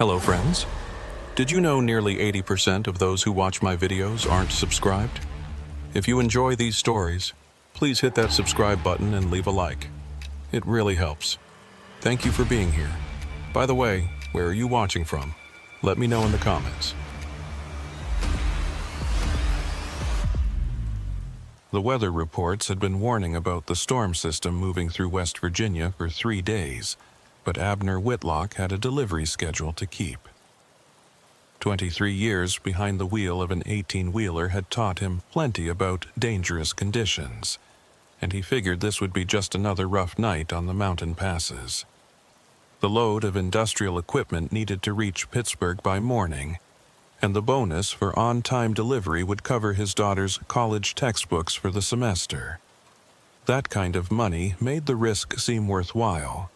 Hello friends. Did you know nearly 80% of those who watch my videos aren't subscribed? If you enjoy these stories, please hit that subscribe button and leave a like. It really helps. Thank you for being here. By the way, where are you watching from? Let me know in the comments. The weather reports had been warning about the storm system moving through West Virginia for 3 days, but Abner Whitlock had a delivery schedule to keep. 23 years behind the wheel of an 18-wheeler had taught him plenty about dangerous conditions, and he figured this would be just another rough night on the mountain passes. The load of industrial equipment needed to reach Pittsburgh by morning, and the bonus for on-time delivery would cover his daughter's college textbooks for the semester. That kind of money made the risk seem worthwhile,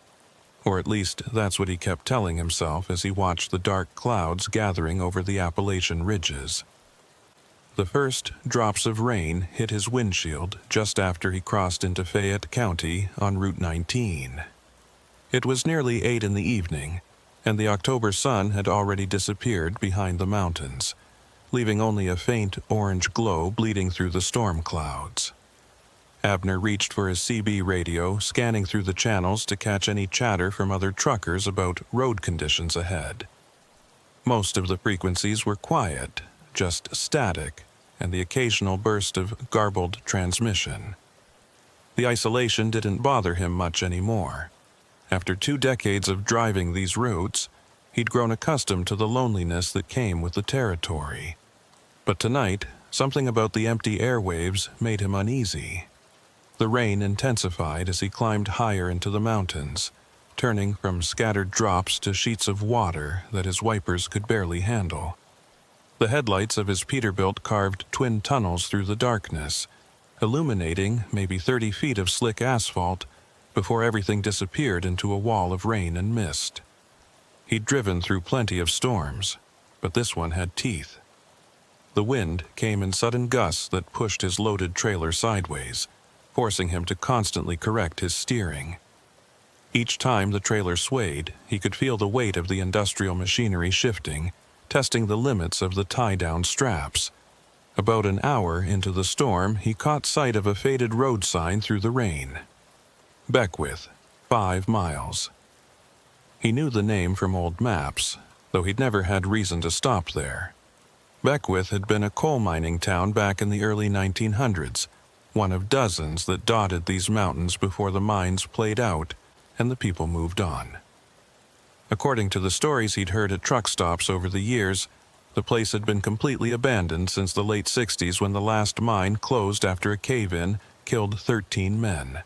or at least that's what he kept telling himself as he watched the dark clouds gathering over the Appalachian ridges. The first drops of rain hit his windshield just after he crossed into Fayette County on Route 19. It was nearly 8 in the evening, and the October sun had already disappeared behind the mountains, leaving only a faint orange glow bleeding through the storm clouds. Abner reached for his CB radio, scanning through the channels to catch any chatter from other truckers about road conditions ahead. Most of the frequencies were quiet, just static, and the occasional burst of garbled transmission. The isolation didn't bother him much anymore. After 2 decades of driving these routes, he'd grown accustomed to the loneliness that came with the territory. But tonight, something about the empty airwaves made him uneasy. The rain intensified as he climbed higher into the mountains, turning from scattered drops to sheets of water that his wipers could barely handle. The headlights of his Peterbilt carved twin tunnels through the darkness, illuminating maybe 30 feet of slick asphalt before everything disappeared into a wall of rain and mist. He'd driven through plenty of storms, but this one had teeth. The wind came in sudden gusts that pushed his loaded trailer sideways, forcing him to constantly correct his steering. Each time the trailer swayed, he could feel the weight of the industrial machinery shifting, testing the limits of the tie-down straps. About an hour into the storm, he caught sight of a faded road sign through the rain. Beckwith, 5 miles. He knew the name from old maps, though he'd never had reason to stop there. Beckwith had been a coal mining town back in the early 1900s, one of dozens that dotted these mountains before the mines played out and the people moved on. According to the stories he'd heard at truck stops over the years, the place had been completely abandoned since the late 60s when the last mine closed after a cave-in killed 13 men.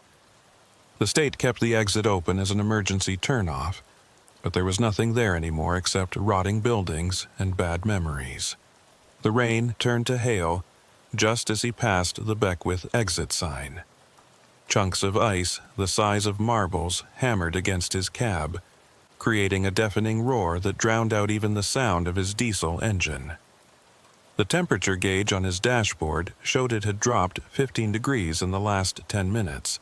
The state kept the exit open as an emergency turnoff, but there was nothing there anymore except rotting buildings and bad memories. The rain turned to hail just as he passed the Beckwith exit sign. Chunks of ice the size of marbles hammered against his cab, creating a deafening roar that drowned out even the sound of his diesel engine. The temperature gauge on his dashboard showed it had dropped 15 degrees in the last 10 minutes,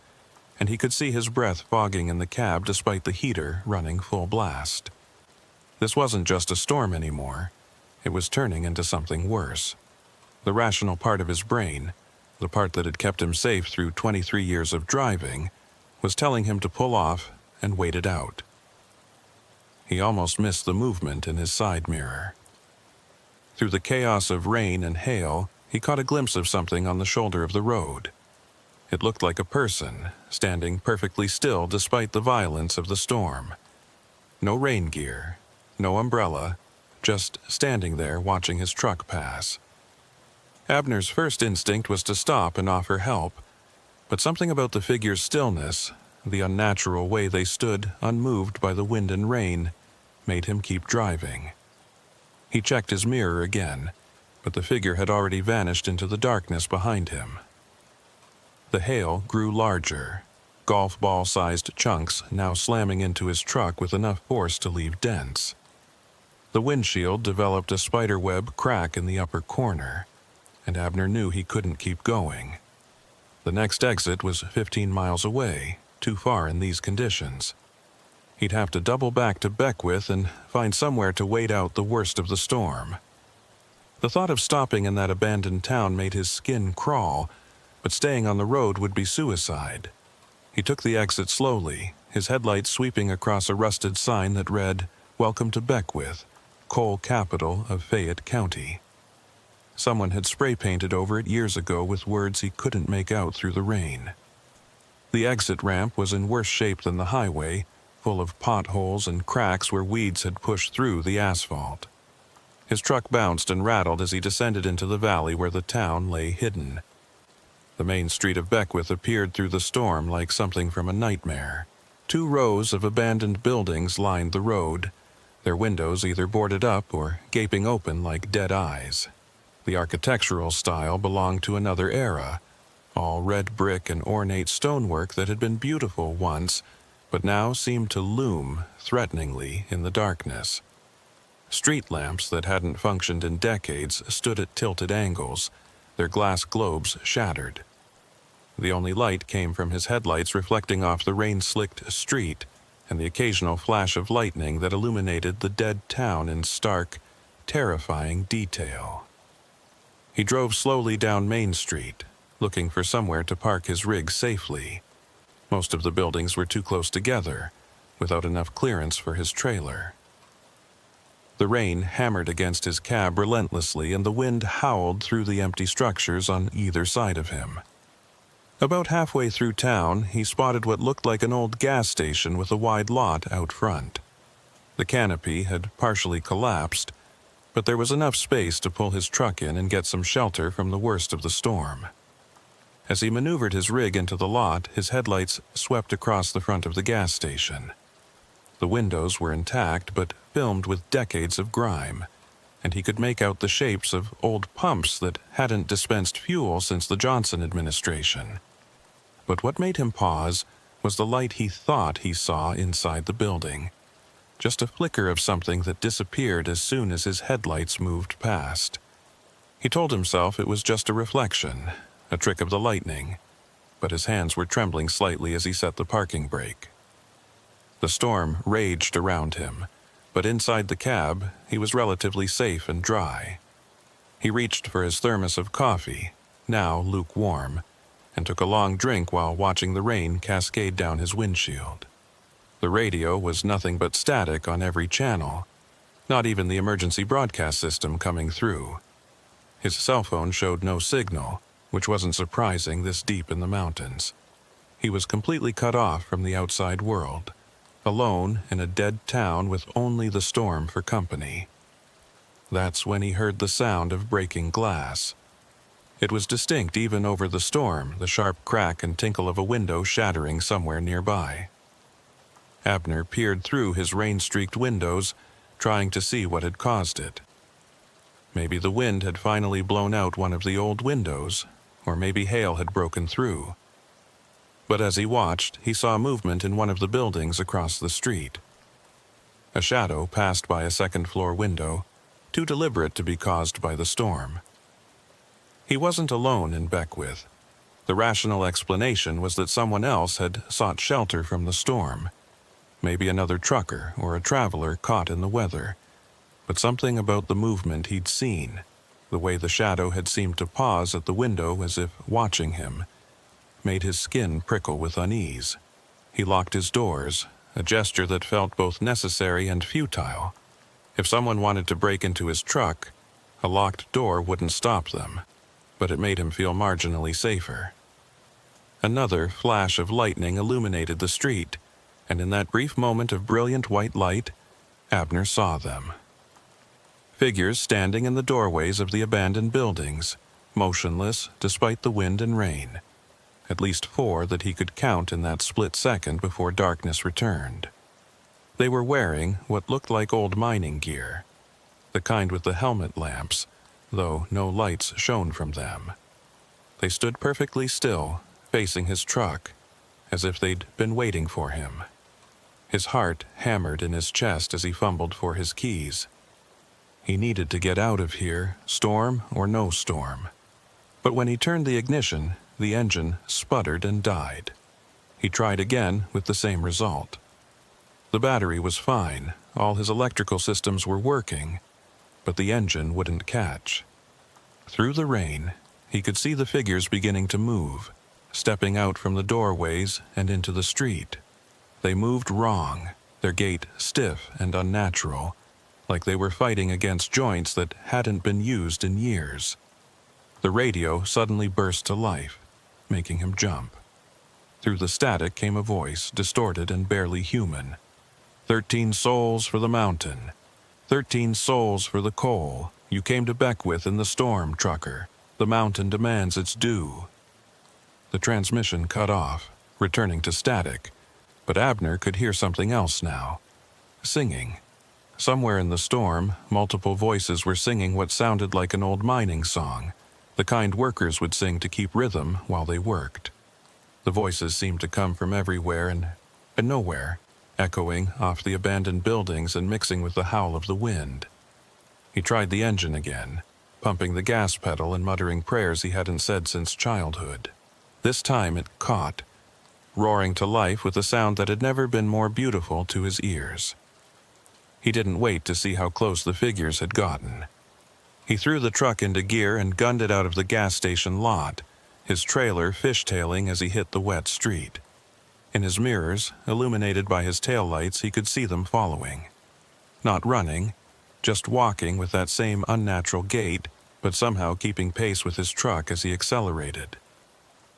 and he could see his breath fogging in the cab despite the heater running full blast. This wasn't just a storm anymore. It was turning into something worse. The rational part of his brain, the part that had kept him safe through 23 years of driving, was telling him to pull off and wait it out. He almost missed the movement in his side mirror. Through the chaos of rain and hail, he caught a glimpse of something on the shoulder of the road. It looked like a person, standing perfectly still despite the violence of the storm. No rain gear, no umbrella, just standing there watching his truck pass. Abner's first instinct was to stop and offer help, but something about the figure's stillness, the unnatural way they stood unmoved by the wind and rain, made him keep driving. He checked his mirror again, but the figure had already vanished into the darkness behind him. The hail grew larger, golf ball-sized chunks now slamming into his truck with enough force to leave dents. The windshield developed a spiderweb crack in the upper corner, and Abner knew he couldn't keep going. The next exit was 15 miles away, too far in these conditions. He'd have to double back to Beckwith and find somewhere to wait out the worst of the storm. The thought of stopping in that abandoned town made his skin crawl, but staying on the road would be suicide. He took the exit slowly, his headlights sweeping across a rusted sign that read, "Welcome to Beckwith, coal capital of Fayette County." Someone had spray-painted over it years ago with words he couldn't make out through the rain. The exit ramp was in worse shape than the highway, full of potholes and cracks where weeds had pushed through the asphalt. His truck bounced and rattled as he descended into the valley where the town lay hidden. The main street of Beckwith appeared through the storm like something from a nightmare. 2 rows of abandoned buildings lined the road, their windows either boarded up or gaping open like dead eyes. The architectural style belonged to another era, all red brick and ornate stonework that had been beautiful once, but now seemed to loom threateningly in the darkness. Street lamps that hadn't functioned in decades stood at tilted angles, their glass globes shattered. The only light came from his headlights reflecting off the rain-slicked street and the occasional flash of lightning that illuminated the dead town in stark, terrifying detail. He drove slowly down Main Street, looking for somewhere to park his rig safely. Most of the buildings were too close together, without enough clearance for his trailer. The rain hammered against his cab relentlessly, and the wind howled through the empty structures on either side of him. About halfway through town, he spotted what looked like an old gas station with a wide lot out front. The canopy had partially collapsed, but there was enough space to pull his truck in and get some shelter from the worst of the storm. As he maneuvered his rig into the lot, his headlights swept across the front of the gas station. The windows were intact, but filmed with decades of grime, and he could make out the shapes of old pumps that hadn't dispensed fuel since the Johnson administration. But what made him pause was the light he thought he saw inside the building. Just a flicker of something that disappeared as soon as his headlights moved past. He told himself it was just a reflection, a trick of the lightning, but his hands were trembling slightly as he set the parking brake. The storm raged around him, but inside the cab, he was relatively safe and dry. He reached for his thermos of coffee, now lukewarm, and took a long drink while watching the rain cascade down his windshield. The radio was nothing but static on every channel, not even the emergency broadcast system coming through. His cell phone showed no signal, which wasn't surprising this deep in the mountains. He was completely cut off from the outside world, alone in a dead town with only the storm for company. That's when he heard the sound of breaking glass. It was distinct even over the storm, the sharp crack and tinkle of a window shattering somewhere nearby. Abner peered through his rain-streaked windows, trying to see what had caused it. Maybe the wind had finally blown out one of the old windows, or maybe hail had broken through. But as he watched, he saw movement in one of the buildings across the street. A shadow passed by a second-floor window, too deliberate to be caused by the storm. He wasn't alone in Beckwith. The rational explanation was that someone else had sought shelter from the storm. Maybe another trucker or a traveler caught in the weather. But something about the movement he'd seen, the way the shadow had seemed to pause at the window as if watching him, made his skin prickle with unease. He locked his doors, a gesture that felt both necessary and futile. If someone wanted to break into his truck, a locked door wouldn't stop them, but it made him feel marginally safer. Another flash of lightning illuminated the street, and in that brief moment of brilliant white light, Abner saw them. Figures standing in the doorways of the abandoned buildings, motionless despite the wind and rain. At least 4 that he could count in that split second before darkness returned. They were wearing what looked like old mining gear, the kind with the helmet lamps, though no lights shone from them. They stood perfectly still, facing his truck, as if they'd been waiting for him. His heart hammered in his chest as he fumbled for his keys. He needed to get out of here, storm or no storm. But when he turned the ignition, the engine sputtered and died. He tried again with the same result. The battery was fine, all his electrical systems were working, but the engine wouldn't catch. Through the rain, he could see the figures beginning to move, stepping out from the doorways and into the street. They moved wrong, their gait stiff and unnatural, like they were fighting against joints that hadn't been used in years. The radio suddenly burst to life, making him jump. Through the static came a voice, distorted and barely human. 13 souls for the mountain. 13 souls for the coal. You came to Beckwith in the storm, trucker. The mountain demands its due. The transmission cut off, returning to static, but Abner could hear something else now. Singing. Somewhere in the storm, multiple voices were singing what sounded like an old mining song, the kind workers would sing to keep rhythm while they worked. The voices seemed to come from everywhere and nowhere, echoing off the abandoned buildings and mixing with the howl of the wind. He tried the engine again, pumping the gas pedal and muttering prayers he hadn't said since childhood. This time it caught, roaring to life with a sound that had never been more beautiful to his ears. He didn't wait to see how close the figures had gotten. He threw the truck into gear and gunned it out of the gas station lot, his trailer fishtailing as he hit the wet street. In his mirrors, illuminated by his taillights, he could see them following. Not running, just walking with that same unnatural gait, but somehow keeping pace with his truck as he accelerated.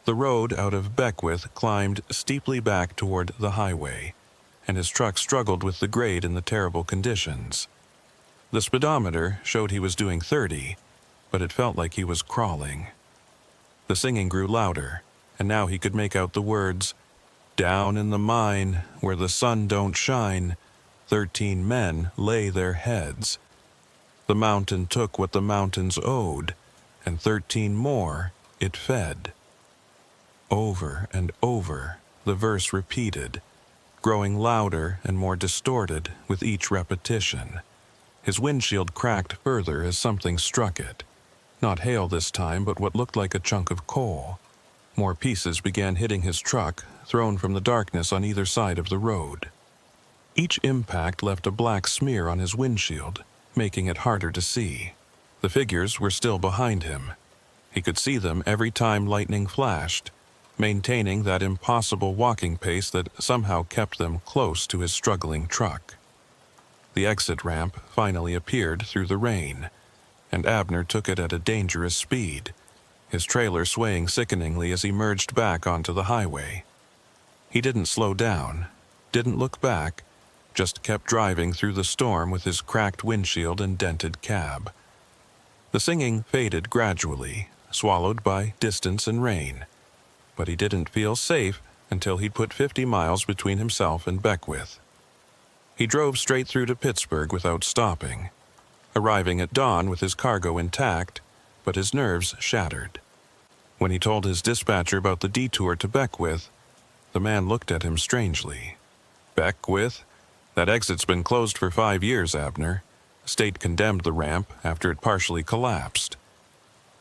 The road out of Beckwith climbed steeply back toward the highway, and his truck struggled with the grade in the terrible conditions. The speedometer showed he was doing 30, but it felt like he was crawling. The singing grew louder, and now he could make out the words, "Down in the mine, where the sun don't shine, 13 men lay their heads. The mountain took what the mountains owed, and 13 more it fed." Over and over, the verse repeated, growing louder and more distorted with each repetition. His windshield cracked further as something struck it. Not hail this time, but what looked like a chunk of coal. More pieces began hitting his truck, thrown from the darkness on either side of the road. Each impact left a black smear on his windshield, making it harder to see. The figures were still behind him. He could see them every time lightning flashed, maintaining that impossible walking pace that somehow kept them close to his struggling truck. The exit ramp finally appeared through the rain, and Abner took it at a dangerous speed, his trailer swaying sickeningly as he merged back onto the highway. He didn't slow down, didn't look back, just kept driving through the storm with his cracked windshield and dented cab. The singing faded gradually, swallowed by distance and rain, but he didn't feel safe until he'd put 50 miles between himself and Beckwith. He drove straight through to Pittsburgh without stopping, arriving at dawn with his cargo intact, but his nerves shattered. When he told his dispatcher about the detour to Beckwith, the man looked at him strangely. "Beckwith? That exit's been closed for 5 years, Abner. State condemned the ramp after it partially collapsed."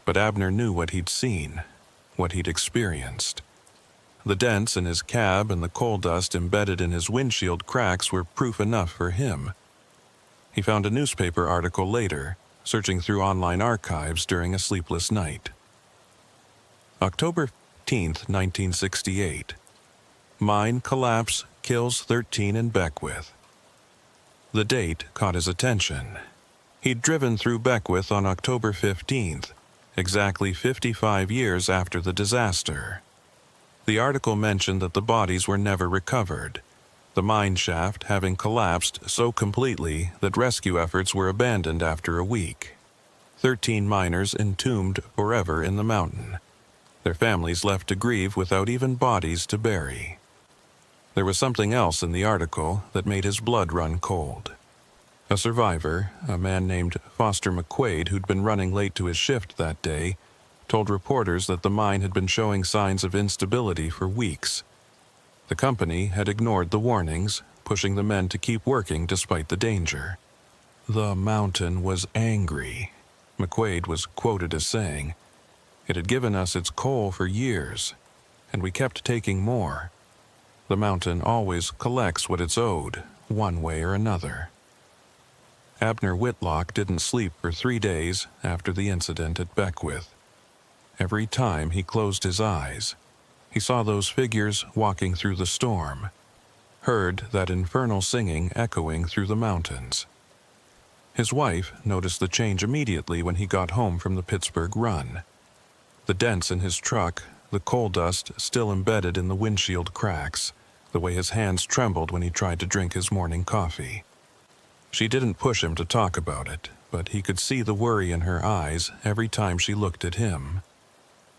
But Abner knew what he'd seen, what he'd experienced. The dents in his cab and the coal dust embedded in his windshield cracks were proof enough for him. He found a newspaper article later, searching through online archives during a sleepless night. October 15th, 1968. Mine collapse kills 13 in Beckwith. The date caught his attention. He'd driven through Beckwith on October 15th, exactly 55 years after the disaster. The article mentioned that the bodies were never recovered, the mine shaft having collapsed so completely that rescue efforts were abandoned after a week. 13 miners entombed forever in the mountain, their families left to grieve without even bodies to bury. There was something else in the article that made his blood run cold. A survivor, a man named Foster McQuaid, who'd been running late to his shift that day, told reporters that the mine had been showing signs of instability for weeks. The company had ignored the warnings, pushing the men to keep working despite the danger. "The mountain was angry," McQuaid was quoted as saying. "It had given us its coal for years, and we kept taking more. The mountain always collects what it's owed, one way or another. Abner Whitlock didn't sleep for 3 days after the incident at Beckwith. Every time he closed his eyes, he saw those figures walking through the storm, heard that infernal singing echoing through the mountains. His wife noticed the change immediately when he got home from the Pittsburgh run. The dents in his truck, the coal dust still embedded in the windshield cracks, the way his hands trembled when he tried to drink his morning coffee. She didn't push him to talk about it, but he could see the worry in her eyes every time she looked at him.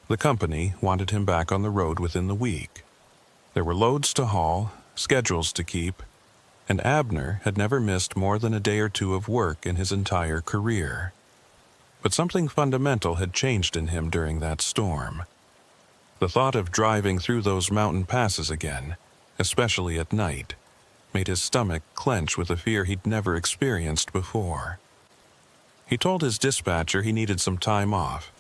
The company wanted him back on the road within the week. There were loads to haul, schedules to keep, and Abner had never missed more than a day or two of work in his entire career. But something fundamental had changed in him during that storm. The thought of driving through those mountain passes again, especially at night, made his stomach clench with a fear he'd never experienced before. He told his dispatcher he needed some time off,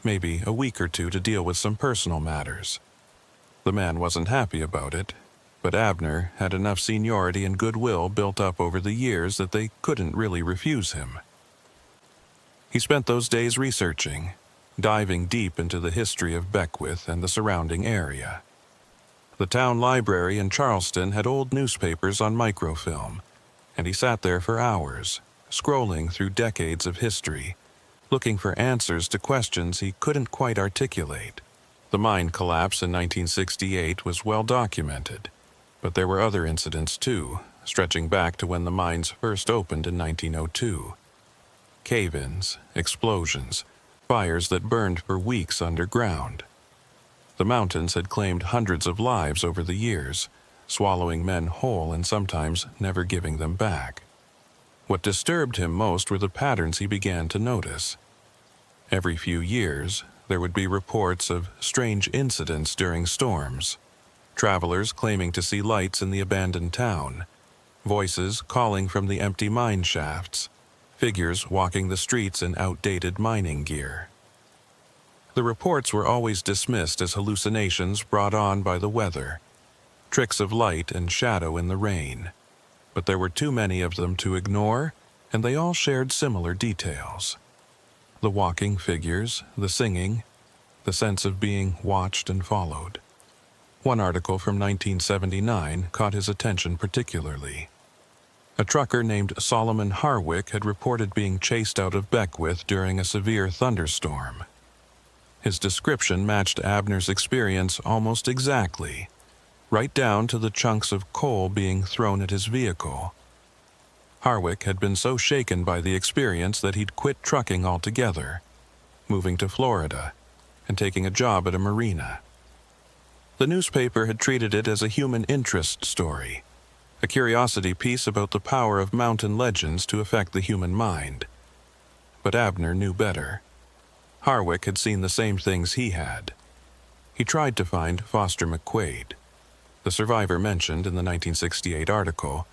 maybe a week or two to deal with some personal matters. The man wasn't happy about it, but Abner had enough seniority and goodwill built up over the years that they couldn't really refuse him. He spent those days researching, diving deep into the history of Beckwith and the surrounding area. The town library in Charleston had old newspapers on microfilm, and he sat there for hours, scrolling through decades of history, looking for answers to questions he couldn't quite articulate. The mine collapse in 1968 was well documented, but there were other incidents too, stretching back to when the mines first opened in 1902. Cave-ins, explosions, fires that burned for weeks underground. The mountains had claimed hundreds of lives over the years, swallowing men whole and sometimes never giving them back. What disturbed him most were the patterns he began to notice. Every few years, there would be reports of strange incidents during storms. Travelers claiming to see lights in the abandoned town, voices calling from the empty mine shafts, figures walking the streets in outdated mining gear. The reports were always dismissed as hallucinations brought on by the weather, tricks of light and shadow in the rain, but there were too many of them to ignore, and they all shared similar details. The walking figures, the singing, the sense of being watched and followed. One article from 1979 caught his attention particularly. A trucker named Solomon Harwick had reported being chased out of Beckwith during a severe thunderstorm. His description matched Abner's experience almost exactly, right down to the chunks of coal being thrown at his vehicle. Harwick had been so shaken by the experience that he'd quit trucking altogether, moving to Florida and taking a job at a marina. The newspaper had treated it as a human interest story, a curiosity piece about the power of mountain legends to affect the human mind. But Abner knew better. Harwick had seen the same things he had. He tried to find Foster McQuaid, the survivor mentioned in the 1968 article,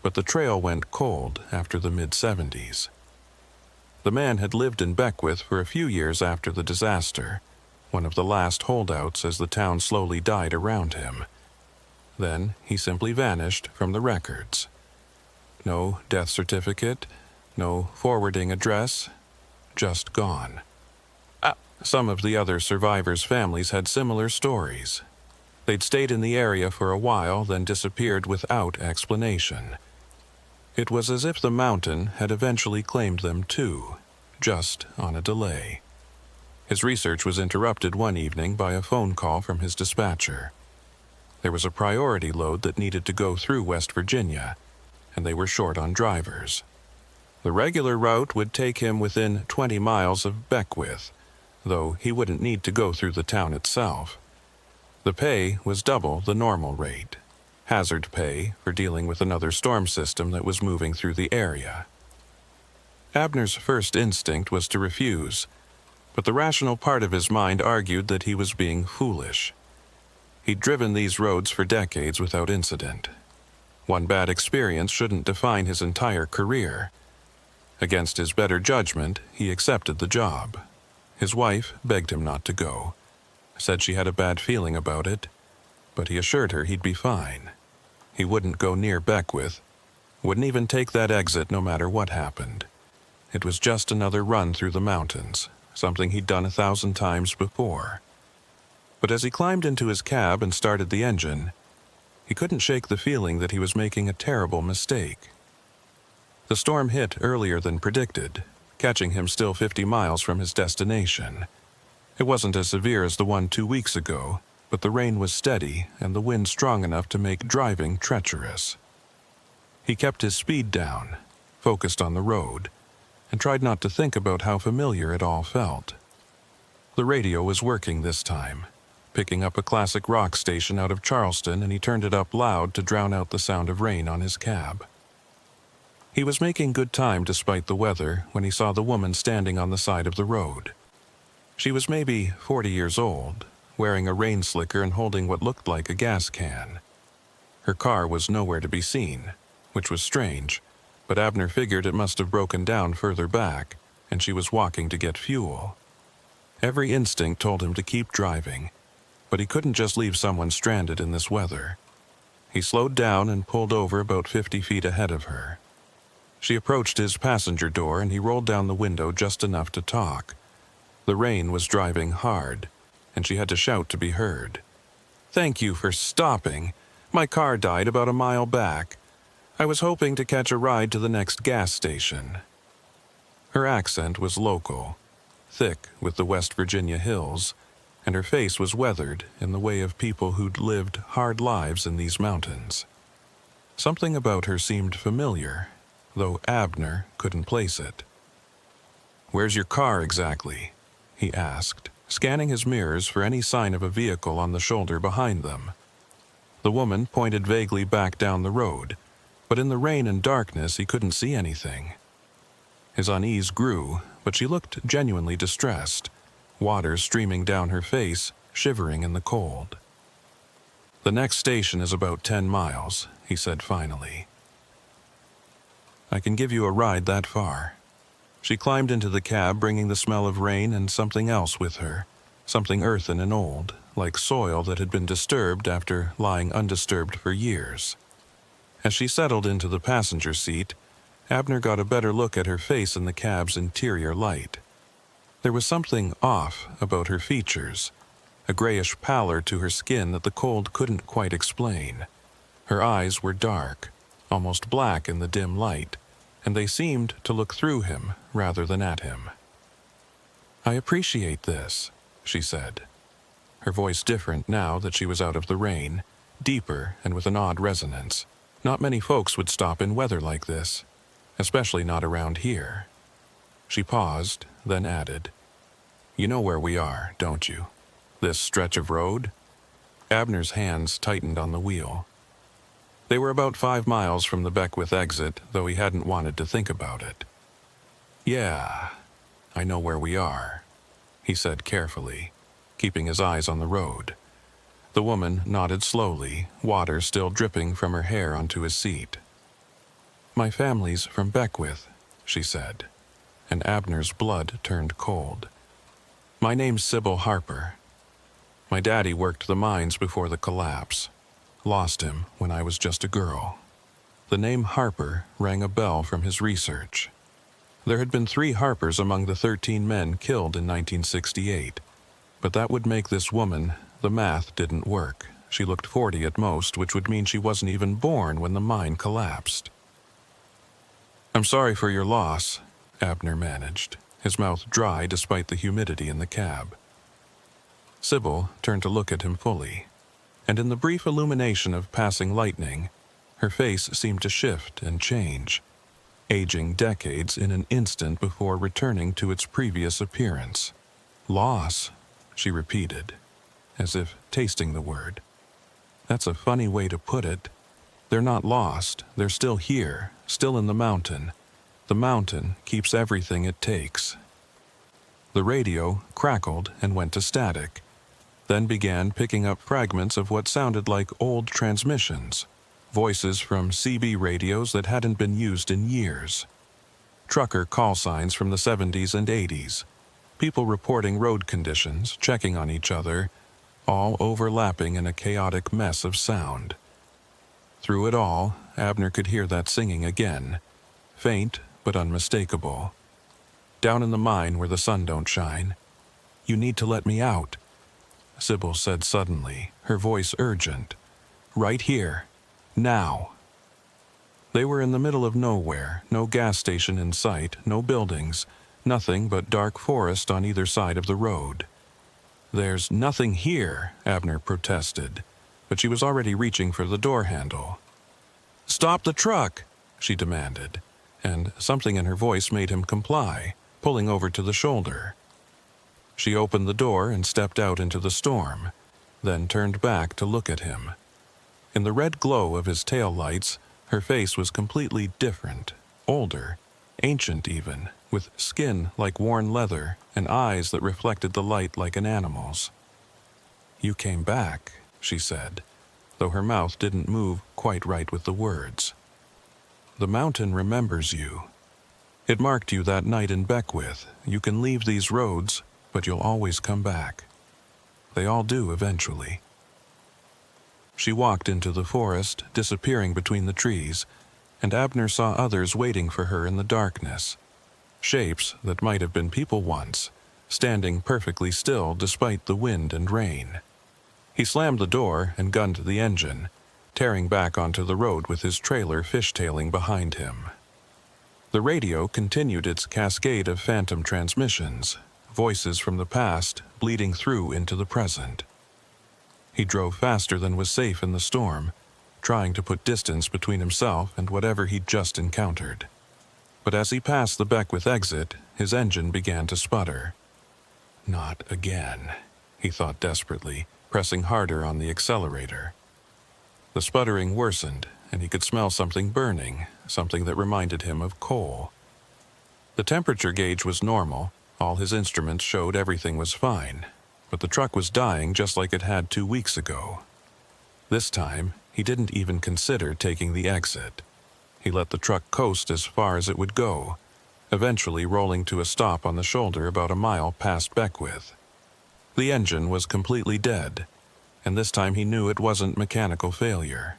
but the trail went cold after the mid-70s. The man had lived in Beckwith for a few years after the disaster, one of the last holdouts as the town slowly died around him. Then he simply vanished from the records. No death certificate, no forwarding address, just gone. Some of the other survivors' families had similar stories. They'd stayed in the area for a while, then disappeared without explanation. It was as if the mountain had eventually claimed them too, just on a delay. His research was interrupted one evening by a phone call from his dispatcher. There was a priority load that needed to go through West Virginia, and they were short on drivers. The regular route would take him within 20 miles of Beckwith, though he wouldn't need to go through the town itself. The pay was double the normal rate, hazard pay for dealing with another storm system that was moving through the area. Abner's first instinct was to refuse, but the rational part of his mind argued that he was being foolish. He'd driven these roads for decades without incident. One bad experience shouldn't define his entire career. Against his better judgment, he accepted the job. His wife begged him not to go, said she had a bad feeling about it, but he assured her he'd be fine. He wouldn't go near Beckwith, wouldn't even take that exit no matter what happened. It was just another run through the mountains, something he'd done 1,000 times before. But as he climbed into his cab and started the engine, he couldn't shake the feeling that he was making a terrible mistake. The storm hit earlier than predicted, catching him still 50 miles from his destination. It wasn't as severe as the one 2 weeks ago, but the rain was steady and the wind strong enough to make driving treacherous. He kept his speed down, focused on the road, and tried not to think about how familiar it all felt. The radio was working this time, picking up a classic rock station out of Charleston, and he turned it up loud to drown out the sound of rain on his cab. He was making good time despite the weather when he saw the woman standing on the side of the road. She was maybe 40 years old, wearing a rain slicker and holding what looked like a gas can. Her car was nowhere to be seen, which was strange, but Abner figured it must have broken down further back, and she was walking to get fuel. Every instinct told him to keep driving, but he couldn't just leave someone stranded in this weather. He slowed down and pulled over about 50 feet ahead of her. She approached his passenger door and he rolled down the window just enough to talk. The rain was driving hard, and she had to shout to be heard. "Thank you for stopping. My car died about a mile back. I was hoping to catch a ride to the next gas station." Her accent was local, thick with the West Virginia hills, and her face was weathered in the way of people who'd lived hard lives in these mountains. Something about her seemed familiar, though Abner couldn't place it. "Where's your car exactly?" he asked, scanning his mirrors for any sign of a vehicle on the shoulder behind them. The woman pointed vaguely back down the road, but in the rain and darkness he couldn't see anything. His unease grew, but she looked genuinely distressed, water streaming down her face, shivering in the cold. "The next station is about 10 miles, he said finally. "I can give you a ride that far." She climbed into the cab, bringing the smell of rain and something else with her, something earthen and old, like soil that had been disturbed after lying undisturbed for years. As she settled into the passenger seat, Abner got a better look at her face in the cab's interior light. There was something off about her features, a grayish pallor to her skin that the cold couldn't quite explain. Her eyes were dark, almost black in the dim light, and they seemed to look through him rather than at him. "I appreciate this," she said, her voice different now that she was out of the rain, deeper and with an odd resonance. Not many folks would stop in weather like this, especially not around here. She paused, then added, "You know where we are, don't you? This stretch of road?" Abner's hands tightened on the wheel. They were about 5 miles from the Beckwith exit, though he hadn't wanted to think about it. "Yeah, I know where we are," he said carefully, keeping his eyes on the road. The woman nodded slowly, water still dripping from her hair onto his seat. "My family's from Beckwith," she said, and Abner's blood turned cold. "My name's Sybil Harper. My daddy worked the mines before the collapse. Lost him when I was just a girl." The name Harper rang a bell from his research. There had been 3 Harpers among the 13 men killed in 1968, but that would make this woman. The math didn't work. She looked 40 at most, which would mean she wasn't even born when the mine collapsed. "I'm sorry for your loss," Abner managed, his mouth dry despite the humidity in the cab. Sybil turned to look at him fully, and in the brief illumination of passing lightning, her face seemed to shift and change, aging decades in an instant before returning to its previous appearance. "Loss," she repeated, as if tasting the word. "That's a funny way to put it. They're not lost. They're still here, still in the mountain. The mountain keeps everything it takes." The radio crackled and went to static, then began picking up fragments of what sounded like old transmissions, voices from CB radios that hadn't been used in years. Trucker call signs from the 70s and 80s, people reporting road conditions, checking on each other, all overlapping in a chaotic mess of sound. Through it all, Abner could hear that singing again, faint but unmistakable. Down in the mine where the sun don't shine. You need to let me out, Sybil said suddenly, her voice urgent. Right here. Now. They were in the middle of nowhere, no gas station in sight, no buildings, nothing but dark forest on either side of the road. There's nothing here, Abner protested, but she was already reaching for the door handle. Stop the truck, she demanded, and something in her voice made him comply, pulling over to the shoulder. She opened the door and stepped out into the storm, then turned back to look at him. In the red glow of his tail lights, her face was completely different, older, ancient even, with skin like worn leather and eyes that reflected the light like an animal's. You came back, she said, though her mouth didn't move quite right with the words. The mountain remembers you. It marked you that night in Beckwith. You can leave these roads, but you'll always come back. They all do eventually. She walked into the forest, disappearing between the trees, and Abner saw others waiting for her in the darkness. Shapes that might have been people once, standing perfectly still despite the wind and rain. He slammed the door and gunned the engine, tearing back onto the road with his trailer fishtailing behind him. The radio continued its cascade of phantom transmissions, voices from the past bleeding through into the present. He drove faster than was safe in the storm, trying to put distance between himself and whatever he'd just encountered. But as he passed the Beckwith exit, his engine began to sputter. Not again, he thought desperately, pressing harder on the accelerator. The sputtering worsened, and he could smell something burning, something that reminded him of coal. The temperature gauge was normal, all his instruments showed everything was fine, but the truck was dying just like it had 2 weeks ago. This time, he didn't even consider taking the exit. He let the truck coast as far as it would go, eventually rolling to a stop on the shoulder about a mile past Beckwith. The engine was completely dead, and this time he knew it wasn't mechanical failure.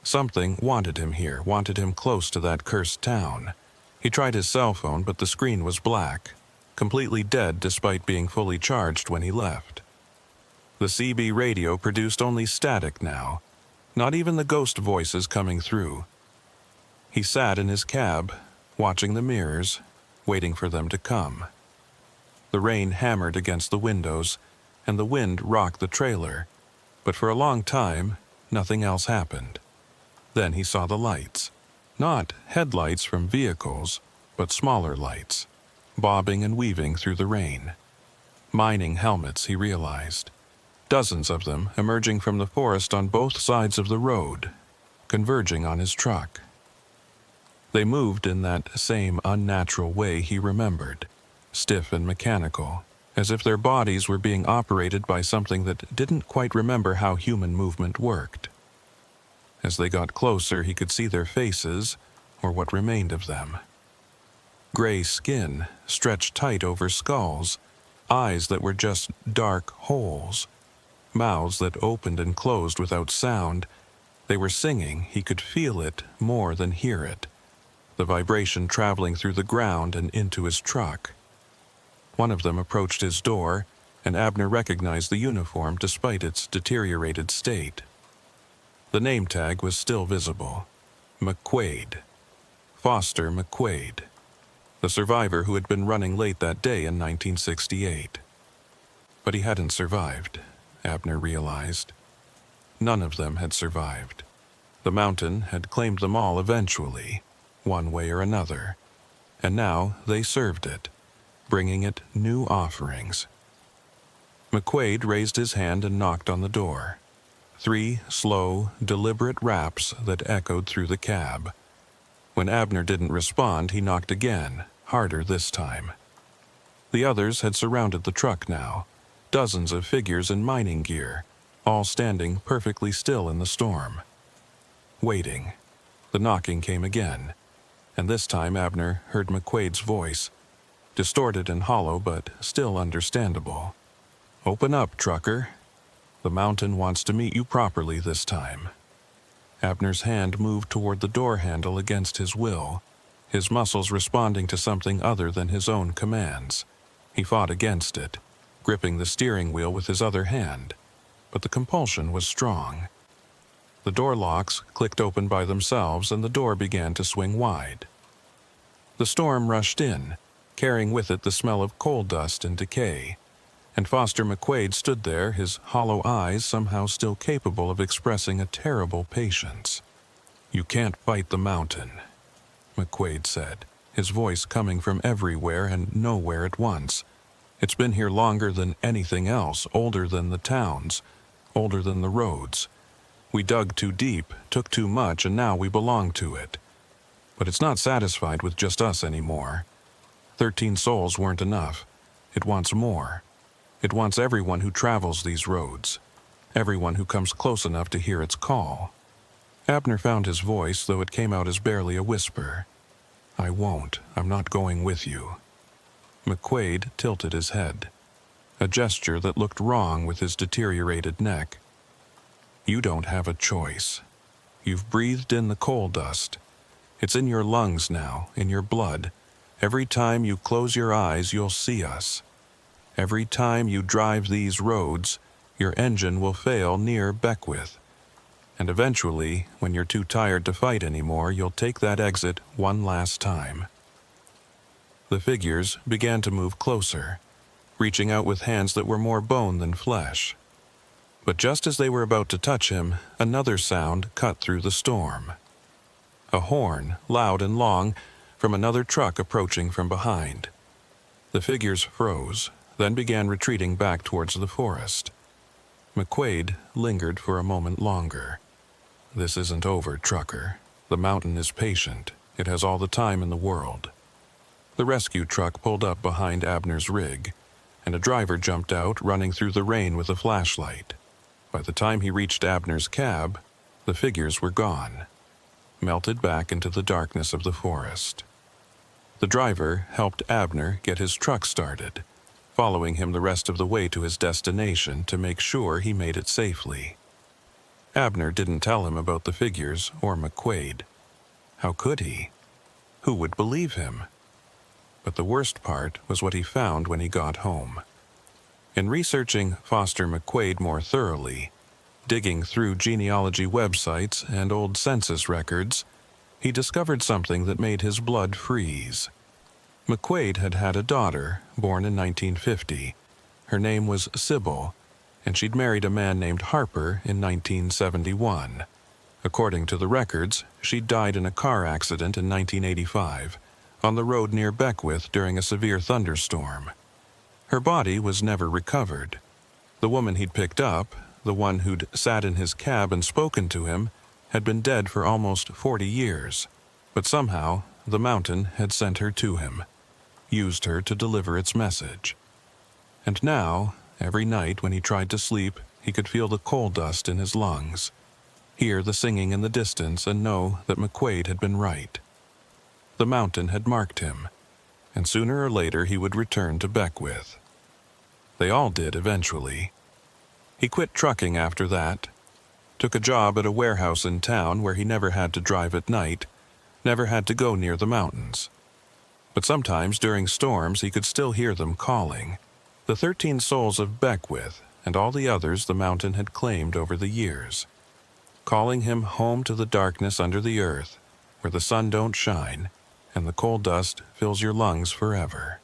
Something wanted him here, wanted him close to that cursed town. He tried his cell phone, but the screen was black, completely dead despite being fully charged when he left. The CB radio produced only static now, not even the ghost voices coming through. He sat in his cab, watching the mirrors, waiting for them to come. The rain hammered against the windows, and the wind rocked the trailer, but for a long time, nothing else happened. Then he saw the lights. Not headlights from vehicles, but smaller lights, bobbing and weaving through the rain. Mining helmets, he realized. Dozens of them emerging from the forest on both sides of the road, converging on his truck. They moved in that same unnatural way he remembered, stiff and mechanical, as if their bodies were being operated by something that didn't quite remember how human movement worked. As they got closer, he could see their faces, or what remained of them. Gray skin stretched tight over skulls, eyes that were just dark holes, mouths that opened and closed without sound. They were singing, he could feel it more than hear it, the vibration traveling through the ground and into his truck. One of them approached his door, and Abner recognized the uniform despite its deteriorated state. The name tag was still visible. McQuaid. Foster McQuaid. The survivor who had been running late that day in 1968. But he hadn't survived, Abner realized. None of them had survived. The mountain had claimed them all eventually, one way or another, and now they served it, bringing it new offerings. McQuaid raised his hand and knocked on the door. 3 slow, deliberate raps that echoed through the cab. When Abner didn't respond, he knocked again, harder this time. The others had surrounded the truck now, dozens of figures in mining gear, all standing perfectly still in the storm. Waiting. The knocking came again, and this time Abner heard McQuaid's voice, distorted and hollow but still understandable. "Open up, trucker. The mountain wants to meet you properly this time." Abner's hand moved toward the door handle against his will, his muscles responding to something other than his own commands. He fought against it, gripping the steering wheel with his other hand, but the compulsion was strong. The door locks clicked open by themselves and the door began to swing wide. The storm rushed in, carrying with it the smell of coal dust and decay, and Foster McQuaid stood there, his hollow eyes somehow still capable of expressing a terrible patience. "You can't fight the mountain," McQuaid said, his voice coming from everywhere and nowhere at once. "It's been here longer than anything else, older than the towns, older than the roads. We dug too deep, took too much, and now we belong to it. But it's not satisfied with just us anymore. 13 souls weren't enough. It wants more. It wants everyone who travels these roads, everyone who comes close enough to hear its call." Abner found his voice, though it came out as barely a whisper. "I won't. I'm not going with you." McQuaid tilted his head, a gesture that looked wrong with his deteriorated neck. "You don't have a choice. You've breathed in the coal dust. It's in your lungs now, in your blood. Every time you close your eyes, you'll see us. Every time you drive these roads, your engine will fail near Beckwith. And eventually, when you're too tired to fight anymore, you'll take that exit one last time." The figures began to move closer, reaching out with hands that were more bone than flesh. But just as they were about to touch him, another sound cut through the storm. A horn, loud and long, from another truck approaching from behind. The figures froze, then began retreating back towards the forest. McQuaid lingered for a moment longer. "This isn't over, trucker. The mountain is patient. It has all the time in the world." The rescue truck pulled up behind Abner's rig, and a driver jumped out, running through the rain with a flashlight. By the time he reached Abner's cab, the figures were gone, melted back into the darkness of the forest. The driver helped Abner get his truck started, following him the rest of the way to his destination to make sure he made it safely. Abner didn't tell him about the figures or McQuaid. How could he? Who would believe him? But the worst part was what he found when he got home. In researching Foster McQuaid more thoroughly, digging through genealogy websites and old census records, he discovered something that made his blood freeze. McQuaid had had a daughter, born in 1950. Her name was Sybil, and she'd married a man named Harper in 1971. According to the records, she died in a car accident in 1985, on the road near Beckwith during a severe thunderstorm. Her body was never recovered. The woman he'd picked up, the one who'd sat in his cab and spoken to him, had been dead for almost 40 years, but somehow the mountain had sent her to him, used her to deliver its message. And now, every night when he tried to sleep, he could feel the coal dust in his lungs, hear the singing in the distance, and know that McQuaid had been right. The mountain had marked him, and sooner or later he would return to Beckwith. They all did eventually. He quit trucking after that, took a job at a warehouse in town where he never had to drive at night, never had to go near the mountains. But sometimes during storms he could still hear them calling, the 13 souls of Beckwith and all the others the mountain had claimed over the years, calling him home to the darkness under the earth, where the sun don't shine and the coal dust fills your lungs forever.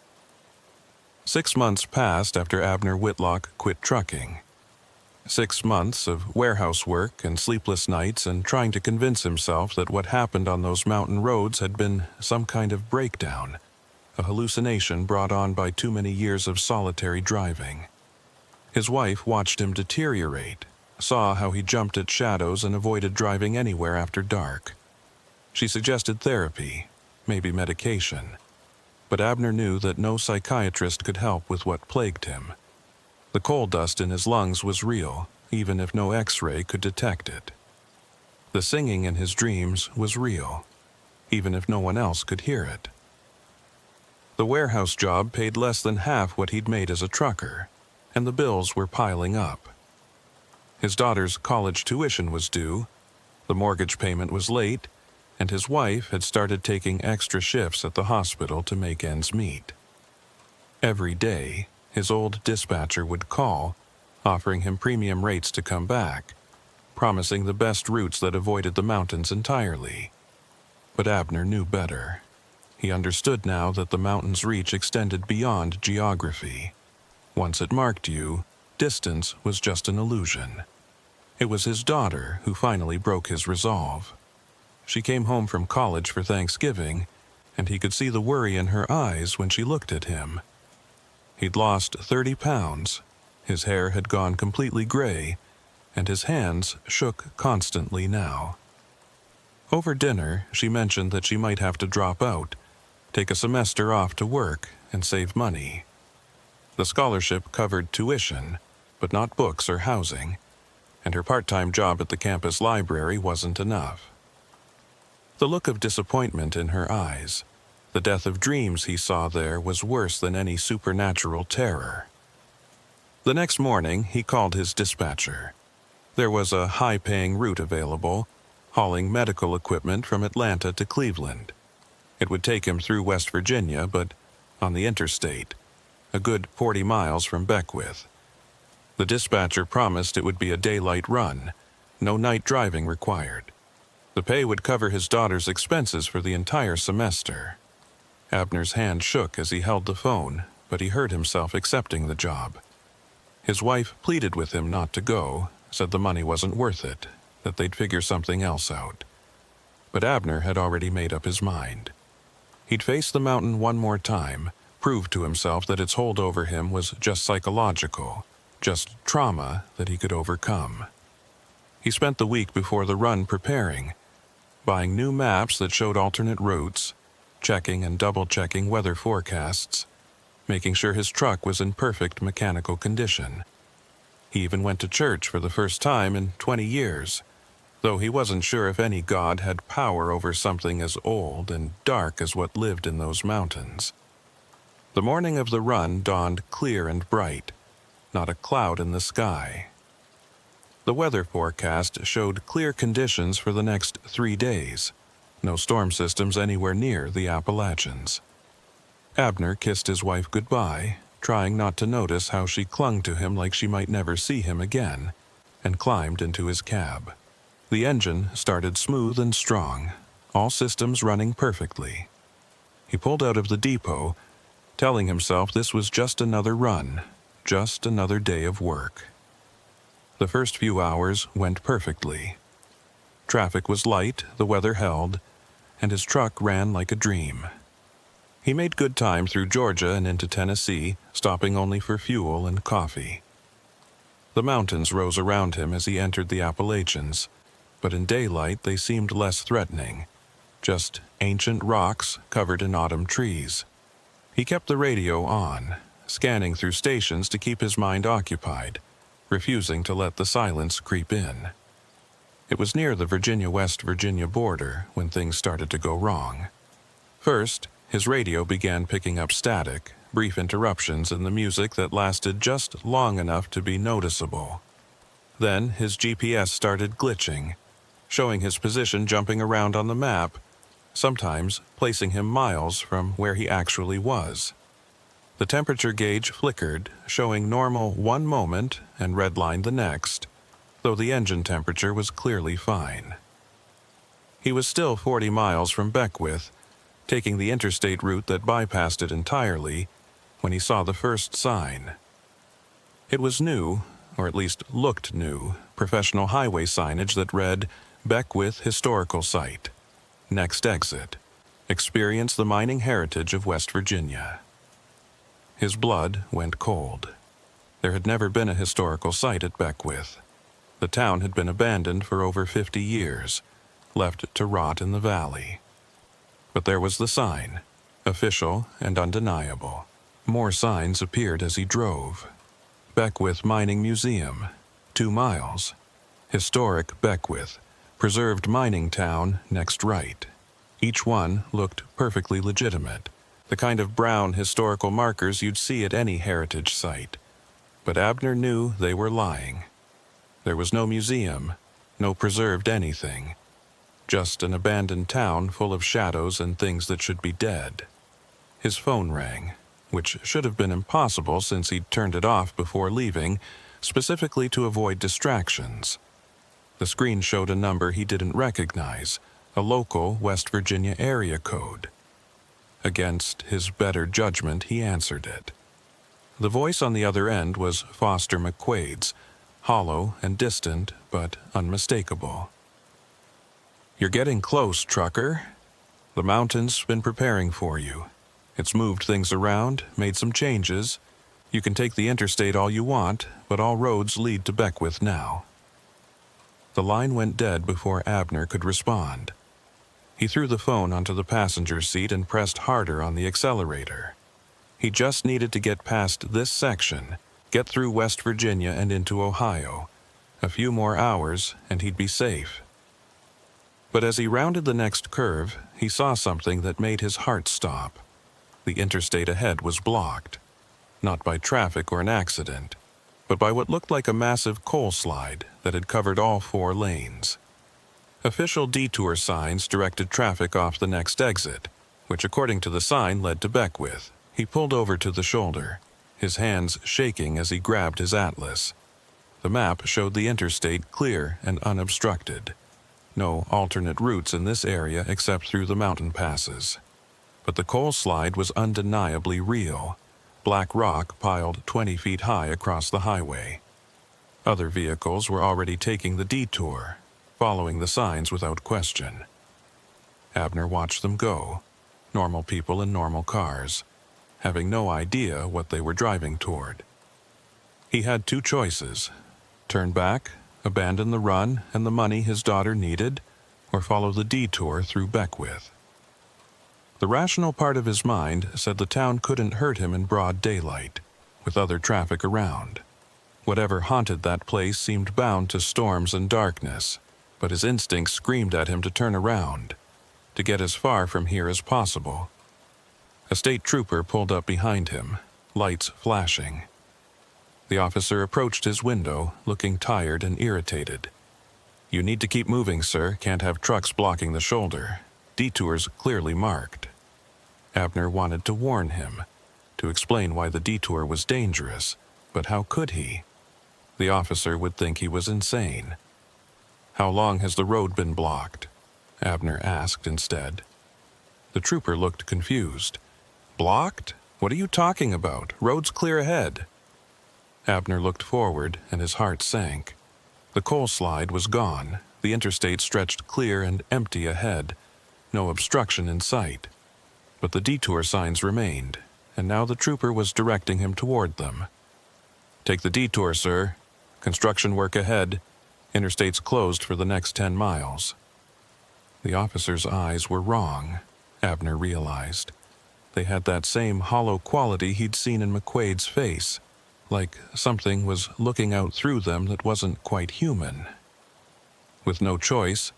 6 months passed after Abner Whitlock quit trucking. 6 months of warehouse work and sleepless nights and trying to convince himself that what happened on those mountain roads had been some kind of breakdown, a hallucination brought on by too many years of solitary driving. His wife watched him deteriorate, saw how he jumped at shadows and avoided driving anywhere after dark. She suggested therapy, maybe medication, but Abner knew that no psychiatrist could help with what plagued him. The coal dust in his lungs was real, even if no X-ray could detect it. The singing in his dreams was real, even if no one else could hear it. The warehouse job paid less than half what he'd made as a trucker, and the bills were piling up. His daughter's college tuition was due, The mortgage payment was late, and his wife had started taking extra shifts at the hospital to make ends meet. Every day, his old dispatcher would call, offering him premium rates to come back, promising the best routes that avoided the mountains entirely. But Abner knew better. He understood now that the mountain's reach extended beyond geography. Once it marked you, distance was just an illusion. It was his daughter who finally broke his resolve. She came home from college for Thanksgiving, and he could see the worry in her eyes when she looked at him. He'd lost 30 pounds, his hair had gone completely gray, and his hands shook constantly now. Over dinner, she mentioned that she might have to drop out, take a semester off to work, and save money. The scholarship covered tuition, but not books or housing, and her part-time job at the campus library wasn't enough. The look of disappointment in her eyes, the death of dreams he saw there, was worse than any supernatural terror. The next morning, he called his dispatcher. There was a high-paying route available, hauling medical equipment from Atlanta to Cleveland. It would take him through West Virginia, but on the interstate, a good 40 miles from Beckwith. The dispatcher promised it would be a daylight run, no night driving required. The pay would cover his daughter's expenses for the entire semester. Abner's hand shook as he held the phone, but he heard himself accepting the job. His wife pleaded with him not to go, said the money wasn't worth it, that they'd figure something else out. But Abner had already made up his mind. He'd face the mountain one more time, prove to himself that its hold over him was just psychological, just trauma that he could overcome. He spent the week before the run preparing, buying new maps that showed alternate routes, checking and double-checking weather forecasts, making sure his truck was in perfect mechanical condition. He even went to church for the first time in 20 years, though he wasn't sure if any god had power over something as old and dark as what lived in those mountains. The morning of the run dawned clear and bright, not a cloud in the sky. The weather forecast showed clear conditions for the next 3 days, no storm systems anywhere near the Appalachians. Abner kissed his wife goodbye, trying not to notice how she clung to him like she might never see him again, and climbed into his cab. The engine started smooth and strong, all systems running perfectly. He pulled out of the depot, telling himself this was just another run, just another day of work. The first few hours went perfectly. Traffic was light, the weather held, and his truck ran like a dream. He made good time through Georgia and into Tennessee, stopping only for fuel and coffee. The mountains rose around him as he entered the Appalachians, but in daylight they seemed less threatening, just ancient rocks covered in autumn trees. He kept the radio on, scanning through stations to keep his mind occupied, refusing to let the silence creep in. It was near the Virginia-West Virginia border when things started to go wrong. First, his radio began picking up static, brief interruptions in the music that lasted just long enough to be noticeable. Then his GPS started glitching, showing his position jumping around on the map, sometimes placing him miles from where he actually was. The temperature gauge flickered, showing normal one moment and redlined the next, though the engine temperature was clearly fine. He was still 40 miles from Beckwith, taking the interstate route that bypassed it entirely, when he saw the first sign. It was new, or at least looked new, professional highway signage that read, "Beckwith Historical Site. Next exit. Experience the mining heritage of West Virginia." His blood went cold. There had never been a historical site at Beckwith. The town had been abandoned for over 50 years, left to rot in the valley. But there was the sign, official and undeniable. More signs appeared as he drove. Beckwith Mining Museum, 2 miles. Historic Beckwith, preserved mining town next right. Each one looked perfectly legitimate, the kind of brown historical markers you'd see at any heritage site. But Abner knew they were lying. There was no museum, No preserved anything. Just an abandoned town full of shadows and things that should be dead. His phone rang, which should have been impossible since he'd turned it off before leaving, specifically to avoid distractions. The screen showed a number he didn't recognize, a local West Virginia area code. Against his better judgment, he answered it. The voice on the other end was Foster McQuaid's, hollow and distant, but unmistakable. "You're getting close, trucker. The mountain's been preparing for you. It's moved things around, made some changes. You can take the interstate all you want, but all roads lead to Beckwith now." The line went dead before Abner could respond. He threw the phone onto the passenger seat and pressed harder on the accelerator. He just needed to get past this section, get through West Virginia and into Ohio. A few more hours, and he'd be safe. But as he rounded the next curve, he saw something that made his heart stop. The interstate ahead was blocked. Not by traffic or an accident, but by what looked like a massive coal slide that had covered all 4 lanes. Official detour signs directed traffic off the next exit, which according to the sign led to Beckwith. He pulled over to the shoulder, his hands shaking as he grabbed his atlas. The map showed the interstate clear and unobstructed. No alternate routes in this area except through the mountain passes. But the coal slide was undeniably real. Black rock piled 20 feet high across the highway. Other vehicles were already taking the detour, following the signs without question. Abner watched them go, normal people in normal cars, having no idea what they were driving toward. He had 2 choices: turn back, abandon the run and the money his daughter needed, or follow the detour through Beckwith. The rational part of his mind said the town couldn't hurt him in broad daylight, with other traffic around. Whatever haunted that place seemed bound to storms and darkness, but his instinct screamed at him to turn around, to get as far from here as possible. A state trooper pulled up behind him, lights flashing. The officer approached his window, looking tired and irritated. "You need to keep moving, sir. Can't have trucks blocking the shoulder. Detours clearly marked." Abner wanted to warn him, to explain why the detour was dangerous, but how could he? The officer would think he was insane. "How long has the road been blocked?" Abner asked instead. The trooper looked confused. "Blocked? What are you talking about? Road's clear ahead." Abner looked forward, and his heart sank. The coal slide was gone. The interstate stretched clear and empty ahead. No obstruction in sight. But the detour signs remained, and now the trooper was directing him toward them. "Take the detour, sir. Construction work ahead. Interstate's closed for the next 10 miles. The officer's eyes were wrong, Abner realized. They had that same hollow quality he'd seen in McQuaid's face, like something was looking out through them that wasn't quite human. With no choice,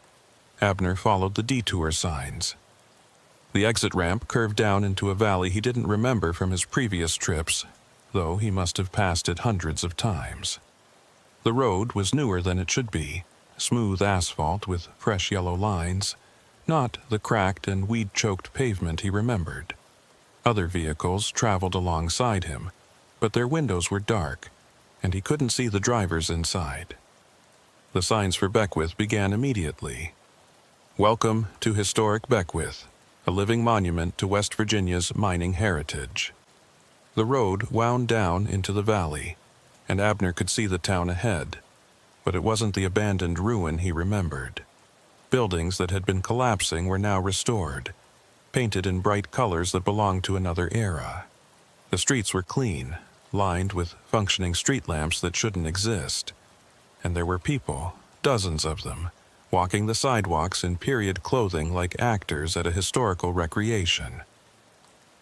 Abner followed the detour signs. The exit ramp curved down into a valley he didn't remember from his previous trips, though he must have passed it hundreds of times. The road was newer than it should be, smooth asphalt with fresh yellow lines, not the cracked and weed-choked pavement he remembered. Other vehicles traveled alongside him, but their windows were dark, and he couldn't see the drivers inside. The signs for Beckwith began immediately. "Welcome to historic Beckwith, a living monument to West Virginia's mining heritage." The road wound down into the valley, and Abner could see the town ahead, but it wasn't the abandoned ruin he remembered. Buildings that had been collapsing were now restored, painted in bright colors that belonged to another era. The streets were clean, lined with functioning street lamps that shouldn't exist, and there were people, dozens of them, walking the sidewalks in period clothing like actors at a historical recreation.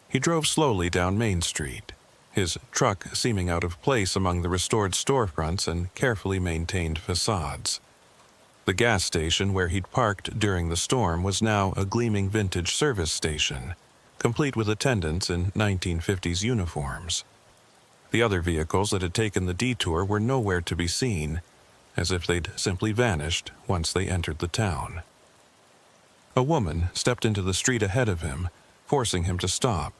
He drove slowly down Main Street, his truck seeming out of place among the restored storefronts and carefully maintained facades. The gas station where he'd parked during the storm was now a gleaming vintage service station, complete with attendants in 1950s uniforms. The other vehicles that had taken the detour were nowhere to be seen, as if they'd simply vanished once they entered the town. A woman stepped into the street ahead of him, forcing him to stop.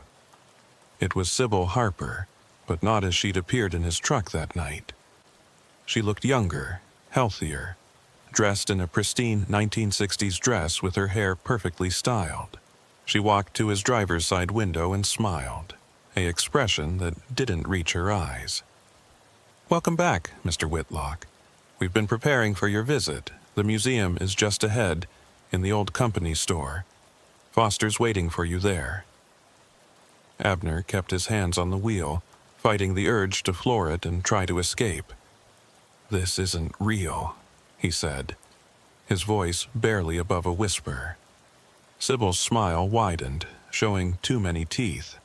It was Sybil Harper, but not as she'd appeared in his truck that night. She looked younger, healthier, dressed in a pristine 1960s dress with her hair perfectly styled. She walked to his driver's side window and smiled, an expression that didn't reach her eyes. "Welcome back, Mr. Whitlock. We've been preparing for your visit. The museum is just ahead, in the old company store. Foster's waiting for you there." Abner kept his hands on the wheel, fighting the urge to floor it and try to escape. "This isn't real," he said, his voice barely above a whisper. Sybil's smile widened, showing too many teeth.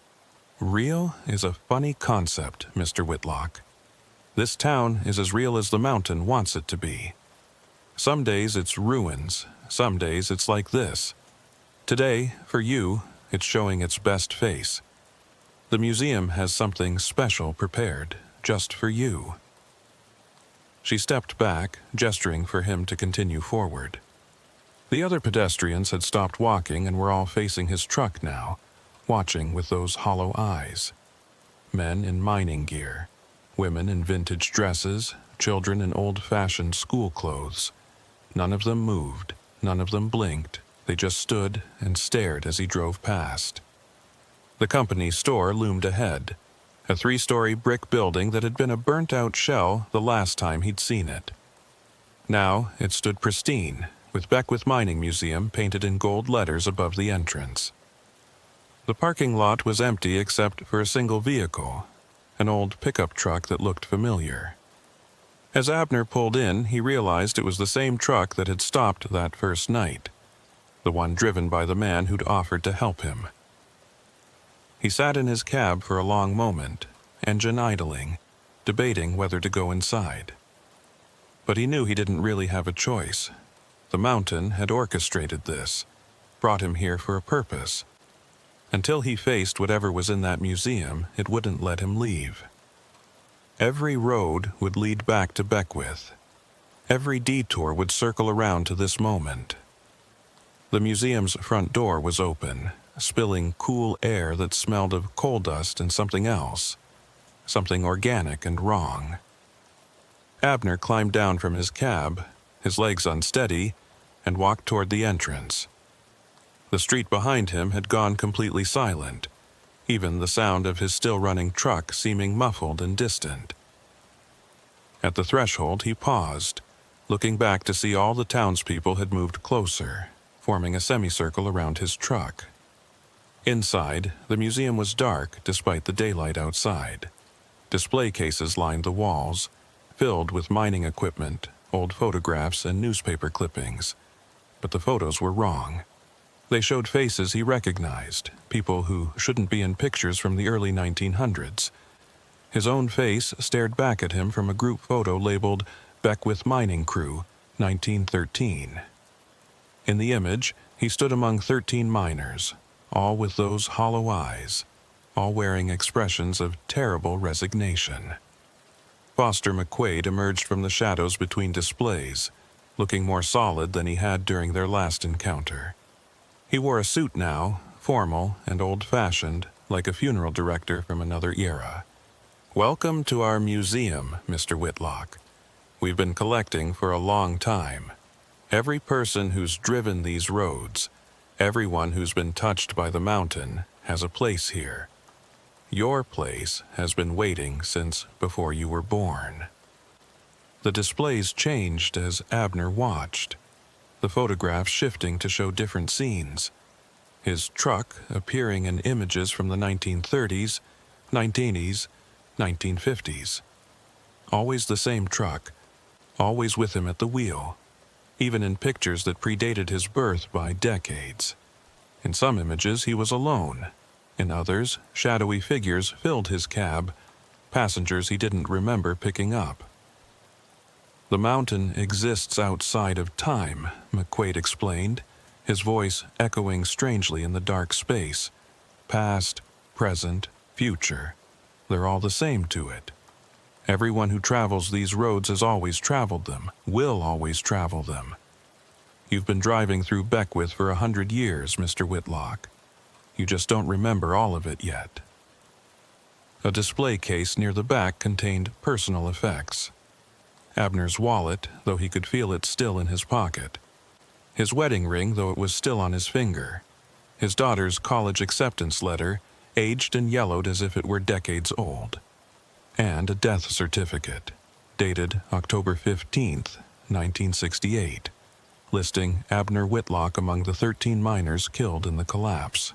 "Real is a funny concept, Mr. Whitlock. This town is as real as the mountain wants it to be. Some days it's ruins, some days it's like this. Today, for you, it's showing its best face. The museum has something special prepared, just for you." She stepped back, gesturing for him to continue forward. The other pedestrians had stopped walking and were all facing his truck now, watching with those hollow eyes. Men in mining gear, women in vintage dresses, children in old-fashioned school clothes. None of them moved, none of them blinked. They just stood and stared as he drove past. The company store loomed ahead, a 3-story brick building that had been a burnt-out shell the last time he'd seen it. Now it stood pristine, with Beckwith Mining Museum painted in gold letters above the entrance. The parking lot was empty except for a single vehicle, an old pickup truck that looked familiar. As Abner pulled in, he realized it was the same truck that had stopped that first night, the one driven by the man who'd offered to help him. He sat in his cab for a long moment, engine idling, debating whether to go inside. But he knew he didn't really have a choice. The mountain had orchestrated this, brought him here for a purpose. Until he faced whatever was in that museum, it wouldn't let him leave. Every road would lead back to Beckwith. Every detour would circle around to this moment. The museum's front door was open, spilling cool air that smelled of coal dust and something else, something organic and wrong. Abner climbed down from his cab, his legs unsteady, and walked toward the entrance. The street behind him had gone completely silent, even the sound of his still-running truck seeming muffled and distant. At the threshold he paused, looking back to see all the townspeople had moved closer, forming a semicircle around his truck. Inside, the museum was dark despite the daylight outside. Display cases lined the walls, filled with mining equipment, old photographs, and newspaper clippings. But the photos were wrong. They showed faces he recognized, people who shouldn't be in pictures from the early 1900s. His own face stared back at him from a group photo labeled Beckwith Mining Crew, 1913. In the image, he stood among 13 miners, all with those hollow eyes, all wearing expressions of terrible resignation. Foster McQuaid emerged from the shadows between displays, looking more solid than he had during their last encounter. He wore a suit now, formal and old-fashioned, like a funeral director from another era. "Welcome to our museum, Mr. Whitlock. We've been collecting for a long time. Every person who's driven these roads, everyone who's been touched by the mountain, has a place here. Your place has been waiting since before you were born." The displays changed as Abner watched, the photographs shifting to show different scenes. His truck appearing in images from the 1930s, 1980s, 1950s. Always the same truck, always with him at the wheel, even in pictures that predated his birth by decades. In some images he was alone. In others, shadowy figures filled his cab, passengers he didn't remember picking up. "The mountain exists outside of time," McQuaid explained, his voice echoing strangely in the dark space. "Past, present, future, they're all the same to it. Everyone who travels these roads has always traveled them, will always travel them. You've been driving through Beckwith for 100 years, Mr. Whitlock. You just don't remember all of it yet. A display case near the back contained personal effects. Abner's wallet, though he could feel it still in his pocket. His wedding ring, though it was still on his finger. His daughter's college acceptance letter, aged and yellowed as if it were decades old. And a death certificate, dated October 15th, 1968, listing Abner Whitlock among the 13 miners killed in the collapse.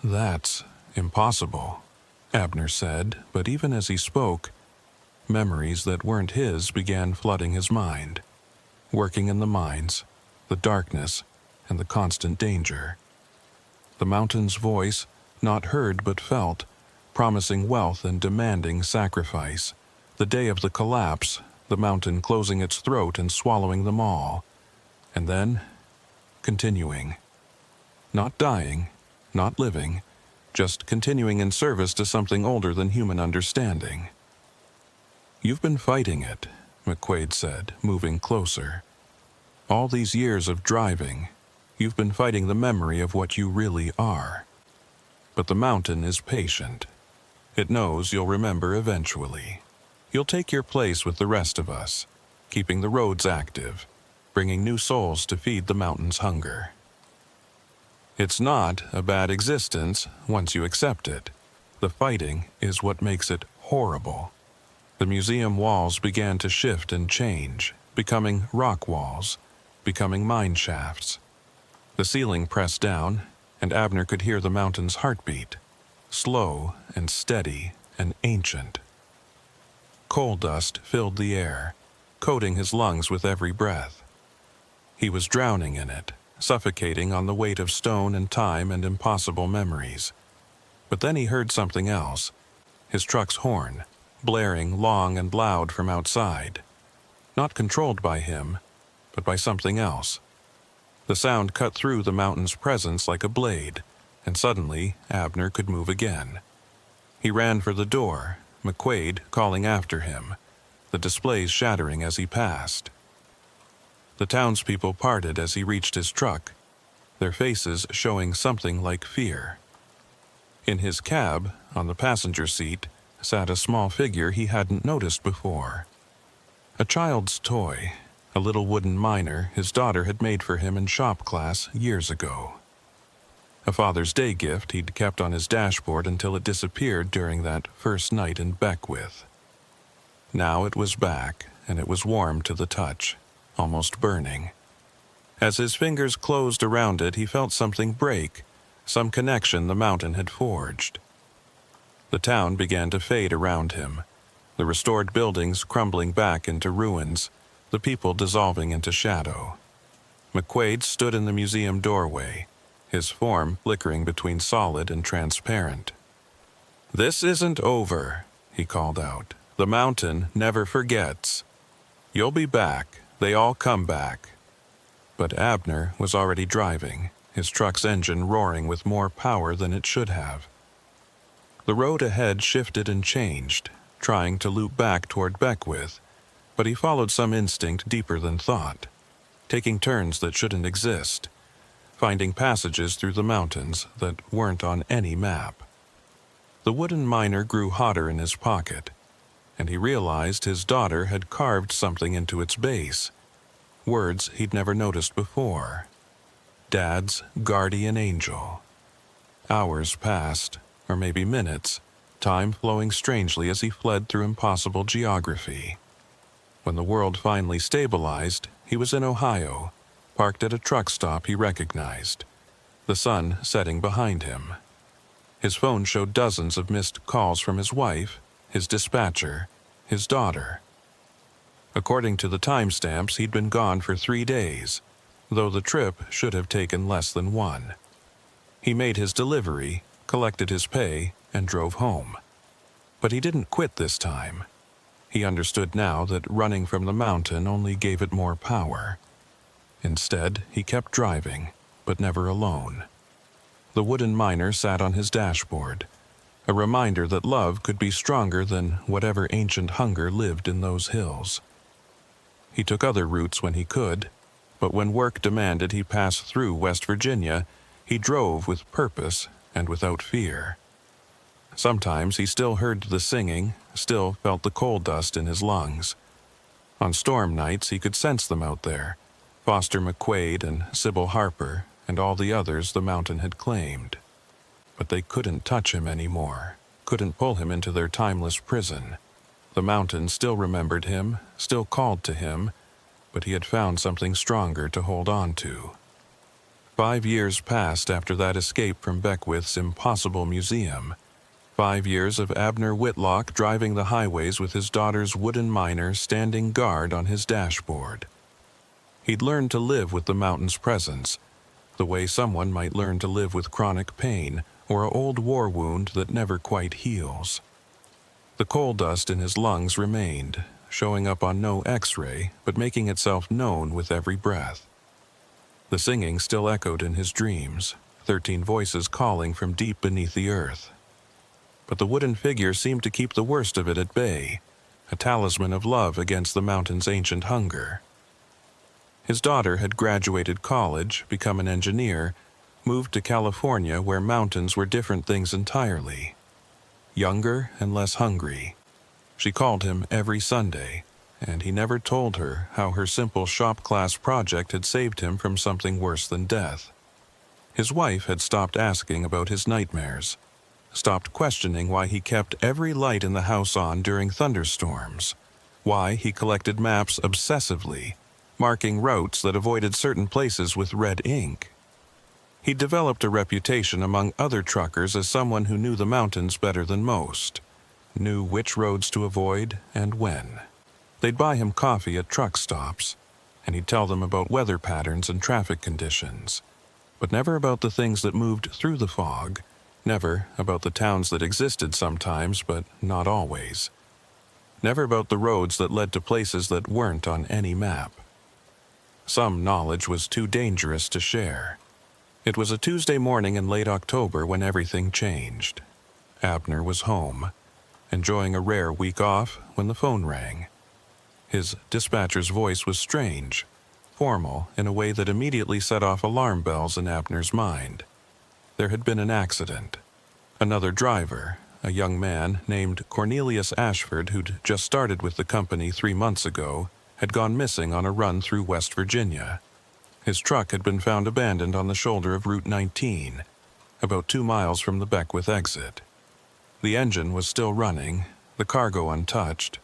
That's impossible, Abner said, but even as he spoke, memories that weren't his began flooding his mind, working in the mines, the darkness, and the constant danger. The mountain's voice, not heard but felt, promising wealth and demanding sacrifice. The day of the collapse, the mountain closing its throat and swallowing them all. And then, continuing. Not dying, not living, just continuing in service to something older than human understanding. You've been fighting it, McQuaid said, moving closer. All these years of driving, you've been fighting the memory of what you really are. But the mountain is patient. It knows you'll remember eventually. You'll take your place with the rest of us, keeping the roads active, bringing new souls to feed the mountain's hunger. It's not a bad existence once you accept it. The fighting is what makes it horrible. The museum walls began to shift and change, becoming rock walls, becoming mine shafts. The ceiling pressed down, and Abner could hear the mountain's heartbeat, slow and steady and ancient. Coal dust filled the air, coating his lungs with every breath. He was drowning in it, suffocating on the weight of stone and time and impossible memories. But then he heard something else, his truck's horn, blaring long and loud from outside. Not controlled by him, but by something else. The sound cut through the mountain's presence like a blade, and suddenly Abner could move again. He ran for the door, McQuaid calling after him, the displays shattering as he passed. The townspeople parted as he reached his truck, their faces showing something like fear. In his cab, on the passenger seat, sat a small figure he hadn't noticed before. A child's toy, a little wooden miner his daughter had made for him in shop class years ago. A Father's Day gift he'd kept on his dashboard until it disappeared during that first night in Beckwith. Now it was back, and it was warm to the touch, almost burning. As his fingers closed around it, he felt something break, some connection the mountain had forged. The town began to fade around him, the restored buildings crumbling back into ruins, the people dissolving into shadow. McQuaid stood in the museum doorway, his form flickering between solid and transparent. "This isn't over," he called out. "The mountain never forgets. You'll be back. They all come back." But Abner was already driving, his truck's engine roaring with more power than it should have. The road ahead shifted and changed, trying to loop back toward Beckwith, but he followed some instinct deeper than thought, taking turns that shouldn't exist, finding passages through the mountains that weren't on any map. The wooden miner grew hotter in his pocket, and he realized his daughter had carved something into its base, words he'd never noticed before. Dad's guardian angel. Hours passed, or maybe minutes, time flowing strangely as he fled through impossible geography. When the world finally stabilized, he was in Ohio, parked at a truck stop he recognized, the sun setting behind him. His phone showed dozens of missed calls from his wife, his dispatcher, his daughter. According to the timestamps, he'd been gone for 3 days, though the trip should have taken less than 1. He made his delivery, collected his pay, and drove home. But he didn't quit this time. He understood now that running from the mountain only gave it more power. Instead, he kept driving, but never alone. The wooden miner sat on his dashboard, a reminder that love could be stronger than whatever ancient hunger lived in those hills. He took other routes when he could, but when work demanded he pass through West Virginia, he drove with purpose and without fear. Sometimes he still heard the singing, still felt the coal dust in his lungs. On storm nights he could sense them out there, Foster McQuaid and Sybil Harper and all the others the mountain had claimed. But they couldn't touch him anymore, couldn't pull him into their timeless prison. The mountain still remembered him, still called to him, but he had found something stronger to hold on to. 5 years passed after that escape from Beckwith's impossible museum. 5 years of Abner Whitlock driving the highways with his daughter's wooden miner standing guard on his dashboard. He'd learned to live with the mountain's presence, the way someone might learn to live with chronic pain or an old war wound that never quite heals. The coal dust in his lungs remained, showing up on no X-ray, but making itself known with every breath. The singing still echoed in his dreams, 13 voices calling from deep beneath the earth. But the wooden figure seemed to keep the worst of it at bay, a talisman of love against the mountain's ancient hunger. His daughter had graduated college, become an engineer, moved to California where mountains were different things entirely. Younger and less hungry. She called him every Sunday, and he never told her how her simple shop-class project had saved him from something worse than death. His wife had stopped asking about his nightmares, stopped questioning why he kept every light in the house on during thunderstorms, why he collected maps obsessively, marking routes that avoided certain places with red ink. He developed a reputation among other truckers as someone who knew the mountains better than most, knew which roads to avoid and when. They'd buy him coffee at truck stops, and he'd tell them about weather patterns and traffic conditions, but never about the things that moved through the fog, never about the towns that existed sometimes but not always, never about the roads that led to places that weren't on any map. Some knowledge was too dangerous to share. It was a Tuesday morning in late October when everything changed. Abner was home, enjoying a rare week off when the phone rang. His dispatcher's voice was strange, formal in a way that immediately set off alarm bells in Abner's mind. There had been an accident. Another driver, a young man named Cornelius Ashford who'd just started with the company 3 months ago, had gone missing on a run through West Virginia. His truck had been found abandoned on the shoulder of Route 19, about 2 miles from the Beckwith exit. The engine was still running, the cargo untouched,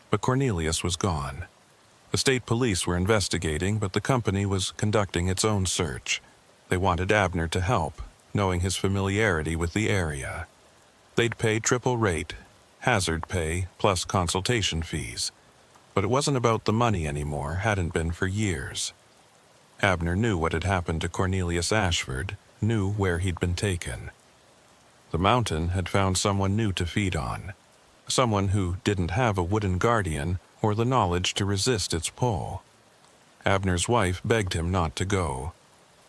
but Cornelius was gone. The state police were investigating, but the company was conducting its own search. They wanted Abner to help, knowing his familiarity with the area. They'd pay triple rate, hazard pay, plus consultation fees. But it wasn't about the money anymore, hadn't been for years. Abner knew what had happened to Cornelius Ashford, knew where he'd been taken. The mountain had found someone new to feed on, someone who didn't have a wooden guardian or the knowledge to resist its pull. Abner's wife begged him not to go.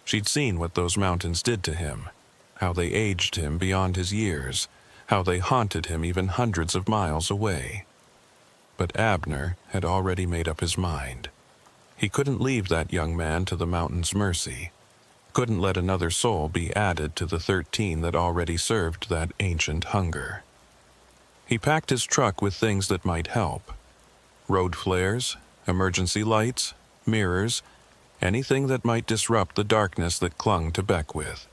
She'd seen what those mountains did to him, how they aged him beyond his years, how they haunted him even hundreds of miles away. But Abner had already made up his mind. He couldn't leave that young man to the mountain's mercy, couldn't let another soul be added to the 13 that already served that ancient hunger. He packed his truck with things that might help. Road flares, emergency lights, mirrors, anything that might disrupt the darkness that clung to Beckwith.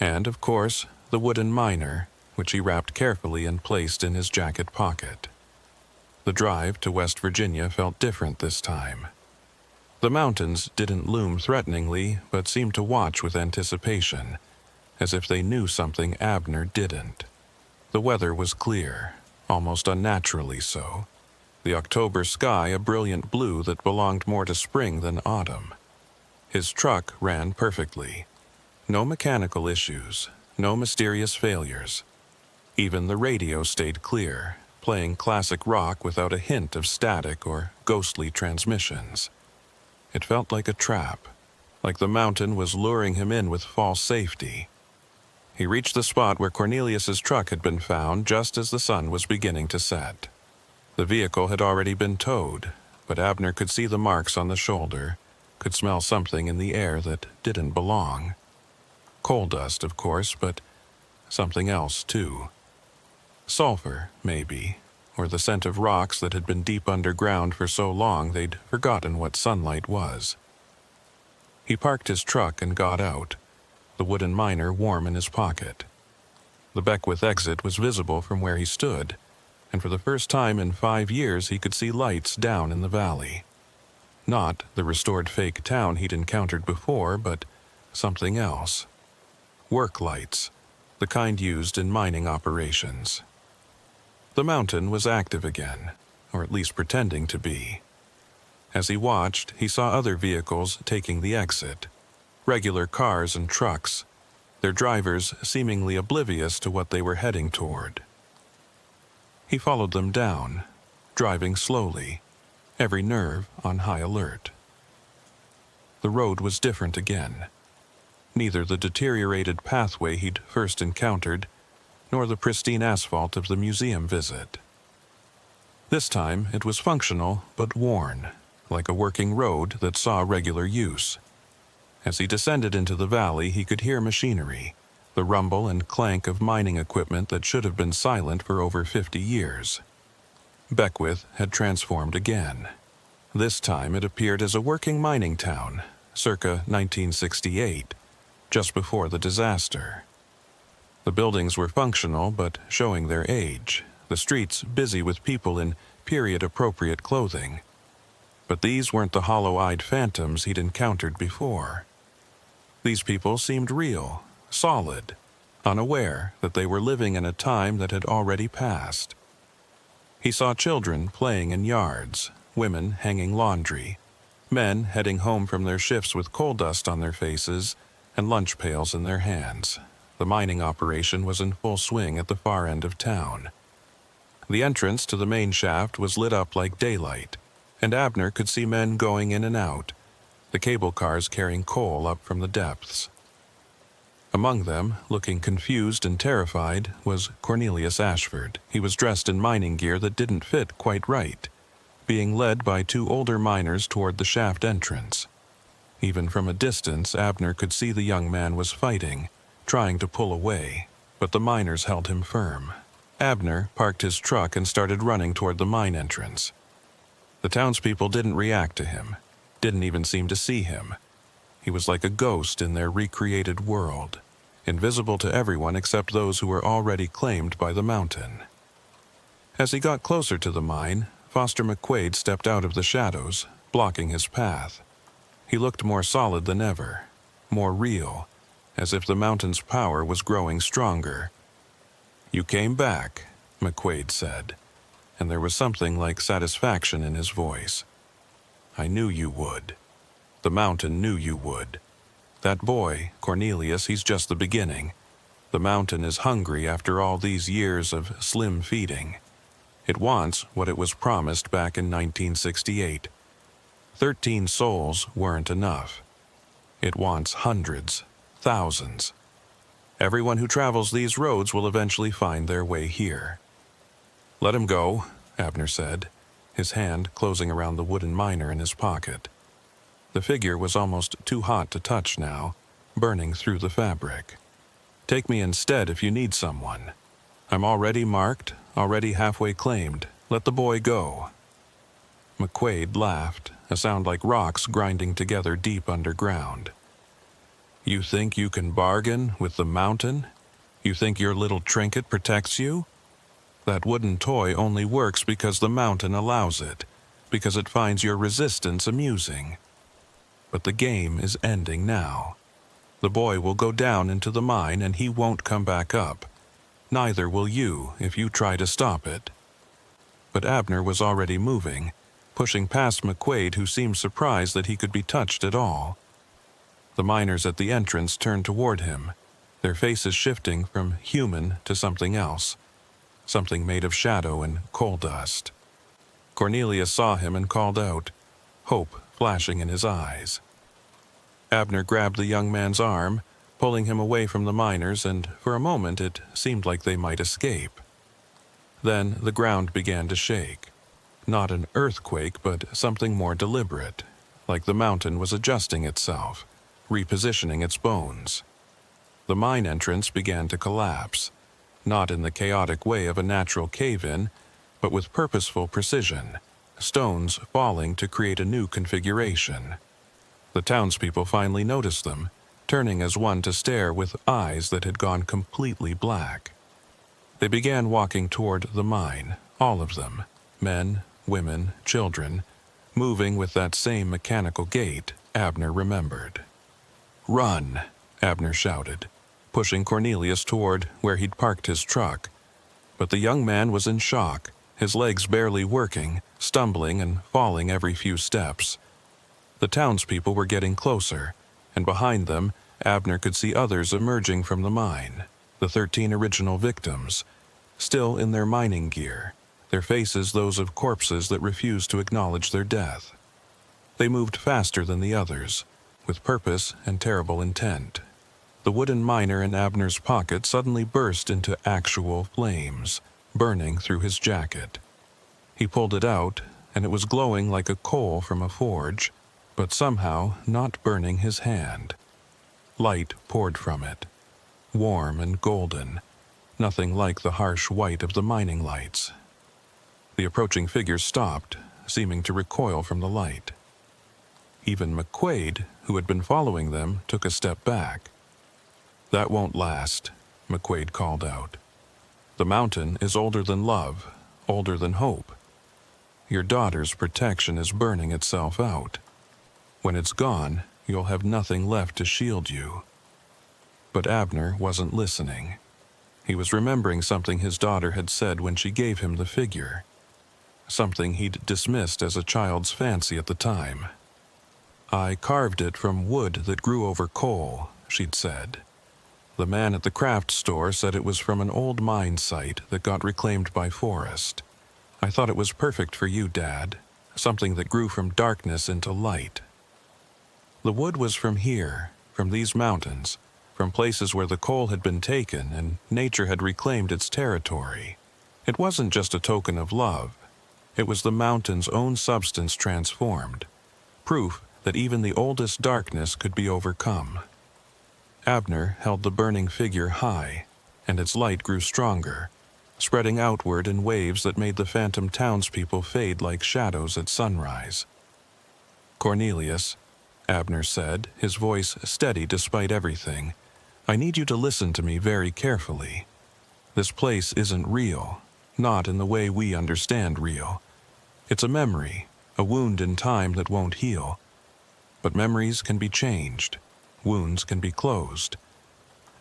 And, of course, the wooden miner, which he wrapped carefully and placed in his jacket pocket. The drive to West Virginia felt different this time. The mountains didn't loom threateningly, but seemed to watch with anticipation, as if they knew something Abner didn't. The weather was clear, almost unnaturally so. The October sky a brilliant blue that belonged more to spring than autumn. His truck ran perfectly. No mechanical issues, no mysterious failures. Even the radio stayed clear, playing classic rock without a hint of static or ghostly transmissions. It felt like a trap, like the mountain was luring him in with false safety. He reached the spot where Cornelius's truck had been found just as the sun was beginning to set. The vehicle had already been towed, but Abner could see the marks on the shoulder, could smell something in the air that didn't belong. Coal dust, of course, but something else, too. Sulfur, maybe, or the scent of rocks that had been deep underground for so long they'd forgotten what sunlight was. He parked his truck and got out, the wooden miner warm in his pocket. The Beckwith exit was visible from where he stood, and for the first time in 5 years he could see lights down in the valley. Not the restored fake town he'd encountered before, but something else. Work lights, the kind used in mining operations. The mountain was active again, or at least pretending to be. As he watched, he saw other vehicles taking the exit. Regular cars and trucks, their drivers seemingly oblivious to what they were heading toward. He followed them down, driving slowly, every nerve on high alert. The road was different again. Neither the deteriorated pathway he'd first encountered, nor the pristine asphalt of the museum visit. This time it was functional but worn, like a working road that saw regular use. As he descended into the valley, he could hear machinery, the rumble and clank of mining equipment that should have been silent for over 50 years. Beckwith had transformed again. This time it appeared as a working mining town, circa 1968, just before the disaster. The buildings were functional but showing their age, the streets busy with people in period-appropriate clothing. But these weren't the hollow-eyed phantoms he'd encountered before. These people seemed real, solid, unaware that they were living in a time that had already passed. He saw children playing in yards, women hanging laundry, men heading home from their shifts with coal dust on their faces and lunch pails in their hands. The mining operation was in full swing at the far end of town. The entrance to the main shaft was lit up like daylight, and Abner could see men going in and out, the cable cars carrying coal up from the depths. Among them, looking confused and terrified, was Cornelius Ashford. He was dressed in mining gear that didn't fit quite right, being led by 2 older miners toward the shaft entrance. Even from a distance, Abner could see the young man was fighting, trying to pull away, but the miners held him firm. Abner parked his truck and started running toward the mine entrance. The townspeople didn't react to him, didn't even seem to see him. He was like a ghost in their recreated world, invisible to everyone except those who were already claimed by the mountain. As he got closer to the mine, Foster McQuaid stepped out of the shadows, blocking his path. He looked more solid than ever, more real, as if the mountain's power was growing stronger. "You came back," McQuaid said, and there was something like satisfaction in his voice. "I knew you would. The mountain knew you would. That boy, Cornelius, he's just the beginning. The mountain is hungry after all these years of slim feeding. It wants what it was promised back in 1968. 13 souls weren't enough. It wants hundreds, thousands. Everyone who travels these roads will eventually find their way here." "Let him go," Abner said, his hand closing around the wooden miner in his pocket. The figure was almost too hot to touch now, burning through the fabric. "Take me instead if you need someone. I'm already marked, already halfway claimed. Let the boy go." McQuaid laughed, a sound like rocks grinding together deep underground. "You think you can bargain with the mountain? You think your little trinket protects you? That wooden toy only works because the mountain allows it, because it finds your resistance amusing. But the game is ending now. The boy will go down into the mine and he won't come back up. Neither will you if you try to stop it." But Abner was already moving, pushing past McQuaid, who seemed surprised that he could be touched at all. The miners at the entrance turned toward him, their faces shifting from human to something else, something made of shadow and coal dust. Cornelius saw him and called out, hope flashing in his eyes. Abner grabbed the young man's arm, pulling him away from the miners, and for a moment it seemed like they might escape. Then the ground began to shake. Not an earthquake, but something more deliberate, like the mountain was adjusting itself, repositioning its bones. The mine entrance began to collapse, not in the chaotic way of a natural cave-in, but with purposeful precision, stones falling to create a new configuration. The townspeople finally noticed them, turning as one to stare with eyes that had gone completely black. They began walking toward the mine, all of them, men, women, children, moving with that same mechanical gait Abner remembered. "Run!" Abner shouted, pushing Cornelius toward where he'd parked his truck. But the young man was in shock, his legs barely working, stumbling and falling every few steps. The townspeople were getting closer, and behind them, Abner could see others emerging from the mine, the 13 original victims, still in their mining gear, their faces those of corpses that refused to acknowledge their death. They moved faster than the others, with purpose and terrible intent. The wooden miner in Abner's pocket suddenly burst into actual flames, burning through his jacket. He pulled it out, and it was glowing like a coal from a forge, but somehow not burning his hand. Light poured from it, warm and golden, nothing like the harsh white of the mining lights. The approaching figure stopped, seeming to recoil from the light. Even McQuaid, who had been following them, took a step back. "That won't last," McQuaid called out. "The mountain is older than love, older than hope. Your daughter's protection is burning itself out. When it's gone, you'll have nothing left to shield you." But Abner wasn't listening. He was remembering something his daughter had said when she gave him the figure, something he'd dismissed as a child's fancy at the time. "I carved it from wood that grew over coal," she'd said. "The man at the craft store said it was from an old mine site that got reclaimed by forest. I thought it was perfect for you, Dad, something that grew from darkness into light." The wood was from here, from these mountains, from places where the coal had been taken and nature had reclaimed its territory. It wasn't just a token of love. It was the mountain's own substance transformed, proof that even the oldest darkness could be overcome. Abner held the burning figure high, and its light grew stronger, spreading outward in waves that made the phantom townspeople fade like shadows at sunrise. "Cornelius," Abner said, his voice steady despite everything, "I need you to listen to me very carefully. This place isn't real, not in the way we understand real. It's a memory, a wound in time that won't heal. But memories can be changed. Wounds can be closed.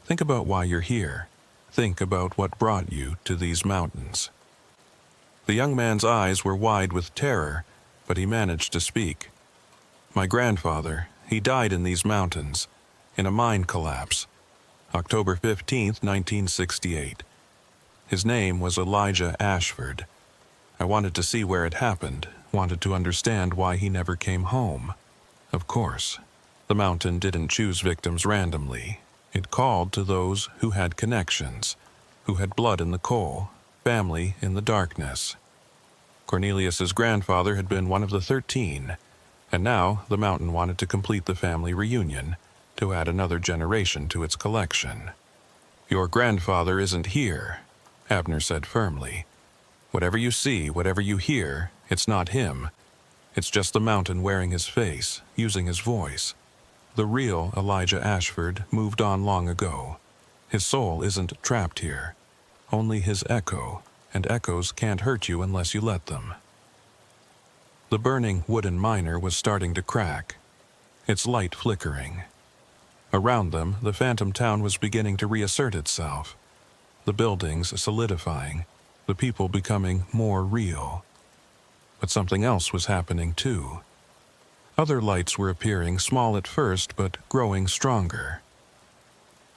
Think about why you're here. Think about what brought you to these mountains." The young man's eyes were wide with terror, but he managed to speak. "My grandfather, he died in these mountains, in a mine collapse, October 15th, 1968. His name was Elijah Ashford. I wanted to see where it happened, wanted to understand why he never came home. Of course, the mountain didn't choose victims randomly. It called to those who had connections, who had blood in the coal, family in the darkness. Cornelius's grandfather had been one of the 13, and now the mountain wanted to complete the family reunion, to add another generation to its collection. "Your grandfather isn't here," Abner said firmly. "Whatever you see, whatever you hear, it's not him. It's just the mountain wearing his face, using his voice. The real Elijah Ashford moved on long ago. His soul isn't trapped here. Only his echo, and echoes can't hurt you unless you let them." The burning wooden miner was starting to crack, its light flickering. Around them, the phantom town was beginning to reassert itself, the buildings solidifying, the people becoming more real. But something else was happening too. Other lights were appearing, small at first, but growing stronger.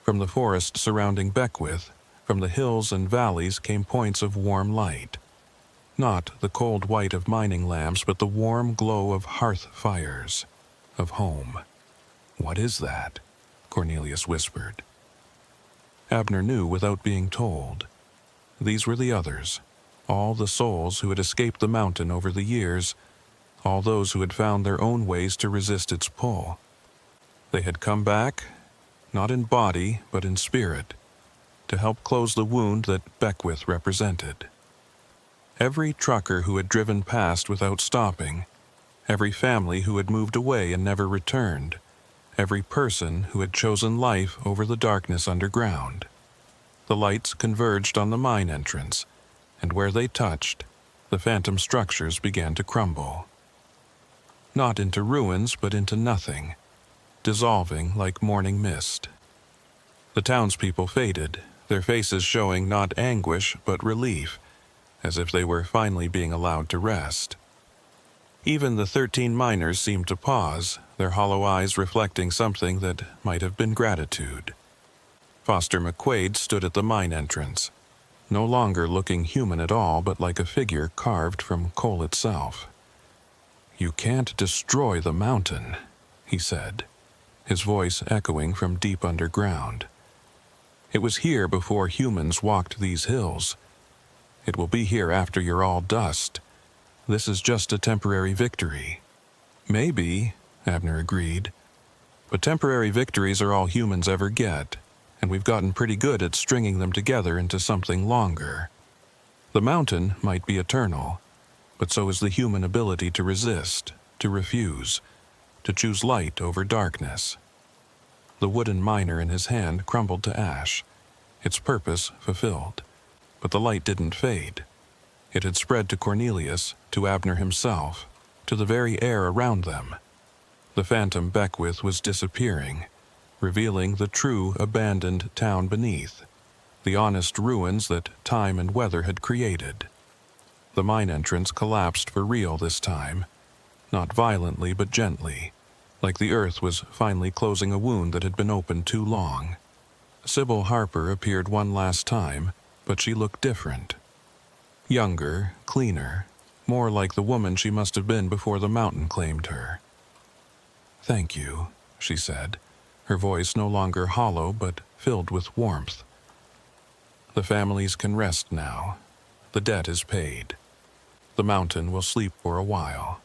From the forest surrounding Beckwith, from the hills and valleys came points of warm light. Not the cold white of mining lamps, but the warm glow of hearth fires, of home. "What is that?" Cornelius whispered. Abner knew without being told. These were the others, all the souls who had escaped the mountain over the years, all those who had found their own ways to resist its pull. They had come back, not in body but in spirit, to help close the wound that Beckwith represented. Every trucker who had driven past without stopping, every family who had moved away and never returned, every person who had chosen life over the darkness underground. The lights converged on the mine entrance, and where they touched, the phantom structures began to crumble. Not into ruins, but into nothing, dissolving like morning mist. The townspeople faded, their faces showing not anguish but relief, as if they were finally being allowed to rest. Even the 13 miners seemed to pause, their hollow eyes reflecting something that might have been gratitude. Foster McQuaid stood at the mine entrance, no longer looking human at all, but like a figure carved from coal itself. "You can't destroy the mountain," he said, his voice echoing from deep underground. "It was here before humans walked these hills. It will be here after you're all dust. This is just a temporary victory." "Maybe," Abner agreed, "but temporary victories are all humans ever get, and we've gotten pretty good at stringing them together into something longer. The mountain might be eternal, but so is the human ability to resist, to refuse, to choose light over darkness." The wooden miner in his hand crumbled to ash, its purpose fulfilled. But the light didn't fade. It had spread to Cornelius, to Abner himself, to the very air around them. The phantom Beckwith was disappearing, revealing the true abandoned town beneath, the honest ruins that time and weather had created. The mine entrance collapsed for real this time, not violently but gently, like the earth was finally closing a wound that had been open too long. Sybil Harper appeared one last time, but she looked different. Younger, cleaner, more like the woman she must have been before the mountain claimed her. "Thank you," she said, her voice no longer hollow but filled with warmth. "The families can rest now. The debt is paid. The mountain will sleep for a while."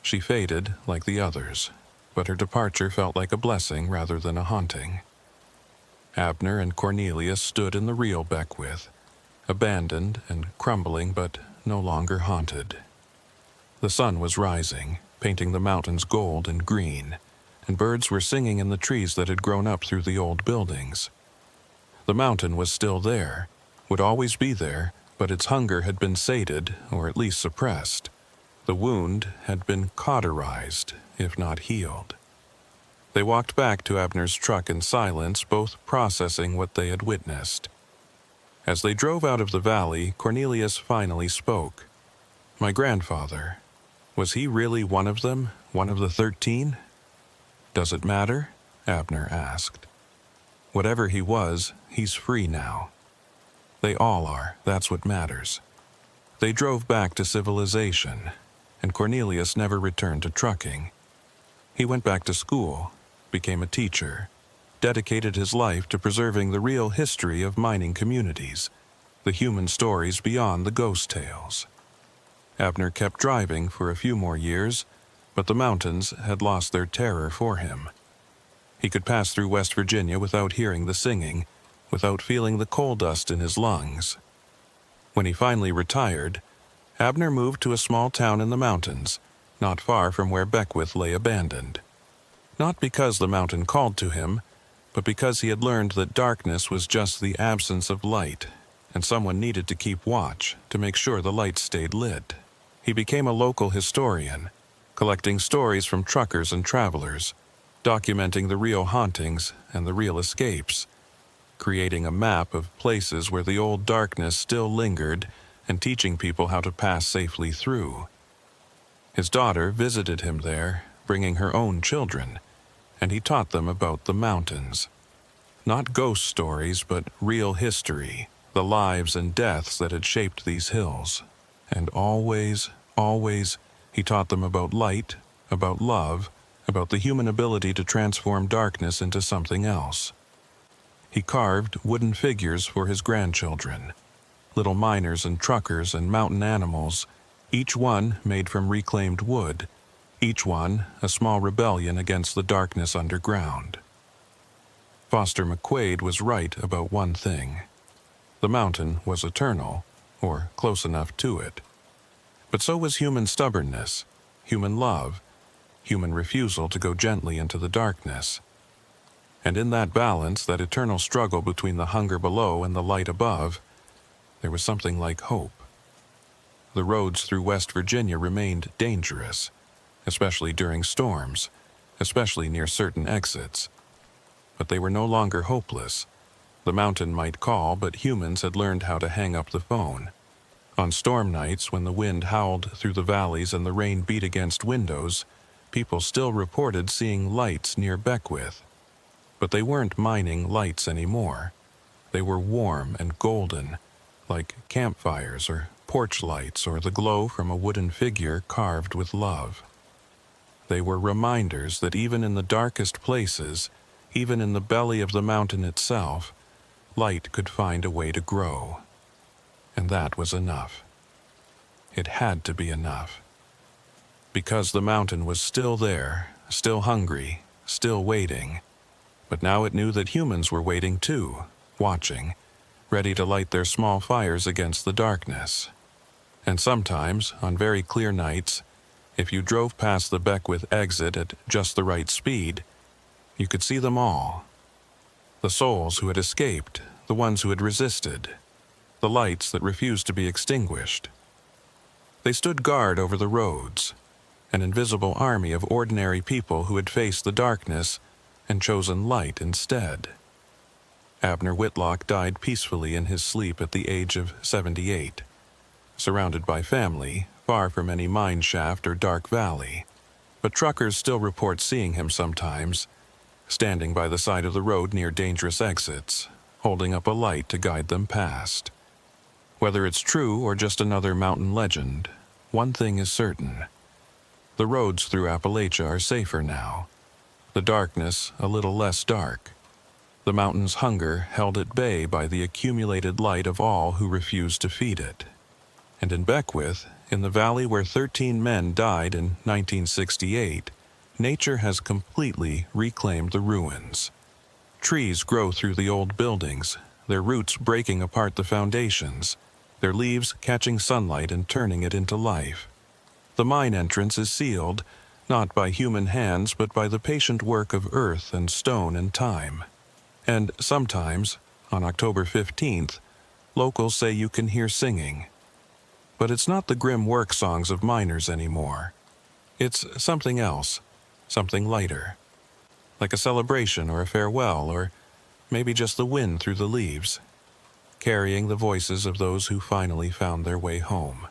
She faded like the others, but her departure felt like a blessing rather than a haunting. Abner and Cornelius stood in the real Beckwith, abandoned and crumbling but no longer haunted. The sun was rising, painting the mountains gold and green, and birds were singing in the trees that had grown up through the old buildings. The mountain was still there, would always be there, but its hunger had been sated, or at least suppressed. The wound had been cauterized, if not healed. They walked back to Abner's truck in silence, both processing what they had witnessed. As they drove out of the valley, Cornelius finally spoke. "My grandfather, was he really one of them, one of the 13? "Does it matter?" Abner asked. "Whatever he was, he's free now. They all are, that's what matters." They drove back to civilization, and Cornelius never returned to trucking. He went back to school, became a teacher, dedicated his life to preserving the real history of mining communities, the human stories beyond the ghost tales. Abner kept driving for a few more years, but the mountains had lost their terror for him. He could pass through West Virginia without hearing the singing, without feeling the coal dust in his lungs. When he finally retired, Abner moved to a small town in the mountains, not far from where Beckwith lay abandoned. Not because the mountain called to him, but because he had learned that darkness was just the absence of light, and someone needed to keep watch to make sure the light stayed lit. He became a local historian, collecting stories from truckers and travelers, documenting the real hauntings and the real escapes, creating a map of places where the old darkness still lingered and teaching people how to pass safely through. His daughter visited him there, bringing her own children, and he taught them about the mountains. Not ghost stories, but real history, the lives and deaths that had shaped these hills. And always, always, he taught them about light, about love, about the human ability to transform darkness into something else. He carved wooden figures for his grandchildren, little miners and truckers and mountain animals, each one made from reclaimed wood, each one a small rebellion against the darkness underground. Foster McQuaid was right about one thing. The mountain was eternal, or close enough to it. But so was human stubbornness, human love, human refusal to go gently into the darkness. And in that balance, that eternal struggle between the hunger below and the light above, there was something like hope. The roads through West Virginia remained dangerous, especially during storms, especially near certain exits. But they were no longer hopeless. The mountain might call, but humans had learned how to hang up the phone. On storm nights, when the wind howled through the valleys and the rain beat against windows, people still reported seeing lights near Beckwith. But they weren't mining lights anymore. They were warm and golden, like campfires or porch lights or the glow from a wooden figure carved with love. They were reminders that even in the darkest places, even in the belly of the mountain itself, light could find a way to grow. And that was enough. It had to be enough. Because the mountain was still there, still hungry, still waiting. But now it knew that humans were waiting too, watching, ready to light their small fires against the darkness. And sometimes, on very clear nights, if you drove past the Beckwith exit at just the right speed, you could see them all. The souls who had escaped, the ones who had resisted, the lights that refused to be extinguished. They stood guard over the roads, an invisible army of ordinary people who had faced the darkness and chosen light instead. Abner Whitlock died peacefully in his sleep at the age of 78, surrounded by family, far from any mine shaft or dark valley. But truckers still report seeing him sometimes, standing by the side of the road near dangerous exits, holding up a light to guide them past. Whether it's true or just another mountain legend, one thing is certain. The roads through Appalachia are safer now. The darkness a little less dark. The mountain's hunger held at bay by the accumulated light of all who refused to feed it. And in Beckwith, in the valley where 13 men died in 1968, nature has completely reclaimed the ruins. Trees grow through the old buildings, their roots breaking apart the foundations, their leaves catching sunlight and turning it into life. The mine entrance is sealed, not by human hands but by the patient work of earth and stone and time. And sometimes, on October 15th, locals say you can hear singing. But it's not the grim work songs of miners anymore. It's something else, something lighter. Like a celebration or a farewell, or maybe just the wind through the leaves, carrying the voices of those who finally found their way home.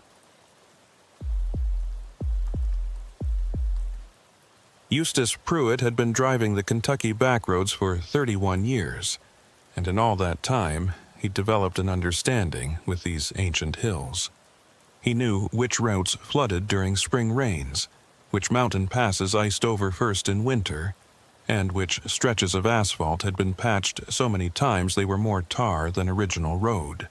Eustace Pruitt had been driving the Kentucky backroads for 31 years, and in all that time, he'd developed an understanding with these ancient hills. He knew which routes flooded during spring rains, which mountain passes iced over first in winter, and which stretches of asphalt had been patched so many times they were more tar than original road.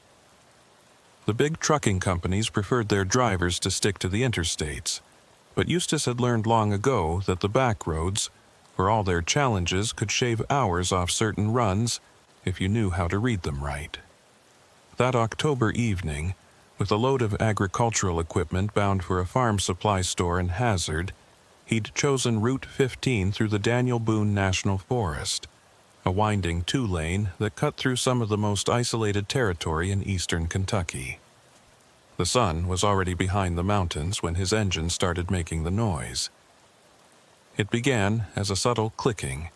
The big trucking companies preferred their drivers to stick to the interstates, but Eustace had learned long ago that the backroads, for all their challenges, could shave hours off certain runs if you knew how to read them right. That October evening, with a load of agricultural equipment bound for a farm supply store in Hazard, he'd chosen Route 15 through the Daniel Boone National Forest, a winding two-lane that cut through some of the most isolated territory in eastern Kentucky. The sun was already behind the mountains when his engine started making the noise. It began as a subtle clicking,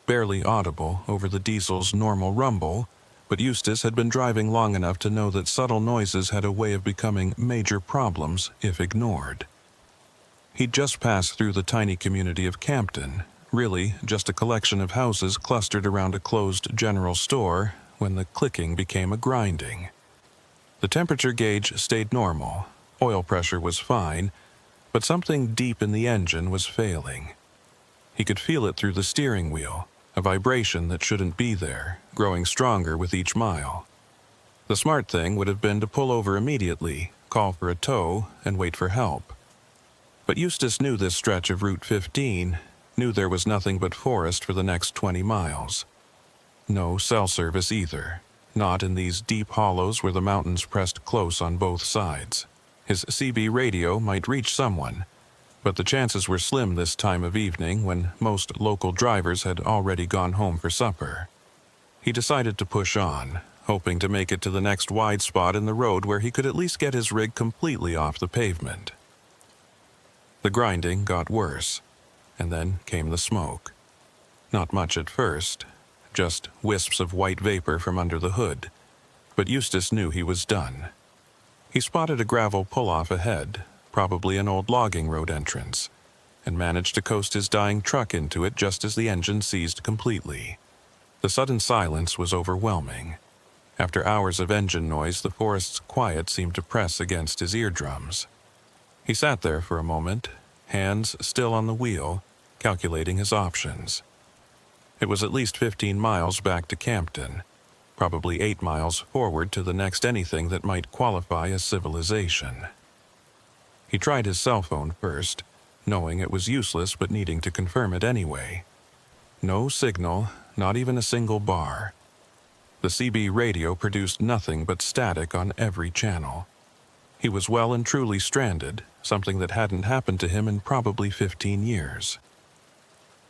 barely audible over the diesel's normal rumble, but Eustace had been driving long enough to know that subtle noises had a way of becoming major problems if ignored. He'd just passed through the tiny community of Campton, really just a collection of houses clustered around a closed general store, when the clicking became a grinding. The temperature gauge stayed normal, oil pressure was fine, but something deep in the engine was failing. He could feel it through the steering wheel, a vibration that shouldn't be there, growing stronger with each mile. The smart thing would have been to pull over immediately, call for a tow, and wait for help. But Eustace knew this stretch of Route 15, knew there was nothing but forest for the next 20 miles. No cell service either, not in these deep hollows where the mountains pressed close on both sides. His CB radio might reach someone, but the chances were slim this time of evening when most local drivers had already gone home for supper. He decided to push on, hoping to make it to the next wide spot in the road where he could at least get his rig completely off the pavement. The grinding got worse, and then came the smoke. Not much at first, just wisps of white vapor from under the hood, but Eustace knew he was done. He spotted a gravel pull-off ahead, probably an old logging road entrance, and managed to coast his dying truck into it just as the engine seized completely. The sudden silence was overwhelming. After hours of engine noise, the forest's quiet seemed to press against his eardrums. He sat there for a moment, hands still on the wheel, calculating his options. It was at least 15 miles back to Campton, probably 8 miles forward to the next anything that might qualify as civilization. He tried his cell phone first, knowing it was useless but needing to confirm it anyway. No signal, not even a single bar. The CB radio produced nothing but static on every channel. He was well and truly stranded, something that hadn't happened to him in probably 15 years.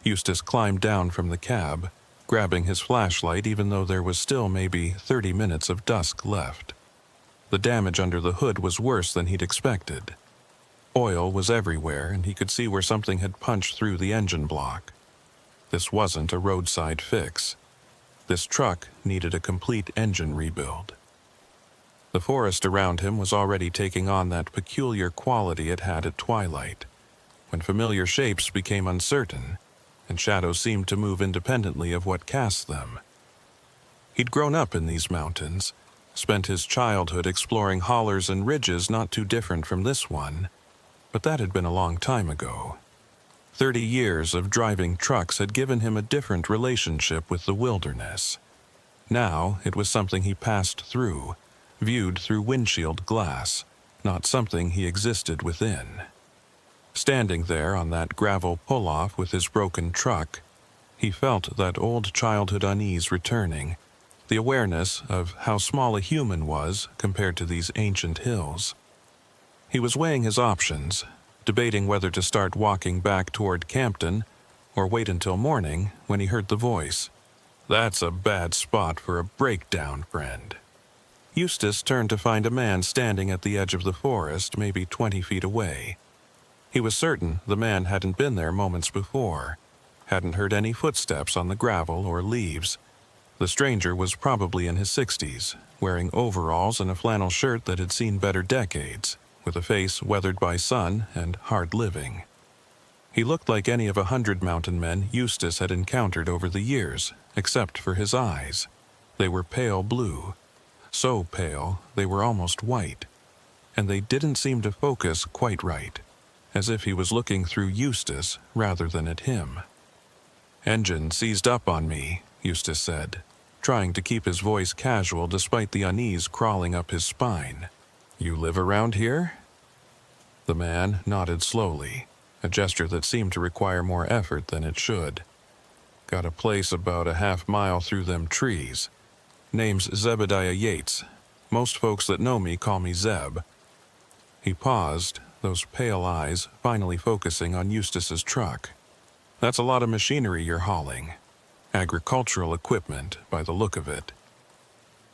Eustace climbed down from the cab, grabbing his flashlight even though there was still maybe 30 minutes of dusk left. The damage under the hood was worse than he'd expected. Oil was everywhere, and he could see where something had punched through the engine block. This wasn't a roadside fix. This truck needed a complete engine rebuild. The forest around him was already taking on that peculiar quality it had at twilight, when familiar shapes became uncertain, and shadows seemed to move independently of what cast them. He'd grown up in these mountains, spent his childhood exploring hollers and ridges not too different from this one, but that had been a long time ago. 30 years of driving trucks had given him a different relationship with the wilderness. Now it was something he passed through, viewed through windshield glass, not something he existed within. Standing there on that gravel pull-off with his broken truck, he felt that old childhood unease returning, the awareness of how small a human was compared to these ancient hills. He was weighing his options, debating whether to start walking back toward Campton or wait until morning when he heard the voice. "That's a bad spot for a breakdown, friend." Eustace turned to find a man standing at the edge of the forest, maybe 20 feet away. He was certain the man hadn't been there moments before, hadn't heard any footsteps on the gravel or leaves. The stranger was probably in his 60s, wearing overalls and a flannel shirt that had seen better decades, with a face weathered by sun and hard living. He looked like any of 100 mountain men Eustace had encountered over the years, except for his eyes. They were pale blue, so pale they were almost white, and they didn't seem to focus quite right, as if he was looking through Eustace rather than at him. "Engine seized up on me," Eustace said, trying to keep his voice casual despite the unease crawling up his spine. "You live around here?" The man nodded slowly, a gesture that seemed to require more effort than it should. "Got a place about a half-mile through them trees. Name's Zebediah Yates. Most folks that know me call me Zeb." He paused, those pale eyes finally focusing on Eustace's truck. "That's a lot of machinery you're hauling. Agricultural equipment, by the look of it."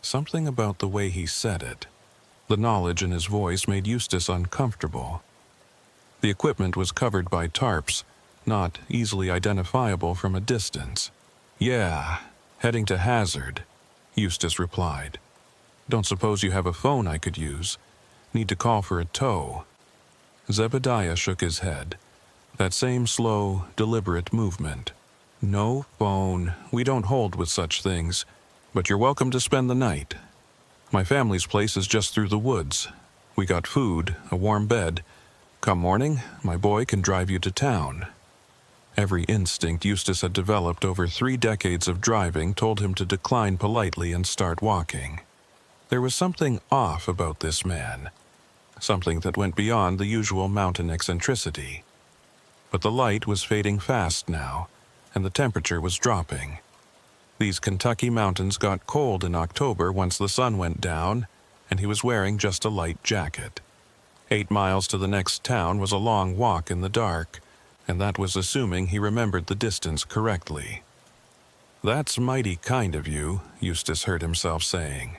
Something about the way he said it, the knowledge in his voice, made Eustace uncomfortable. The equipment was covered by tarps, not easily identifiable from a distance. "Yeah, heading to Hazard," Eustace replied. "Don't suppose you have a phone I could use? Need to call for a tow." Zebediah shook his head. That same slow, deliberate movement. "No phone. We don't hold with such things. But you're welcome to spend the night. My family's place is just through the woods. We got food, a warm bed. Come morning, my boy can drive you to town." Every instinct Eustace had developed over 3 decades of driving told him to decline politely and start walking. There was something off about this man, something that went beyond the usual mountain eccentricity. But the light was fading fast now, and the temperature was dropping. These Kentucky mountains got cold in October once the sun went down, and he was wearing just a light jacket. 8 miles to the next town was a long walk in the dark, and that was assuming he remembered the distance correctly. "That's mighty kind of you," Eustace heard himself saying.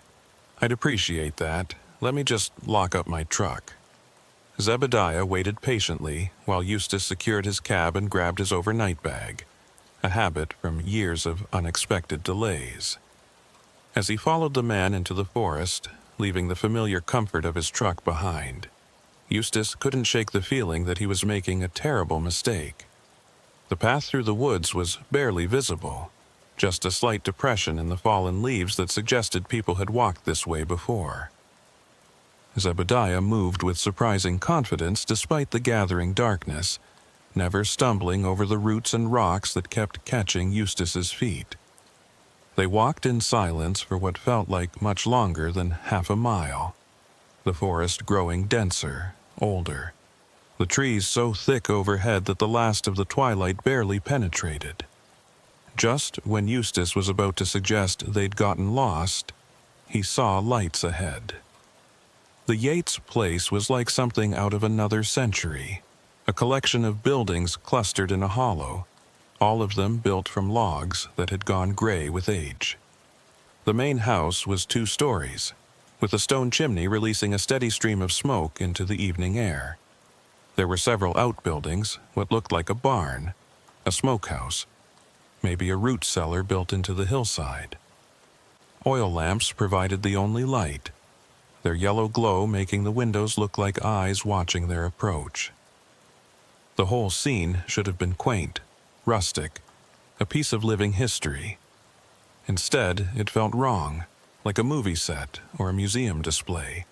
"I'd appreciate that. Let me just lock up my truck." Zebediah waited patiently while Eustace secured his cab and grabbed his overnight bag, a habit from years of unexpected delays. As he followed the man into the forest, leaving the familiar comfort of his truck behind, Eustace couldn't shake the feeling that he was making a terrible mistake. The path through the woods was barely visible, just a slight depression in the fallen leaves that suggested people had walked this way before. Zebediah moved with surprising confidence despite the gathering darkness, never stumbling over the roots and rocks that kept catching Eustace's feet. They walked in silence for what felt like much longer than half a mile, the forest growing denser, older, the trees so thick overhead that the last of the twilight barely penetrated. Just when Eustace was about to suggest they'd gotten lost, he saw lights ahead. The Yates place was like something out of another century, a collection of buildings clustered in a hollow, all of them built from logs that had gone gray with age. The main house was 2 stories, with a stone chimney releasing a steady stream of smoke into the evening air. There were several outbuildings, what looked like a barn, a smokehouse, maybe a root cellar built into the hillside. Oil lamps provided the only light, their yellow glow making the windows look like eyes watching their approach. The whole scene should have been quaint, rustic, a piece of living history. Instead, it felt wrong, like a movie set or a museum display,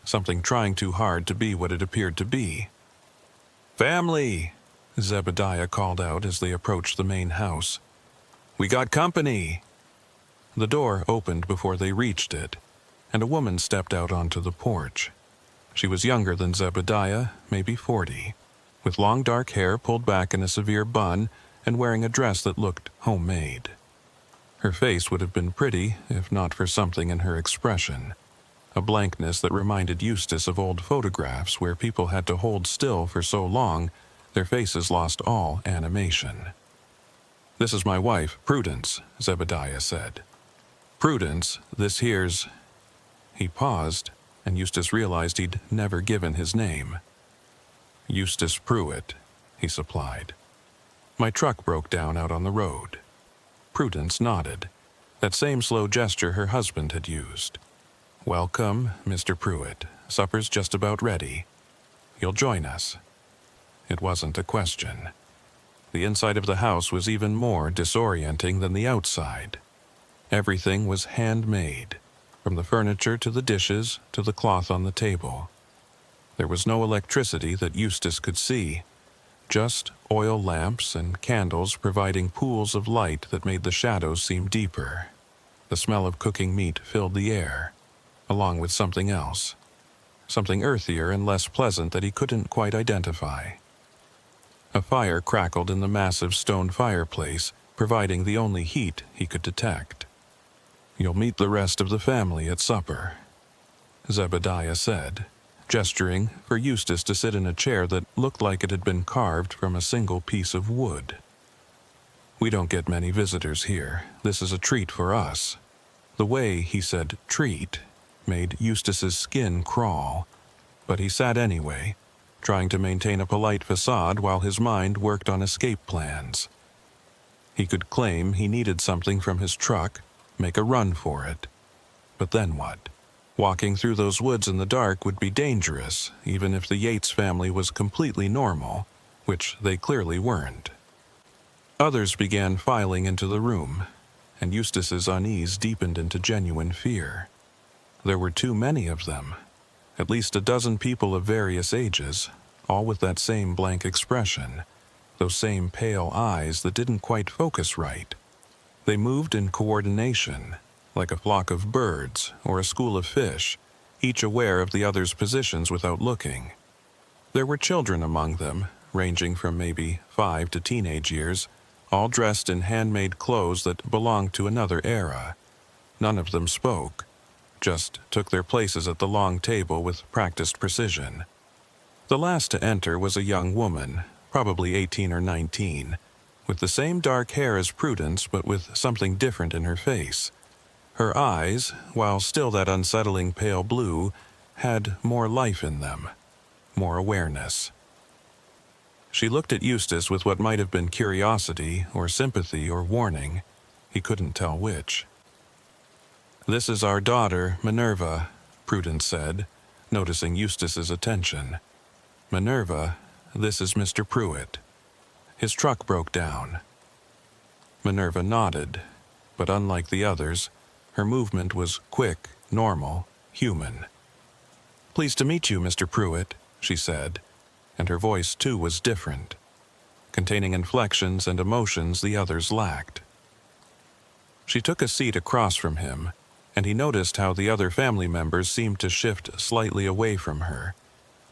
something trying too hard to be what it appeared to be. "Family!" Zebediah called out as they approached the main house. "We got company!" The door opened before they reached it, and a woman stepped out onto the porch. She was younger than Zebediah, maybe 40, with long dark hair pulled back in a severe bun and wearing a dress that looked homemade. Her face would have been pretty if not for something in her expression, a blankness that reminded Eustace of old photographs where people had to hold still for so long their faces lost all animation. "This is my wife, Prudence," Zebediah said. "Prudence, this here's—" He paused, and Eustace realized he'd never given his name. "Eustace Pruitt," he supplied. "My truck broke down out on the road." Prudence nodded, that same slow gesture her husband had used. "Welcome, Mr. Pruitt. Supper's just about ready. You'll join us." It wasn't a question. The inside of the house was even more disorienting than the outside. Everything was handmade, from the furniture to the dishes to the cloth on the table. There was no electricity that Eustace could see, just oil lamps and candles providing pools of light that made the shadows seem deeper. The smell of cooking meat filled the air, along with something else, something earthier and less pleasant that he couldn't quite identify. A fire crackled in the massive stone fireplace, providing the only heat he could detect. "You'll meet the rest of the family at supper," Zebediah said, gesturing for Eustace to sit in a chair that looked like it had been carved from a single piece of wood. "We don't get many visitors here. This is a treat for us." The way he said treat made Eustace's skin crawl, but he sat anyway, trying to maintain a polite facade while his mind worked on escape plans. He could claim he needed something from his truck, make a run for it. But then what? Walking through those woods in the dark would be dangerous, even if the Yates family was completely normal, which they clearly weren't. Others began filing into the room, and Eustace's unease deepened into genuine fear. There were too many of them, at least a dozen people of various ages, all with that same blank expression, the those same pale eyes that didn't quite focus right. They moved in coordination, like a flock of birds or a school of fish, each aware of the other's positions without looking. There were children among them, ranging from maybe 5 to teenage years, all dressed in handmade clothes that belonged to another era. None of them spoke, just took their places at the long table with practiced precision. The last to enter was a young woman, probably 18 or 19, with the same dark hair as Prudence but with something different in her face. Her eyes, while still that unsettling pale blue, had more life in them, more awareness. She looked at Eustace with what might have been curiosity or sympathy or warning. He couldn't tell which. "This is our daughter, Minerva," Prudence said, noticing Eustace's attention. "Minerva, this is Mr. Pruitt. His truck broke down." Minerva nodded, but unlike the others, her movement was quick, normal, human. "Pleased to meet you, Mr. Pruitt," she said, and her voice too was different, containing inflections and emotions the others lacked. She took a seat across from him, and he noticed how the other family members seemed to shift slightly away from her,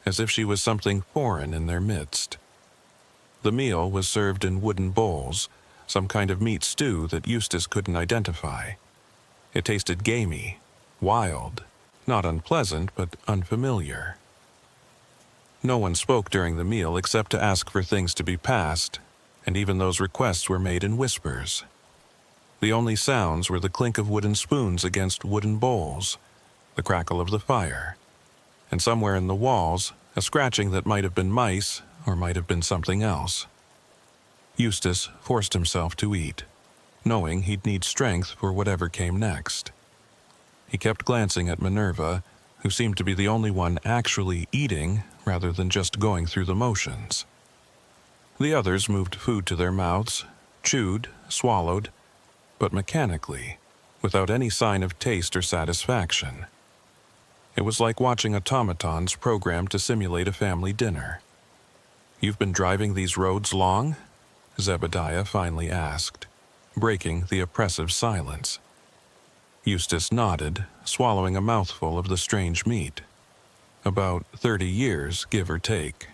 as if she was something foreign in their midst. The meal was served in wooden bowls, some kind of meat stew that Eustace couldn't identify. It tasted gamey, wild, not unpleasant but unfamiliar. No one spoke during the meal except to ask for things to be passed, and even those requests were made in whispers. The only sounds were the clink of wooden spoons against wooden bowls, the crackle of the fire, and somewhere in the walls, a scratching that might have been mice or might have been something else. Eustace forced himself to eat, knowing he'd need strength for whatever came next. He kept glancing at Minerva, who seemed to be the only one actually eating rather than just going through the motions. The others moved food to their mouths, chewed, swallowed, but mechanically, without any sign of taste or satisfaction. It was like watching automatons programmed to simulate a family dinner. "You've been driving these roads long?" Zebediah finally asked, breaking the oppressive silence. Eustace nodded, swallowing a mouthful of the strange meat. "About 30 years, give or take."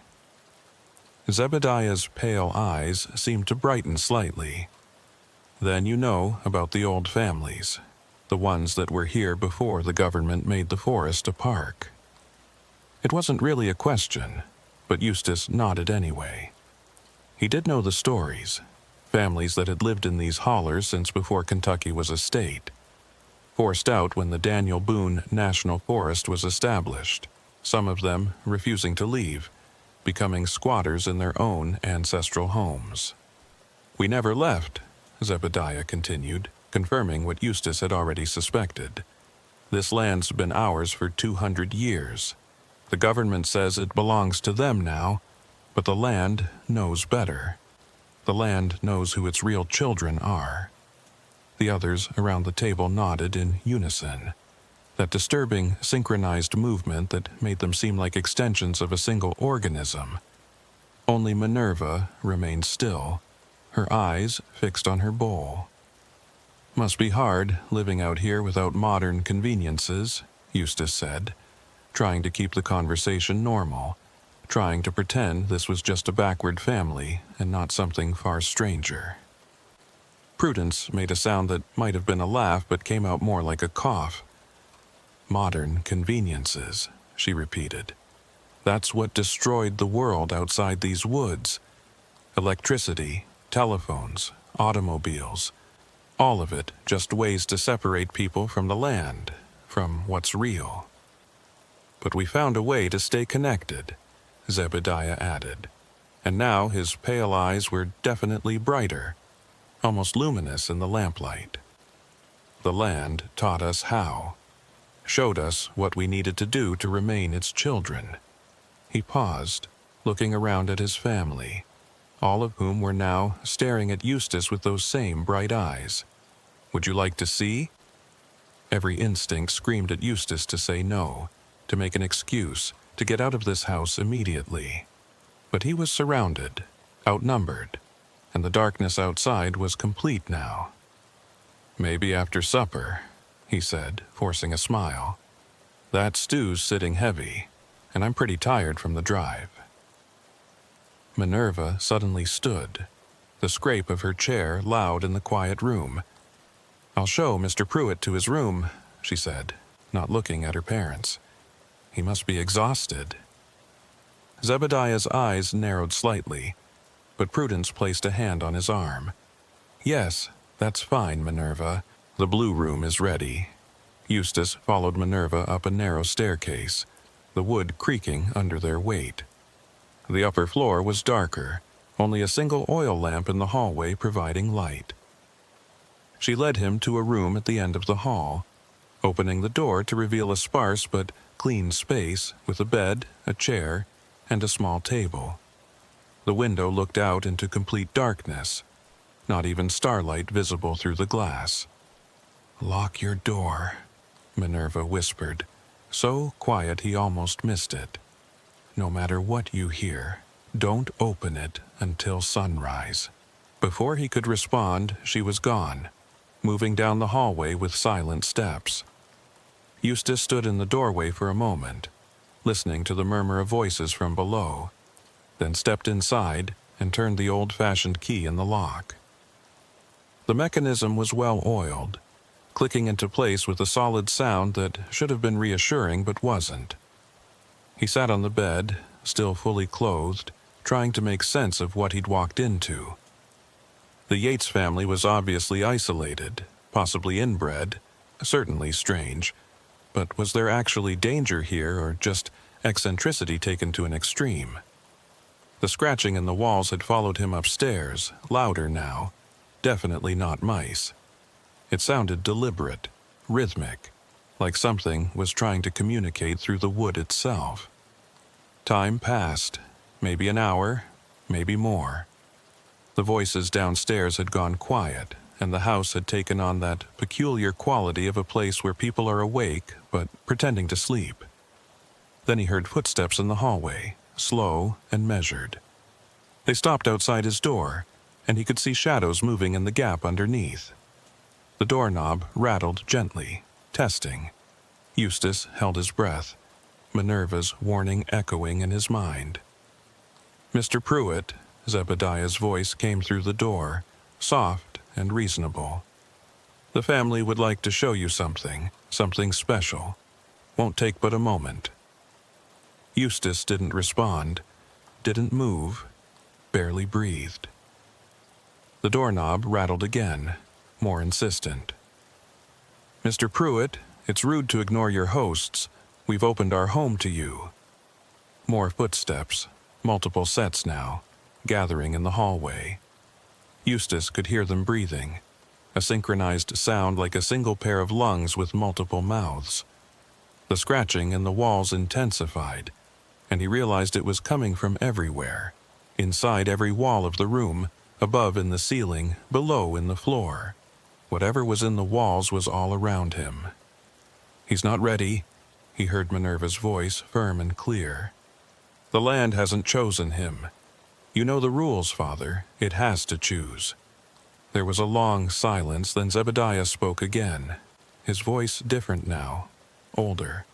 Zebediah's pale eyes seemed to brighten slightly. "Then you know about the old families, the ones that were here before the government made the forest a park." It wasn't really a question, but Eustace nodded anyway. He did know the stories, families that had lived in these hollers since before Kentucky was a state. Forced out when the Daniel Boone National Forest was established, some of them refusing to leave, becoming squatters in their own ancestral homes. "We never left," Zebediah continued, confirming what Eustace had already suspected. "This land's been ours for 200 years. The government says it belongs to them now, but the land knows better. The land knows who its real children are." The others around the table nodded in unison, that disturbing synchronized movement that made them seem like extensions of a single organism. Only Minerva remained still, her eyes fixed on her bowl. "Must be hard living out here without modern conveniences," Eustace said, trying to keep the conversation normal, trying to pretend this was just a backward family and not something far stranger. Prudence made a sound that might have been a laugh but came out more like a cough. "Modern conveniences," she repeated. "That's what destroyed the world outside these woods. Electricity, telephones, automobiles, all of it just ways to separate people from the land, from what's real. But we found a way to stay connected," Zebediah added, and now his pale eyes were definitely brighter, almost luminous in the lamplight. "The land taught us how, showed us what we needed to do to remain its children." He paused, looking around at his family, all of whom were now staring at Eustace with those same bright eyes. "Would you like to see?" Every instinct screamed at Eustace to say no, to make an excuse, to get out of this house immediately. But he was surrounded, outnumbered, and the darkness outside was complete now. "Maybe after supper," he said, forcing a smile. "That stew's sitting heavy, and I'm pretty tired from the drive." Minerva suddenly stood, the scrape of her chair loud in the quiet room. "I'll show Mr. Pruitt to his room," she said, not looking at her parents. "He must be exhausted." Zebediah's eyes narrowed slightly, but Prudence placed a hand on his arm. "Yes, that's fine, Minerva. The blue room is ready." Eustace followed Minerva up a narrow staircase, the wood creaking under their weight. The upper floor was darker, only a single oil lamp in the hallway providing light. She led him to a room at the end of the hall, opening the door to reveal a sparse but clean space with a bed, a chair, and a small table. The window looked out into complete darkness, not even starlight visible through the glass. "Lock your door," Minerva whispered, so quiet he almost missed it. "No matter what you hear, don't open it until sunrise." Before he could respond, she was gone, moving down the hallway with silent steps. Eustace stood in the doorway for a moment, listening to the murmur of voices from below, then stepped inside and turned the old-fashioned key in the lock. The mechanism was well oiled, clicking into place with a solid sound that should have been reassuring but wasn't. He sat on the bed, still fully clothed, trying to make sense of what he'd walked into. The Yates family was obviously isolated, possibly inbred, certainly strange, but was there actually danger here or just eccentricity taken to an extreme? The scratching in the walls had followed him upstairs, louder now, definitely not mice. It sounded deliberate, rhythmic, like something was trying to communicate through the wood itself. Time passed, maybe an hour, maybe more. The voices downstairs had gone quiet, and the house had taken on that peculiar quality of a place where people are awake but pretending to sleep. Then he heard footsteps in the hallway, slow and measured. They stopped outside his door, and he could see shadows moving in the gap underneath. The doorknob rattled gently, testing. Eustace held his breath, Minerva's warning echoing in his mind. "Mr. Pruitt," Zebediah's voice came through the door, soft and reasonable. "The family would like to show you something special. Won't take but a moment." Eustace didn't respond, didn't move, barely breathed. The doorknob rattled again, more insistent. "Mr. Pruitt, it's rude to ignore your hosts. We've opened our home to you." More footsteps, multiple sets now, gathering in the hallway. Eustace could hear them breathing, a synchronized sound like a single pair of lungs with multiple mouths. The scratching in the walls intensified, and he realized it was coming from everywhere, inside every wall of the room, above in the ceiling, below in the floor. Whatever was in the walls was all around him. "He's not ready," he heard Minerva's voice, firm and clear. "The land hasn't chosen him. You know the rules, Father. It has to choose." There was a long silence, then Zebediah spoke again, his voice different now, older,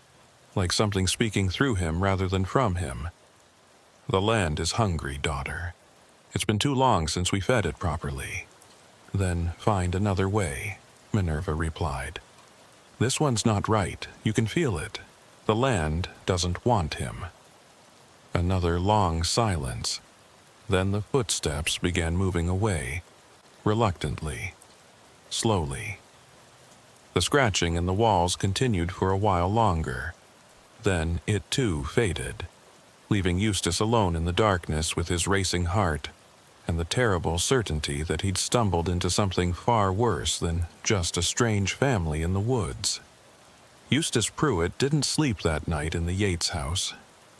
like something speaking through him rather than from him. "The land is hungry, daughter. It's been too long since we fed it properly." "Then find another way," Minerva replied. "This one's not right. You can feel it. The land doesn't want him." Another long silence. Then the footsteps began moving away, reluctantly, slowly. The scratching in the walls continued for a while longer. Then it too faded, leaving Eustace alone in the darkness with his racing heart and the terrible certainty that he'd stumbled into something far worse than just a strange family in the woods. Eustace Pruitt didn't sleep that night in the Yates house.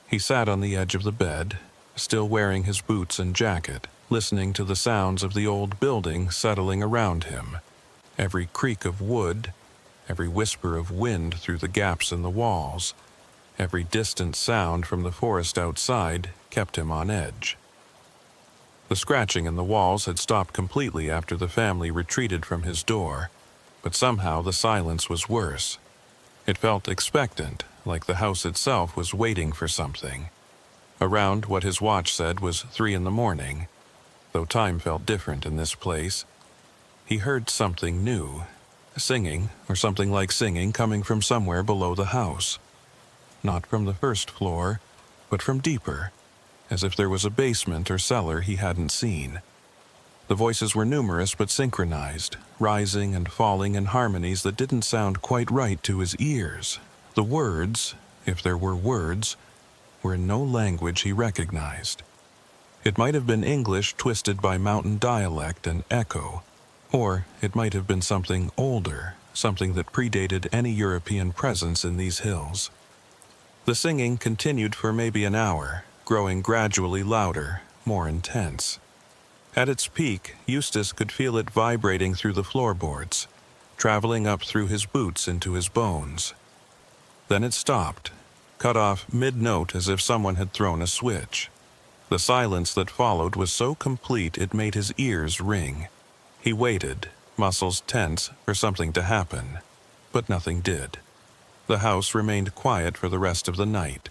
He sat on the edge of the bed, still wearing his boots and jacket, listening to the sounds of the old building settling around him. Every creak of wood, every whisper of wind through the gaps in the walls, every distant sound from the forest outside kept him on edge. The The scratching in the walls had stopped completely after the family retreated from his door, but somehow the silence was worse. It felt expectant, like the house itself was waiting for something. Around what his watch said was 3 in the morning, though time felt different in this place. He heard something new, singing, or something like singing, coming from somewhere below the house. Not from the first floor, but from deeper, as if there was a basement or cellar he hadn't seen. The voices were numerous but synchronized, rising and falling in harmonies that didn't sound quite right to his ears. The words, if there were words, were in no language he recognized. It might have been English twisted by mountain dialect and echo, or it might have been something older, something that predated any European presence in these hills. The singing continued for maybe an hour, growing gradually louder, more intense. At its peak, Eustace could feel it vibrating through the floorboards, traveling up through his boots into his bones. Then it stopped, cut off mid-note as if someone had thrown a switch. The silence that followed was so complete it made his ears ring. He waited, muscles tense, for something to happen, but nothing did. The house remained quiet for the rest of the night,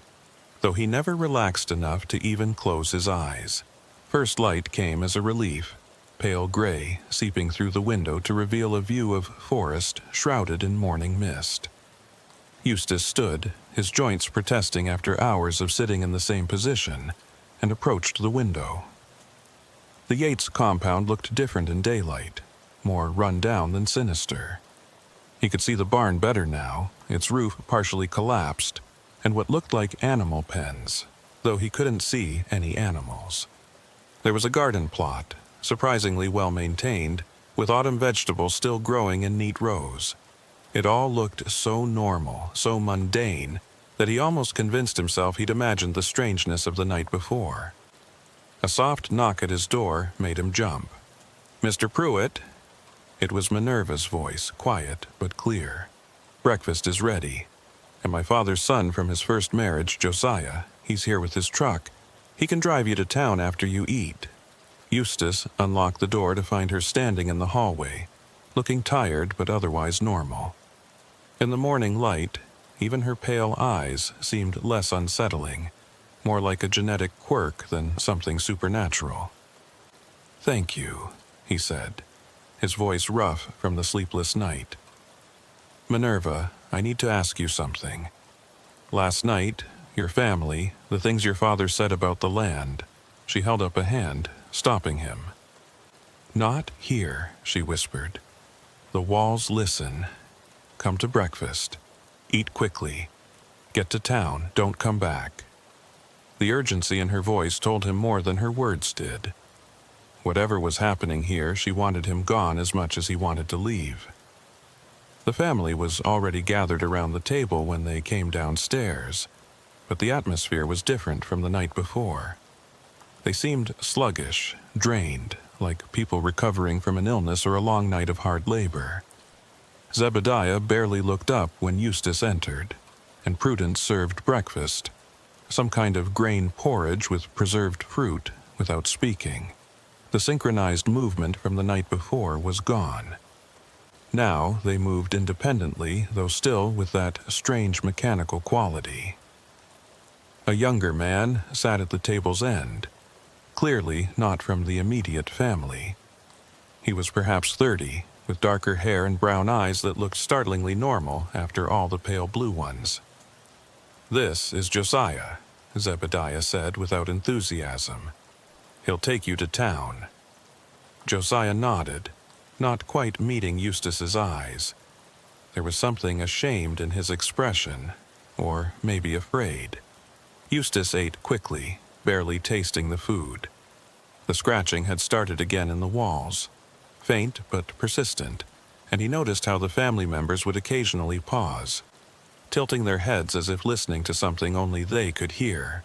though he never relaxed enough to even close his eyes. First light came as a relief, pale gray, seeping through the window to reveal a view of forest shrouded in morning mist. Eustace stood, his joints protesting after hours of sitting in the same position, and approached the window. The Yates compound looked different in daylight, more run down than sinister. He could see the barn better now, its roof partially collapsed, and what looked like animal pens, though he couldn't see any animals. There was a garden plot, surprisingly well maintained, with autumn vegetables still growing in neat rows. It all looked so normal, so mundane, that he almost convinced himself he'd imagined the strangeness of the night before. A soft knock at his door made him jump. "Mr. Pruitt?" It was Minerva's voice, quiet but clear. "Breakfast is ready. And my father's son from his first marriage, Josiah, he's here with his truck. He can drive you to town after you eat." Eustace unlocked the door to find her standing in the hallway, looking tired but otherwise normal. In the morning light, even her pale eyes seemed less unsettling, more like a genetic quirk than something supernatural. "Thank you," he said, his voice rough from the sleepless night. "Minerva, I need to ask you something. Last night, your family, the things your father said about the land," she held up a hand, stopping him. "Not here," she whispered. "The walls listen. Come to breakfast. Eat quickly. Get to town, don't come back." The urgency in her voice told him more than her words did. Whatever was happening here, she wanted him gone as much as he wanted to leave. The family was already gathered around the table when they came downstairs, but the atmosphere was different from the night before. They seemed sluggish, drained, like people recovering from an illness or a long night of hard labor. Zebediah barely looked up when Eustace entered, and Prudence served breakfast, some kind of grain porridge with preserved fruit, without speaking. The synchronized movement from the night before was gone. Now they moved independently, though still with that strange mechanical quality. A younger man sat at the table's end, clearly not from the immediate family. He was perhaps 30, with darker hair and brown eyes that looked startlingly normal after all the pale blue ones. "This is Josiah," Zebediah said without enthusiasm. "He'll take you to town." Josiah nodded, not quite meeting Eustace's eyes. There was something ashamed in his expression, or maybe afraid. Eustace ate quickly, barely tasting the food. The scratching had started again in the walls, faint but persistent, and he noticed how the family members would occasionally pause, tilting their heads as if listening to something only they could hear.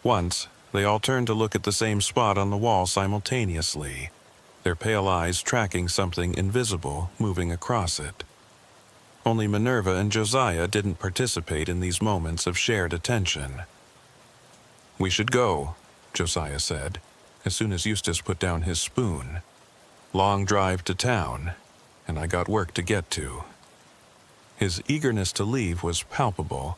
Once, they all turned to look at the same spot on the wall simultaneously, their pale eyes tracking something invisible moving across it. Only Minerva and Josiah didn't participate in these moments of shared attention. "We should go," Josiah said. as soon as Eustace put down his spoon. "Long drive to town, and I got work to get to." His eagerness to leave was palpable.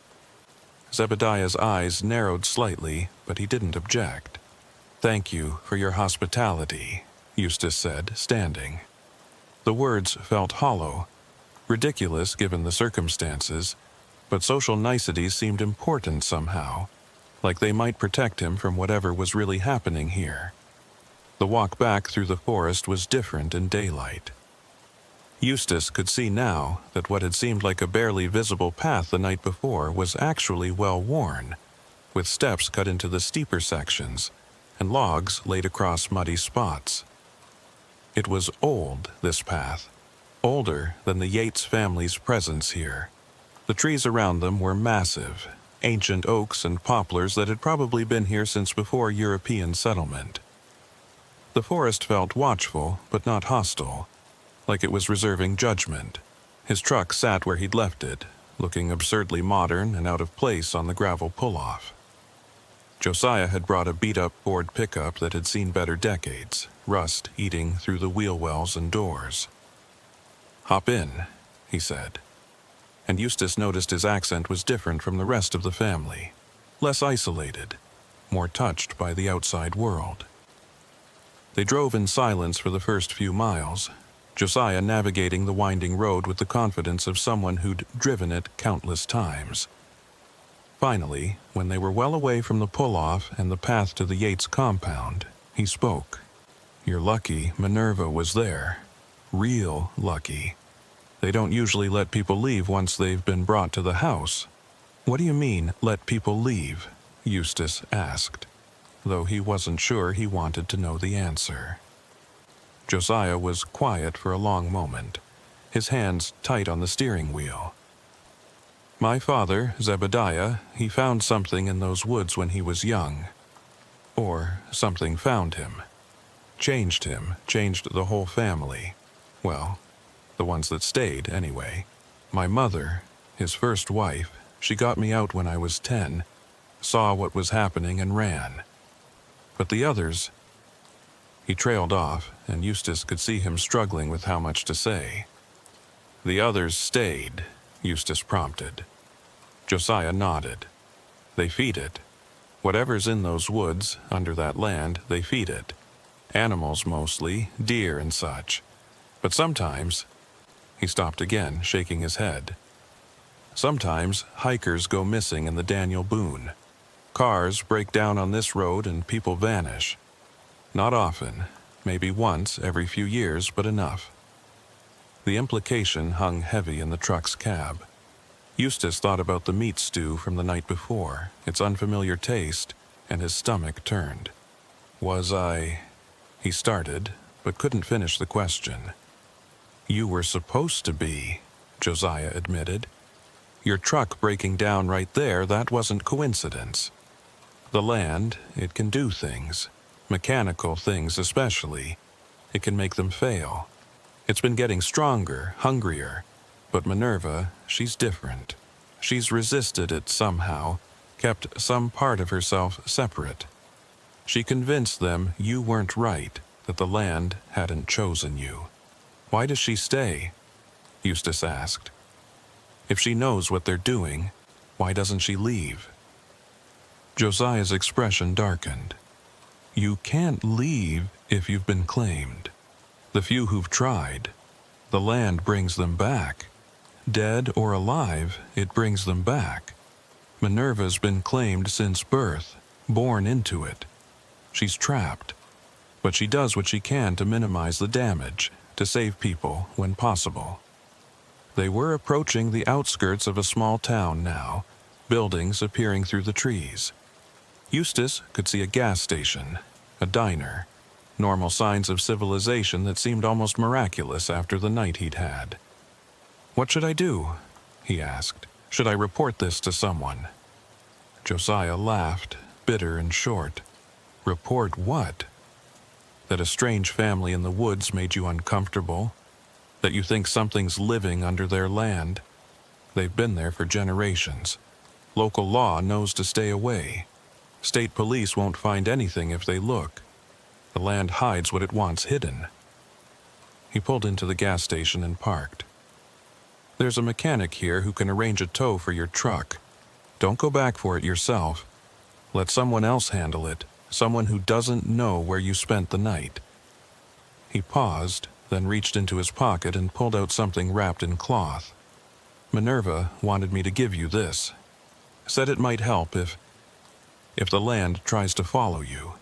Zebediah's eyes narrowed slightly, but he didn't object. "Thank you for your hospitality," Eustace said, standing. The words felt hollow, ridiculous given the circumstances, but social niceties seemed important somehow, like they might protect him from whatever was really happening here. The walk back through the forest was different in daylight. Eustace could see now that what had seemed like a barely visible path the night before was actually well worn, with steps cut into the steeper sections and logs laid across muddy spots. It was old, this path, older than the Yates family's presence here. The trees around them were massive, ancient oaks and poplars that had probably been here since before European settlement. The forest felt watchful, but not hostile, like it was reserving judgment. His truck sat where he'd left it, looking absurdly modern and out of place on the gravel pull-off. Josiah had brought a beat-up Ford pickup that had seen better decades, rust eating through the wheel wells and doors. "Hop in," he said. And Eustace noticed his accent was different from the rest of the family, less isolated, more touched by the outside world. They drove in silence for the first few miles, Josiah navigating the winding road with the confidence of someone who'd driven it countless times. Finally, when they were well away from the pull-off and the path to the Yates compound, he spoke. "You're lucky Minerva was there. Real lucky. They don't usually let people leave once they've been brought to the house." "What do you mean, let people leave?" Eustace asked, though he wasn't sure he wanted to know the answer. Josiah was quiet for a long moment, his hands tight on the steering wheel. "My father, Zebediah, he found something in those woods when he was young. Or something found him. Changed him, changed the whole family. Well, the ones that stayed, anyway. My mother, his first wife, she got me out when I was 10, saw what was happening and ran. But the others..." He trailed off, and Eustace could see him struggling with how much to say. "The others stayed," Eustace prompted. Josiah nodded. "They feed it. Whatever's in those woods, under that land, they feed it. Animals mostly, deer and such. But sometimes..." He stopped again, shaking his head. "Sometimes hikers go missing in the Daniel Boone. Cars break down on this road and people vanish. Not often, maybe once every few years, but enough." The implication hung heavy in the truck's cab. Eustace thought about the meat stew from the night before, its unfamiliar taste, and his stomach turned. "Was I..." He started, but couldn't finish the question. "You were supposed to be," Josiah admitted. "Your truck breaking down right there, that wasn't coincidence. The land, it can do things. Mechanical things especially. It can make them fail. It's been getting stronger, hungrier. But Minerva, she's different. She's resisted it somehow, kept some part of herself separate. She convinced them you weren't right, that the land hadn't chosen you." "Why does she stay?" Eustace asked. "If she knows what they're doing, why doesn't she leave?" Josiah's expression darkened. "You can't leave if you've been claimed. The few who've tried, the land brings them back. Dead or alive, it brings them back. Minerva's been claimed since birth, born into it. She's trapped, but she does what she can to minimize the damage, to save people when possible." They were approaching the outskirts of a small town now, buildings appearing through the trees. Eustace could see a gas station, a diner, normal signs of civilization that seemed almost miraculous after the night he'd had. "What should I do?" he asked. "Should I report this to someone?" Josiah laughed, bitter and short. "Report what? That a strange family in the woods made you uncomfortable? That you think something's living under their land? They've been there for generations. Local law knows to stay away. State police won't find anything if they look. The land hides what it wants hidden. He pulled into the gas station and parked. There's a mechanic here who can arrange a tow for your truck. Don't go back for it yourself. Let someone else handle it, someone who doesn't know where you spent the night. He paused, then reached into his pocket and pulled out something wrapped in cloth. Minerva wanted me to give you this. Said it might help if the land tries to follow you.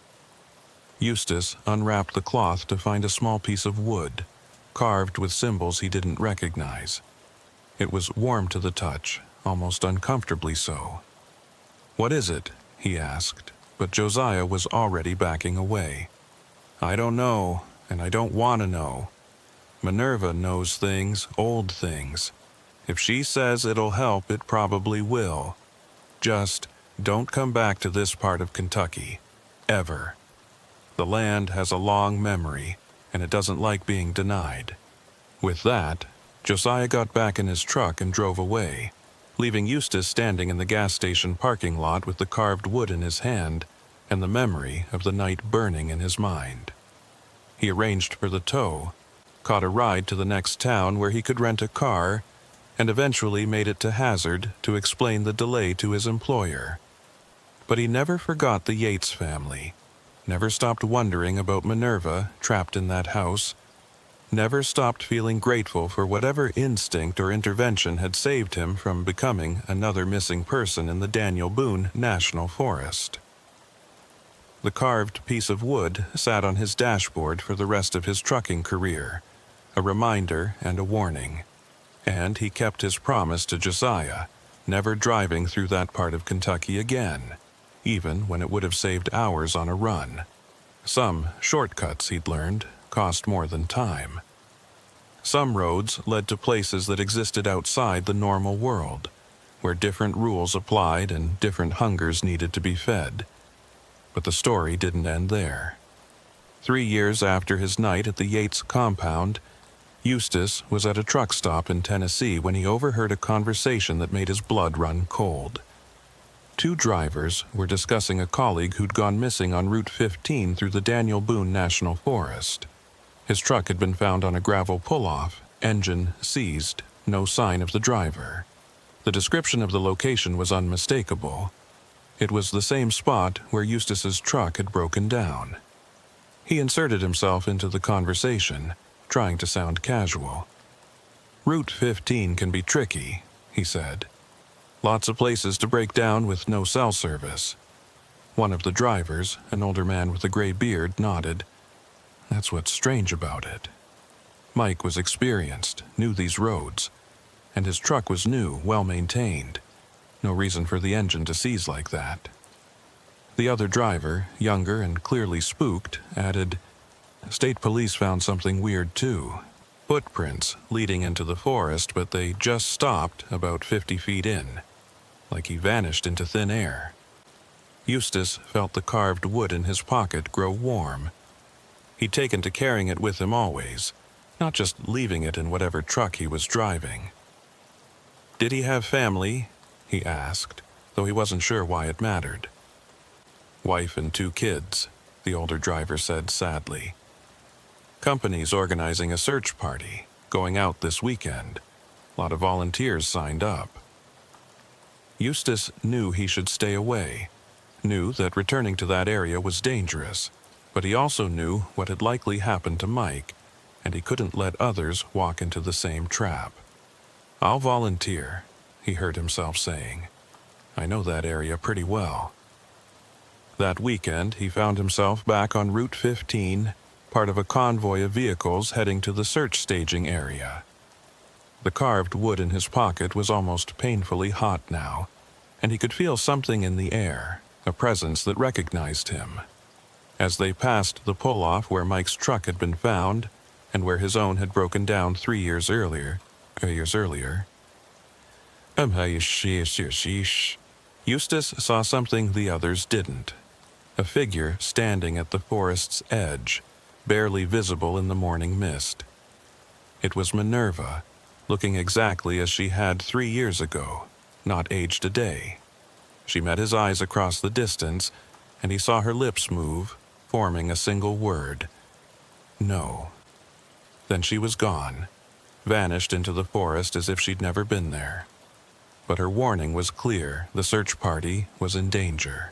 Eustace unwrapped the cloth to find a small piece of wood, carved with symbols he didn't recognize. It was warm to the touch, almost uncomfortably so. "What is it?" he asked, but Josiah was already backing away. "I don't know, and I don't want to know. Minerva knows things, old things. If she says it'll help, it probably will. Just don't come back to this part of Kentucky. Ever. The land has a long memory, and it doesn't like being denied." With that, Josiah got back in his truck and drove away, leaving Eustace standing in the gas station parking lot with the carved wood in his hand and the memory of the night burning in his mind. He arranged for the tow, caught a ride to the next town where he could rent a car, and eventually made it to Hazard to explain the delay to his employer. But he never forgot the Yates family, never stopped wondering about Minerva trapped in that house, never stopped feeling grateful for whatever instinct or intervention had saved him from becoming another missing person in the Daniel Boone National Forest. The carved piece of wood sat on his dashboard for the rest of his trucking career, a reminder and a warning. And he kept his promise to Josiah, never driving through that part of Kentucky again, even when it would have saved hours on a run. Some shortcuts, he'd learned, cost more than time. Some roads led to places that existed outside the normal world, where different rules applied and different hungers needed to be fed. But the story didn't end there. 3 years after his night at the Yates compound, Eustace was at a truck stop in Tennessee when he overheard a conversation that made his blood run cold. 2 drivers were discussing a colleague who'd gone missing on Route 15 through the Daniel Boone National Forest. His truck had been found on a gravel pull-off, engine seized, no sign of the driver. The description of the location was unmistakable. It was the same spot where Eustace's truck had broken down. He inserted himself into the conversation, trying to sound casual. "Route 15 can be tricky," he said. "Lots of places to break down with no cell service." One of the drivers, an older man with a gray beard, nodded. "That's what's strange about it." Mike was experienced, knew these roads, and his truck was new, well-maintained. No reason for the engine to seize like that. The other driver, younger and clearly spooked, added, "State police found something weird too. Footprints leading into the forest, but they just stopped about 50 feet in, like he vanished into thin air." Eustace felt the carved wood in his pocket grow warm. He'd taken to carrying it with him always, not just leaving it in whatever truck he was driving. "Did he have family?" he asked, though he wasn't sure why it mattered. "Wife and 2 kids, the older driver said sadly. "Company's organizing a search party, going out this weekend. A lot of volunteers signed up." Eustace knew he should stay away, knew that returning to that area was dangerous, but he also knew what had likely happened to Mike, and he couldn't let others walk into the same trap. "I'll volunteer," he heard himself saying. "I know that area pretty well." That weekend, he found himself back on Route 15, part of a convoy of vehicles heading to the search staging area. The carved wood in his pocket was almost painfully hot now, and he could feel something in the air, a presence that recognized him. As they passed the pull-off where Mike's truck had been found, and where his own had broken down 3 years earlier, Eustace saw something the others didn't. A figure standing at the forest's edge, barely visible in the morning mist. It was Minerva, looking exactly as she had 3 years ago, not aged a day. She met his eyes across the distance, and he saw her lips move, forming a single word. No. Then she was gone, vanished into the forest as if she'd never been there. But her warning was clear. The search party was in danger.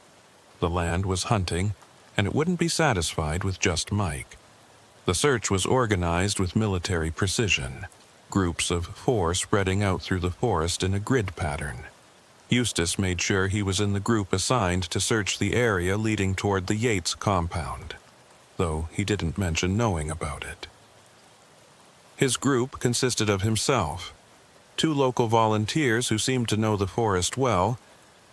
The land was hunting, and it wouldn't be satisfied with just Mike. The search was organized with military precision, groups of 4 spreading out through the forest in a grid pattern. Eustace made sure he was in the group assigned to search the area leading toward the Yates compound, though he didn't mention knowing about it. His group consisted of himself, 2 local volunteers who seemed to know the forest well,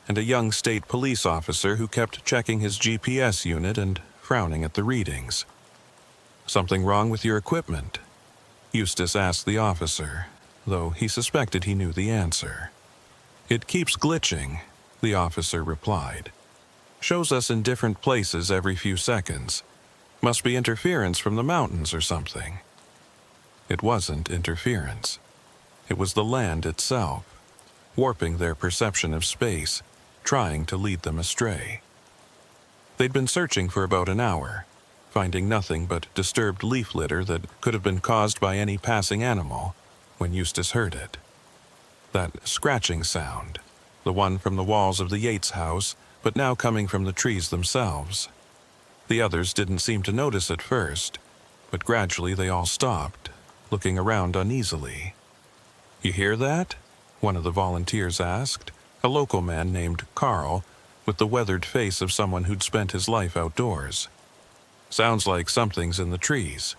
and a young state police officer who kept checking his GPS unit and frowning at the readings. "Something wrong with your equipment?" Eustace asked the officer, though he suspected he knew the answer. "It keeps glitching," the officer replied. "Shows us in different places every few seconds. Must be interference from the mountains or something." It wasn't interference. It was the land itself, warping their perception of space, trying to lead them astray. They'd been searching for about an hour, finding nothing but disturbed leaf litter that could have been caused by any passing animal, when Eustace heard it. That scratching sound, the one from the walls of the Yates house, but now coming from the trees themselves. The others didn't seem to notice at first, but gradually they all stopped, looking around uneasily. "You hear that?" one of the volunteers asked, a local man named Carl, with the weathered face of someone who'd spent his life outdoors. "Sounds like something's in the trees."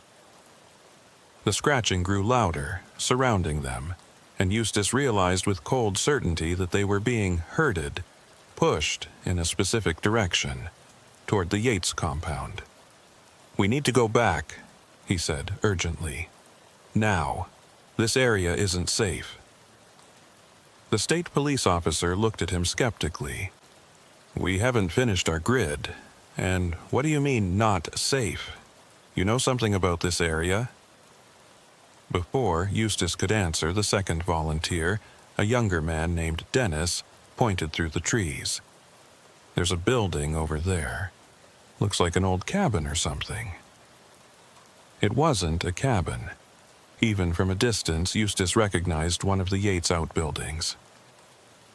The scratching grew louder, surrounding them, and Eustace realized with cold certainty that they were being herded, pushed in a specific direction, toward the Yates compound. "We need to go back," he said urgently. "Now. This area isn't safe." The state police officer looked at him skeptically. "We haven't finished our grid. And what do you mean, not safe? You know something about this area?" Before Eustace could answer, the second volunteer, a younger man named Dennis, pointed through the trees. "There's a building over there. Looks like an old cabin or something." It wasn't a cabin. Even from a distance, Eustace recognized one of the Yates outbuildings.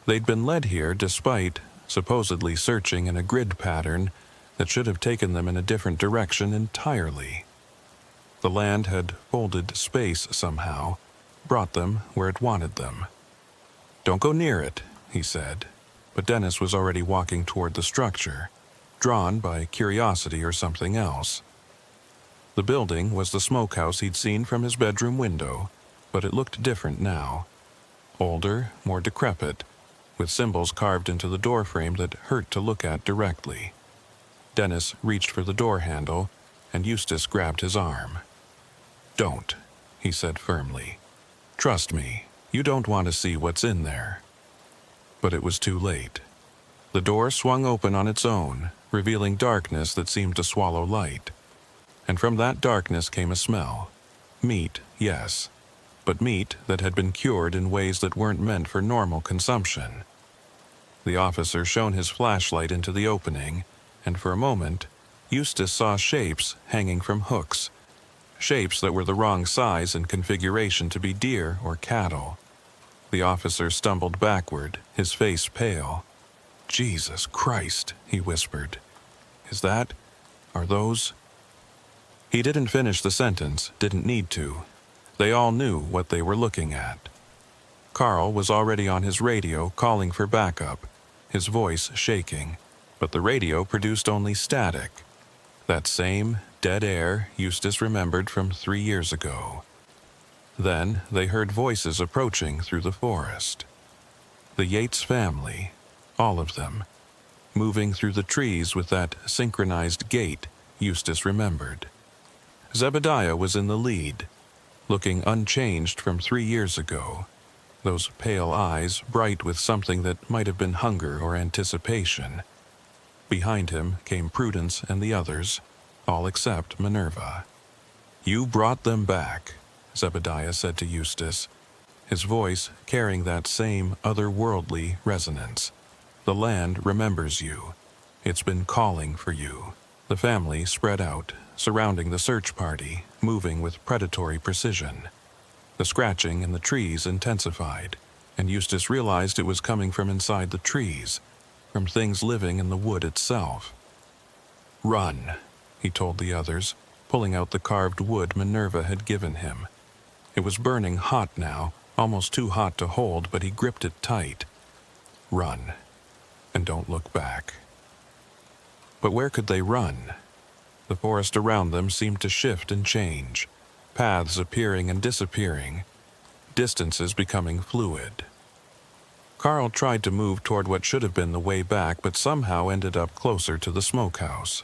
They'd been led here despite supposedly searching in a grid pattern that should have taken them in a different direction entirely. The land had folded space somehow, brought them where it wanted them. "Don't go near it," he said, but Dennis was already walking toward the structure, drawn by curiosity or something else. The building was the smokehouse he'd seen from his bedroom window, but it looked different now. Older, more decrepit, with symbols carved into the doorframe that hurt to look at directly. Dennis reached for the door handle, and Eustace grabbed his arm. "Don't," he said firmly. "Trust me, you don't want to see what's in there." But it was too late. The door swung open on its own, revealing darkness that seemed to swallow light. And from that darkness came a smell. Meat, yes, but meat that had been cured in ways that weren't meant for normal consumption. The officer shone his flashlight into the opening, and for a moment, Eustace saw shapes hanging from hooks, shapes that were the wrong size and configuration to be deer or cattle. The officer stumbled backward, his face pale. "Jesus Christ," he whispered. Are those?" He didn't finish the sentence, didn't need to. They all knew what they were looking at. Carl was already on his radio calling for backup, his voice shaking, but the radio produced only static. That same dead air Eustace remembered from 3 years ago. Then they heard voices approaching through the forest. The Yates family, all of them, moving through the trees with that synchronized gait Eustace remembered. Zebediah was in the lead, looking unchanged from 3 years ago, those pale eyes bright with something that might have been hunger or anticipation. Behind him came Prudence and the others, all except Minerva. "You brought them back," Zebediah said to Eustace, his voice carrying that same otherworldly resonance. "The land remembers you. It's been calling for you. The family spread out, surrounding the search party, moving with predatory precision. The scratching in the trees intensified, and Eustace realized it was coming from inside the trees, from things living in the wood itself. "Run," he told the others, pulling out the carved wood Minerva had given him. It was burning hot now, almost too hot to hold, but he gripped it tight. "Run, and don't look back." But where could they run? The forest around them seemed to shift and change, paths appearing and disappearing, distances becoming fluid. Carl tried to move toward what should have been the way back, but somehow ended up closer to the smokehouse.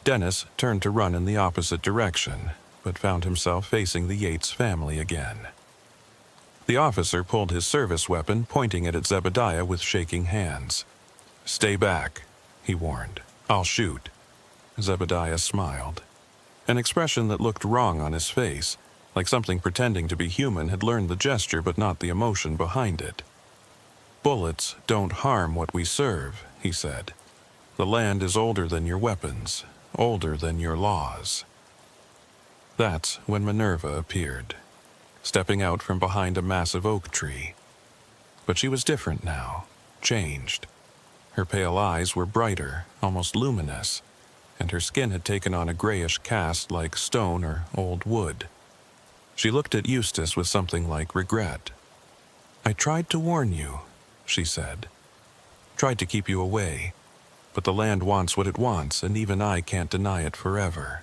Dennis turned to run in the opposite direction, but found himself facing the Yates family again. The officer pulled his service weapon, pointing it at Zebediah with shaking hands. "Stay back," he warned. "I'll shoot." Zebediah smiled, an expression that looked wrong on his face, like something pretending to be human had learned the gesture but not the emotion behind it. "Bullets don't harm what we serve," he said. "The land is older than your weapons, older than your laws." That's when Minerva appeared, stepping out from behind a massive oak tree. But she was different now, changed. Her pale eyes were brighter, almost luminous, and her skin had taken on a grayish cast like stone or old wood. She looked at Eustace with something like regret. "I tried to warn you," she said. "Tried to keep you away, but the land wants what it wants, and even I can't deny it forever."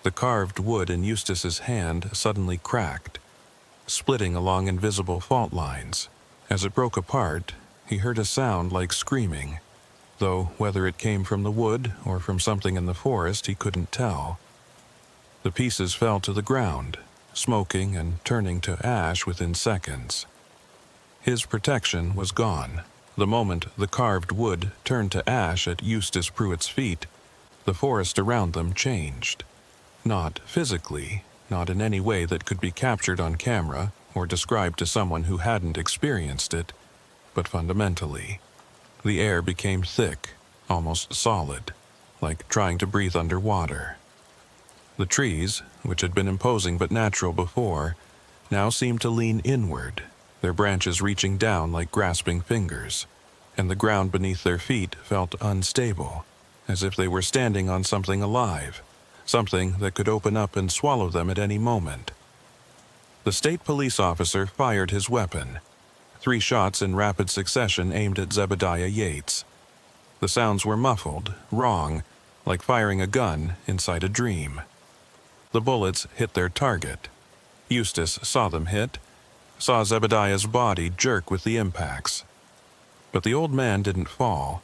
The carved wood in Eustace's hand suddenly cracked, splitting along invisible fault lines. As it broke apart, he heard a sound like screaming, though whether it came from the wood or from something in the forest he couldn't tell. The pieces fell to the ground, smoking and turning to ash within seconds. His protection was gone. The moment the carved wood turned to ash at Eustace Pruitt's feet, the forest around them changed. Not physically, not in any way that could be captured on camera or described to someone who hadn't experienced it, but fundamentally. The air became thick, almost solid, like trying to breathe underwater. The trees, which had been imposing but natural before, now seemed to lean inward, their branches reaching down like grasping fingers, and the ground beneath their feet felt unstable, as if they were standing on something alive, something that could open up and swallow them at any moment. The state police officer fired his weapon, 3 shots in rapid succession aimed at Zebediah Yates. The sounds were muffled, wrong, like firing a gun inside a dream. The bullets hit their target. Eustace saw them hit, saw Zebediah's body jerk with the impacts. But the old man didn't fall.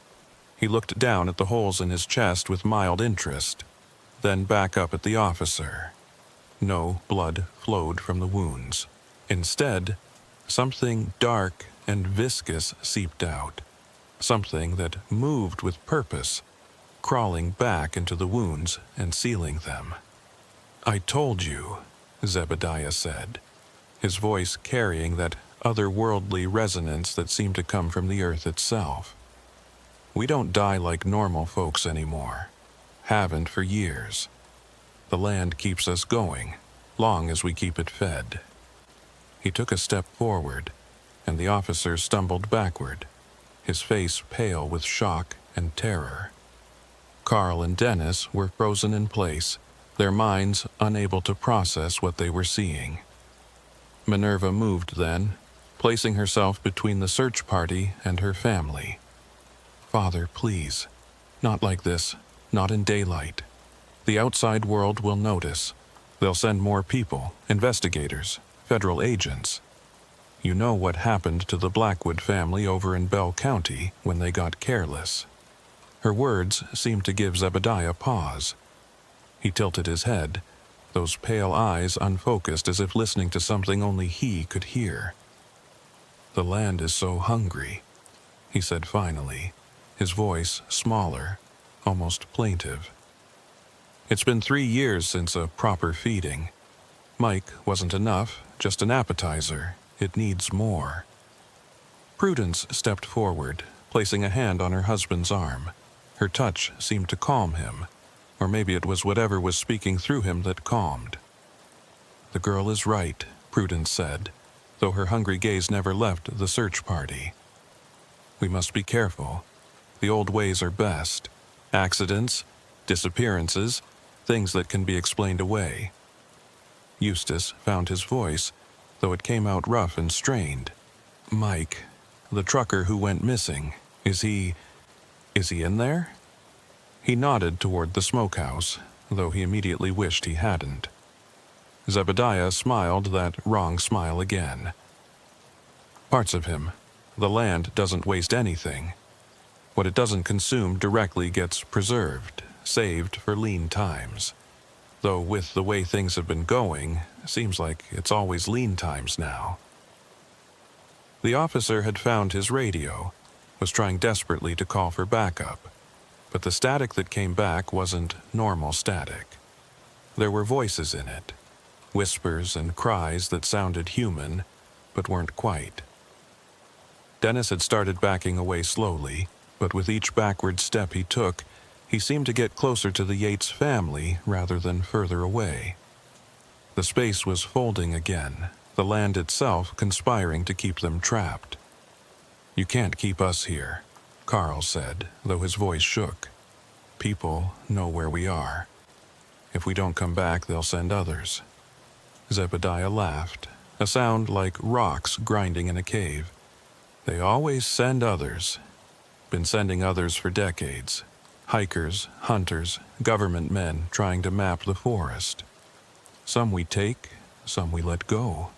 He looked down at the holes in his chest with mild interest, then back up at the officer. No blood flowed from the wounds. Instead, something dark and viscous seeped out, something that moved with purpose, crawling back into the wounds and sealing them. "I told you," Zebediah said, his voice carrying that otherworldly resonance that seemed to come from the earth itself. "We don't die like normal folks anymore. Haven't for years. The land keeps us going, long as we keep it fed." He took a step forward, and the officer stumbled backward, his face pale with shock and terror. Carl and Dennis were frozen in place, their minds unable to process what they were seeing. Minerva moved then, placing herself between the search party and her family. "Father, please, not like this, not in daylight. The outside world will notice. They'll send more people, investigators, federal agents. You know what happened to the Blackwood family over in Bell County when they got careless." Her words seemed to give Zebediah pause. He tilted his head, those pale eyes unfocused as if listening to something only he could hear. "The land is so hungry," he said finally, his voice smaller, almost plaintive. "It's been 3 years since a proper feeding. Mike wasn't enough, just an appetizer. It needs more." Prudence stepped forward, placing a hand on her husband's arm. Her touch seemed to calm him, or maybe it was whatever was speaking through him that calmed. "The girl is right," Prudence said, though her hungry gaze never left the search party. "We must be careful. The old ways are best. Accidents, disappearances, things that can be explained away." Eustace found his voice, though it came out rough and strained. "Mike, the trucker who went missing, is he in there?" He nodded toward the smokehouse, though he immediately wished he hadn't. Zebediah smiled that wrong smile again. "Parts of him. The land doesn't waste anything. What it doesn't consume directly gets preserved, saved for lean times. Though with the way things have been going, seems like it's always lean times now." The officer had found his radio, was trying desperately to call for backup, but the static that came back wasn't normal static. There were voices in it, whispers and cries that sounded human, but weren't quite. Dennis had started backing away slowly, but with each backward step he took, he seemed to get closer to the Yates family rather than further away. The space was folding again, the land itself conspiring to keep them trapped. "You can't keep us here," Carl said, though his voice shook. "People know where we are. If we don't come back, they'll send others." Zebediah laughed, a sound like rocks grinding in a cave. "They always send others. Been sending others for decades. Hikers, hunters, government men trying to map the forest. Some we take, some we let go.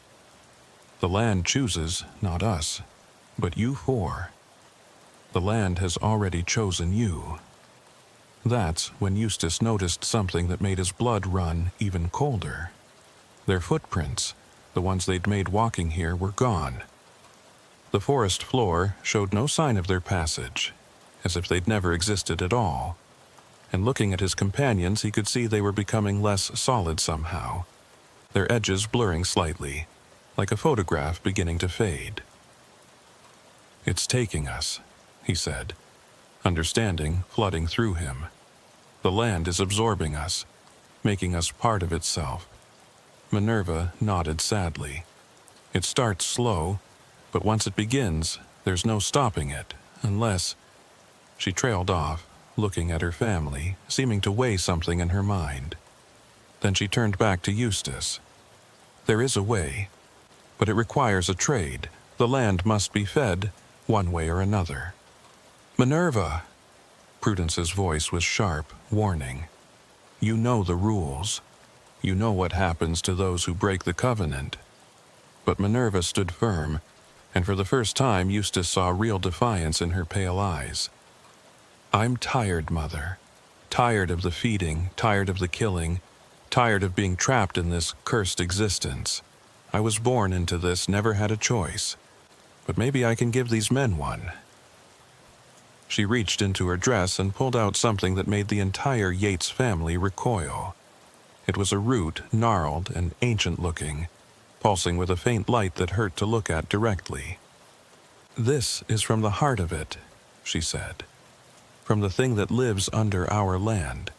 The land chooses, not us, but you four. The land has already chosen you." That's when Eustace noticed something that made his blood run even colder. Their footprints, the ones they'd made walking here, were gone. The forest floor showed no sign of their passage, as if they'd never existed at all. And looking at his companions, he could see they were becoming less solid somehow, their edges blurring slightly, like a photograph beginning to fade. "It's taking us," he said, understanding flooding through him. "The land is absorbing us, making us part of itself." Minerva nodded sadly. "It starts slow, but once it begins, there's no stopping it, unless—" She trailed off, looking at her family, seeming to weigh something in her mind. Then she turned back to Eustace. "There is a way, but it requires a trade. The land must be fed, one way or another." "Minerva!" Prudence's voice was sharp, warning. "You know the rules. You know what happens to those who break the covenant." But Minerva stood firm, and for the first time Eustace saw real defiance in her pale eyes. "I'm tired, Mother. Tired of the feeding, tired of the killing, tired of being trapped in this cursed existence. I was born into this, never had a choice. But maybe I can give these men one." She reached into her dress and pulled out something that made the entire Yates family recoil. It was a root, gnarled and ancient-looking, pulsing with a faint light that hurt to look at directly. "This is from the heart of it," she said. "From the thing that lives under our land.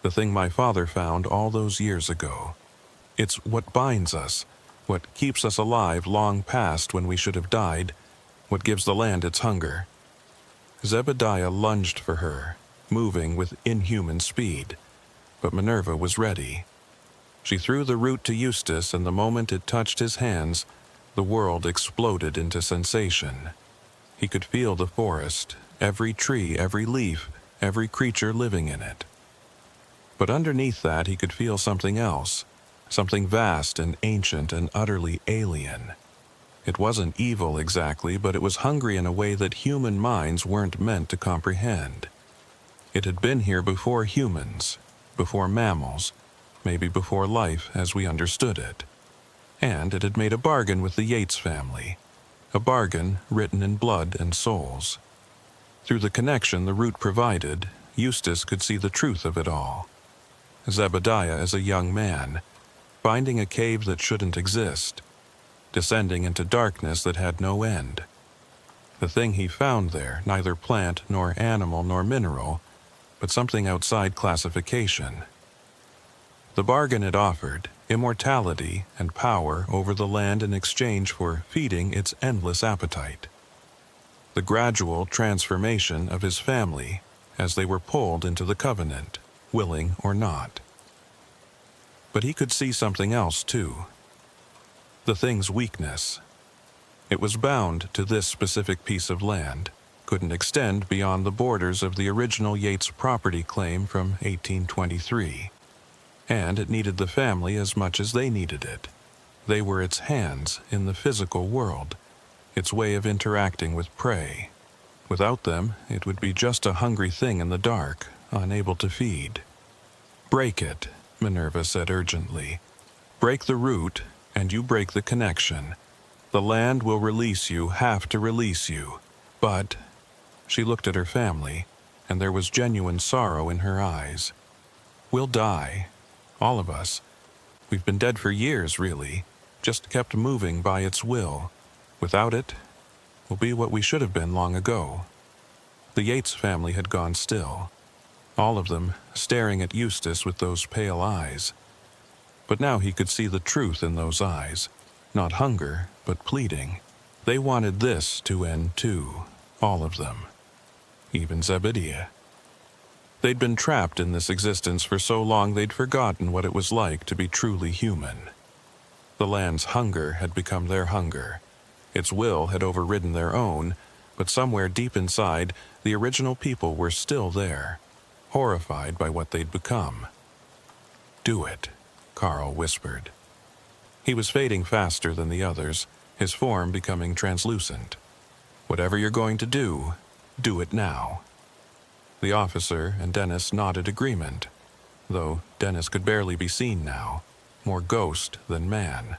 The thing my father found all those years ago. It's what binds us, what keeps us alive long past when we should have died, what gives the land its hunger." Zebediah lunged for her, moving with inhuman speed, but Minerva was ready. She threw the root to Eustace, and the moment it touched his hands, the world exploded into sensation. He could feel the forest, every tree, every leaf, every creature living in it. But underneath that he could feel something else, something vast and ancient and utterly alien. It wasn't evil exactly, but it was hungry in a way that human minds weren't meant to comprehend. It had been here before humans, before mammals, maybe before life as we understood it. And it had made a bargain with the Yates family, a bargain written in blood and souls. Through the connection the root provided, Eustace could see the truth of it all. Zebediah as a young man, finding a cave that shouldn't exist, descending into darkness that had no end. The thing he found there, neither plant nor animal nor mineral, but something outside classification. The bargain it offered, immortality and power over the land in exchange for feeding its endless appetite. The gradual transformation of his family as they were pulled into the covenant, willing or not. But he could see something else too. The thing's weakness. It was bound to this specific piece of land, couldn't extend beyond the borders of the original Yates property claim from 1823. And it needed the family as much as they needed it. They were its hands in the physical world, its way of interacting with prey. Without them, it would be just a hungry thing in the dark, unable to feed. "Break it," Minerva said urgently. "Break the root, and you break the connection. The land will release you, have to release you. But," she looked at her family, and there was genuine sorrow in her eyes, "we'll die. All of us. We've been dead for years, really, just kept moving by its will. Without it, we'll be what we should have been long ago." The Yates family had gone still, all of them staring at Eustace with those pale eyes. But now he could see the truth in those eyes, not hunger, but pleading. They wanted this to end too, all of them. Even Zebediah. They'd been trapped in this existence for so long they'd forgotten what it was like to be truly human. The land's hunger had become their hunger. Its will had overridden their own, but somewhere deep inside, the original people were still there, horrified by what they'd become. "Do it," Carl whispered. He was fading faster than the others, his form becoming translucent. "Whatever you're going to do it now." The officer and Dennis nodded agreement, though Dennis could barely be seen now, more ghost than man.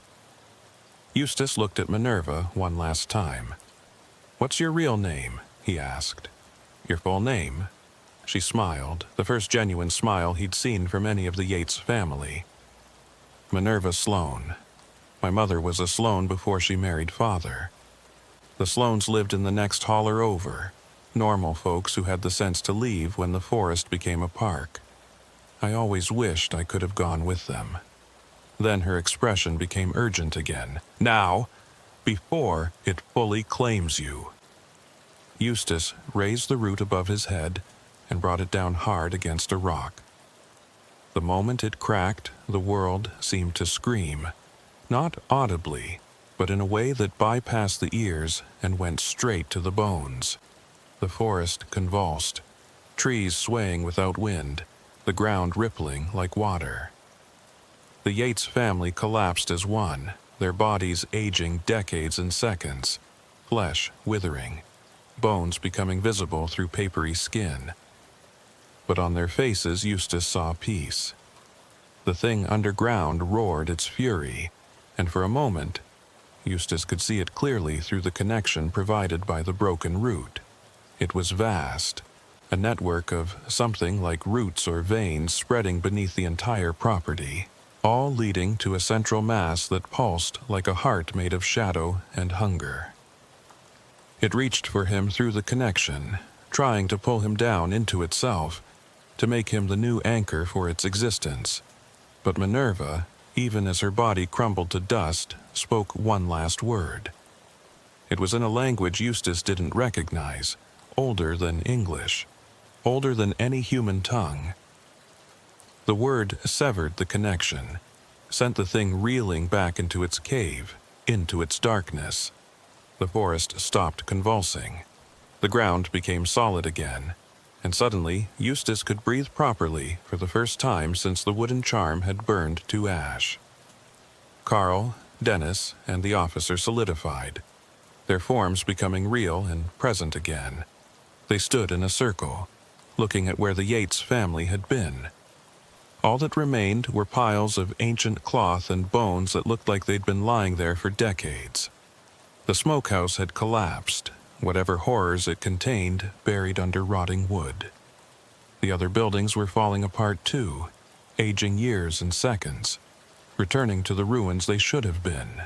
Eustace looked at Minerva one last time. "What's your real name?" he asked. "Your full name?" She smiled, the first genuine smile he'd seen from any of the Yates family. "Minerva Sloan. My mother was a Sloan before she married Father. The Sloans lived in the next holler over, normal folks who had the sense to leave when the forest became a park. I always wished I could have gone with them." Then her expression became urgent again. "Now, before it fully claims you." Eustace raised the root above his head and brought it down hard against a rock. The moment it cracked, the world seemed to scream, not audibly, but in a way that bypassed the ears and went straight to the bones. The forest convulsed, trees swaying without wind, the ground rippling like water. The Yates family collapsed as one, their bodies aging decades and seconds, flesh withering, bones becoming visible through papery skin. But on their faces Eustace saw peace. The thing underground roared its fury, and for a moment, Eustace could see it clearly through the connection provided by the broken root. It was vast, a network of something like roots or veins spreading beneath the entire property, all leading to a central mass that pulsed like a heart made of shadow and hunger. It reached for him through the connection, trying to pull him down into itself, to make him the new anchor for its existence. But Minerva, even as her body crumbled to dust, spoke one last word. It was in a language Eustace didn't recognize, older than English, older than any human tongue. The word severed the connection, sent the thing reeling back into its cave, into its darkness. The forest stopped convulsing. The ground became solid again, and suddenly Eustace could breathe properly for the first time since the wooden charm had burned to ash. Carl, Dennis, and the officer solidified, their forms becoming real and present again. They stood in a circle, looking at where the Yates family had been. All that remained were piles of ancient cloth and bones that looked like they'd been lying there for decades. The smokehouse had collapsed, whatever horrors it contained buried under rotting wood. The other buildings were falling apart too, aging years and seconds, returning to the ruins they should have been.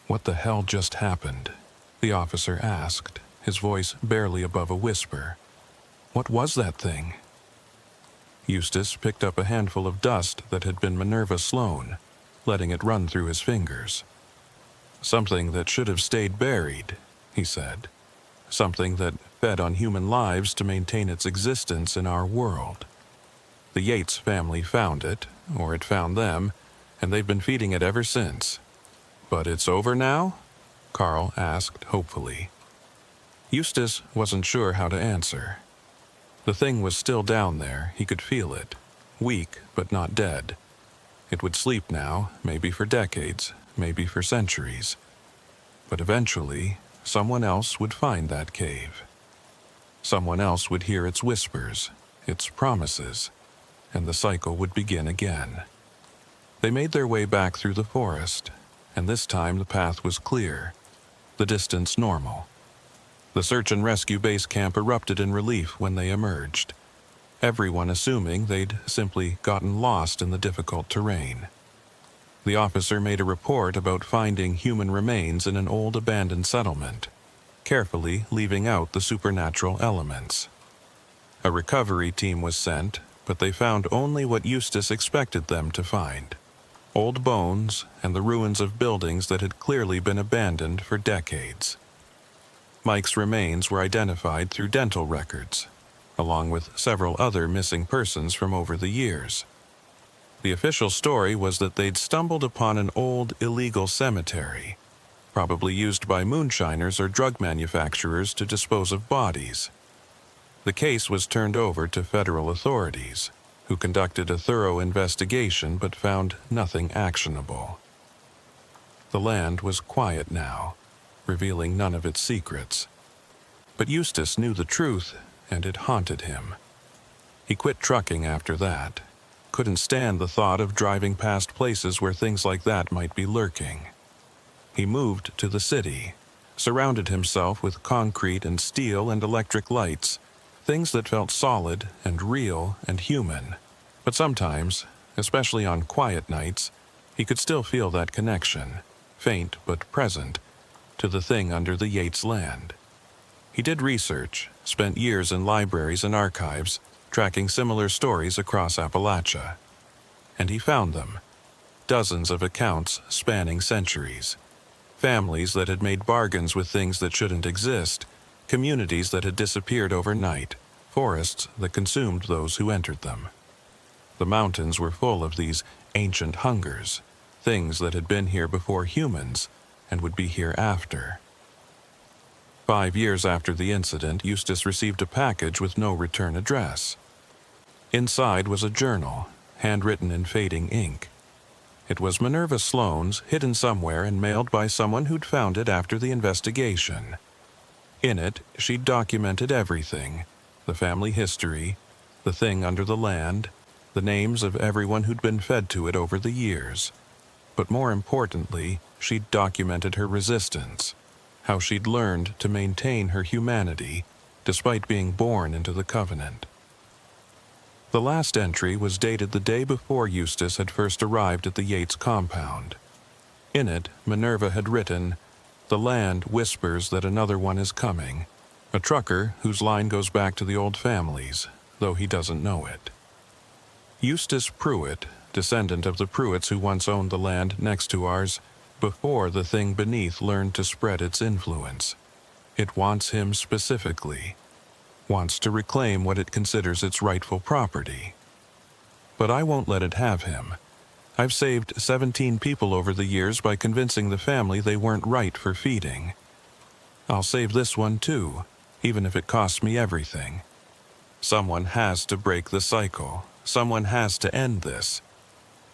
"What the hell just happened?" the officer asked, his voice barely above a whisper. What was that thing? Eustace picked up a handful of dust that had been Minerva Sloane, letting it run through his fingers. Something that should have stayed buried, he said. Something that fed on human lives to maintain its existence in our world. The Yates family found it, or it found them, and they've been feeding it ever since. But it's over now? Carl asked hopefully. Eustace wasn't sure how to answer. The thing was still down there, he could feel it. Weak, but not dead. It would sleep now, maybe for decades, maybe for centuries. But eventually, someone else would find that cave. Someone else would hear its whispers, its promises, and the cycle would begin again. They made their way back through the forest, and this time the path was clear, the distance normal. The search and rescue base camp erupted in relief when they emerged, everyone assuming they'd simply gotten lost in the difficult terrain. The officer made a report about finding human remains in an old abandoned settlement, carefully leaving out the supernatural elements. A recovery team was sent, but they found only what Eustace expected them to find: old bones and the ruins of buildings that had clearly been abandoned for decades. Mike's remains were identified through dental records, along with several other missing persons from over the years. The official story was that they'd stumbled upon an old illegal cemetery, probably used by moonshiners or drug manufacturers to dispose of bodies. The case was turned over to federal authorities, who conducted a thorough investigation but found nothing actionable. The land was quiet now, revealing none of its secrets. But Eustace knew the truth, and it haunted him. He quit trucking after that. Couldn't stand the thought of driving past places where things like that might be lurking. He moved to the city, surrounded himself with concrete and steel and electric lights, things that felt solid and real and human. But sometimes, especially on quiet nights, he could still feel that connection, faint but present, to the thing under the Yates land. He did research, spent years in libraries and archives, tracking similar stories across Appalachia. And he found them. Dozens of accounts spanning centuries. Families that had made bargains with things that shouldn't exist, communities that had disappeared overnight, forests that consumed those who entered them. The mountains were full of these ancient hungers, things that had been here before humans and would be here after. 5 years after the incident, Eustace received a package with no return address. Inside was a journal, handwritten in fading ink. It was Minerva Sloane's, hidden somewhere and mailed by someone who'd found it after the investigation. In it, she'd documented everything: the family history, the thing under the land, the names of everyone who'd been fed to it over the years. But more importantly, she'd documented her resistance, how she'd learned to maintain her humanity despite being born into the Covenant. The last entry was dated the day before Eustace had first arrived at the Yates compound. In it, Minerva had written, "The land whispers that another one is coming, a trucker whose line goes back to the old families, though he doesn't know it." Eustace Pruitt, descendant of the Pruitts who once owned the land next to ours, before the thing beneath learned to spread its influence. It wants him specifically, wants to reclaim what it considers its rightful property. But I won't let it have him. I've saved 17 people over the years by convincing the family they weren't right for feeding. I'll save this one too, even if it costs me everything. Someone has to break the cycle. Someone has to end this.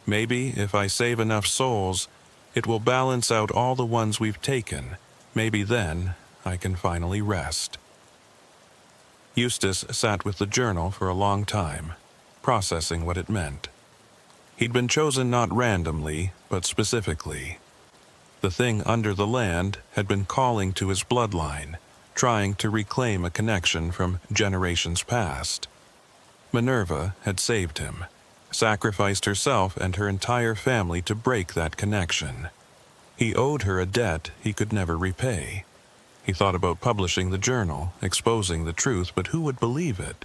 Maybe if I save enough souls, it will balance out all the ones we've taken. Maybe then I can finally rest. Eustace sat with the journal for a long time, processing what it meant. He'd been chosen not randomly, but specifically. The thing under the land had been calling to his bloodline, trying to reclaim a connection from generations past. Minerva had saved him, sacrificed herself and her entire family to break that connection. He owed her a debt he could never repay. He thought about publishing the journal, exposing the truth, but who would believe it?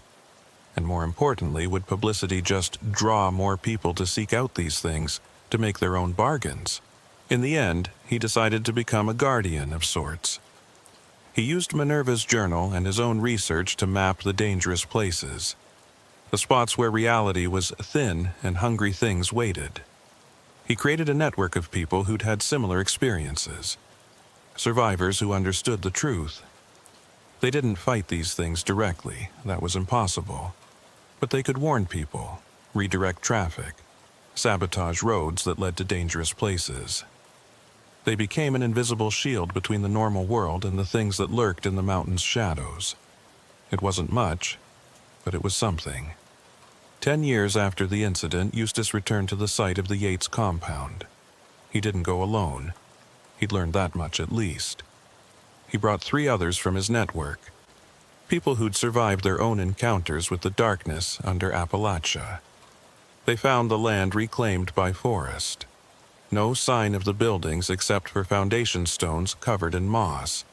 And more importantly, would publicity just draw more people to seek out these things, to make their own bargains? In the end, he decided to become a guardian of sorts. He used Minerva's journal and his own research to map the dangerous places, the spots where reality was thin and hungry things waited. He created a network of people who'd had similar experiences, survivors who understood the truth. They didn't fight these things directly, that was impossible, but they could warn people, redirect traffic, sabotage roads that led to dangerous places. They became an invisible shield between the normal world and the things that lurked in the mountain's shadows. It wasn't much, but it was something. 10 years after the incident, Eustace returned to the site of the Yates compound. He didn't go alone. He'd learned that much at least. He brought 3 others from his network, people who'd survived their own encounters with the darkness under Appalachia. They found the land reclaimed by forest. No sign of the buildings except for foundation stones covered in moss.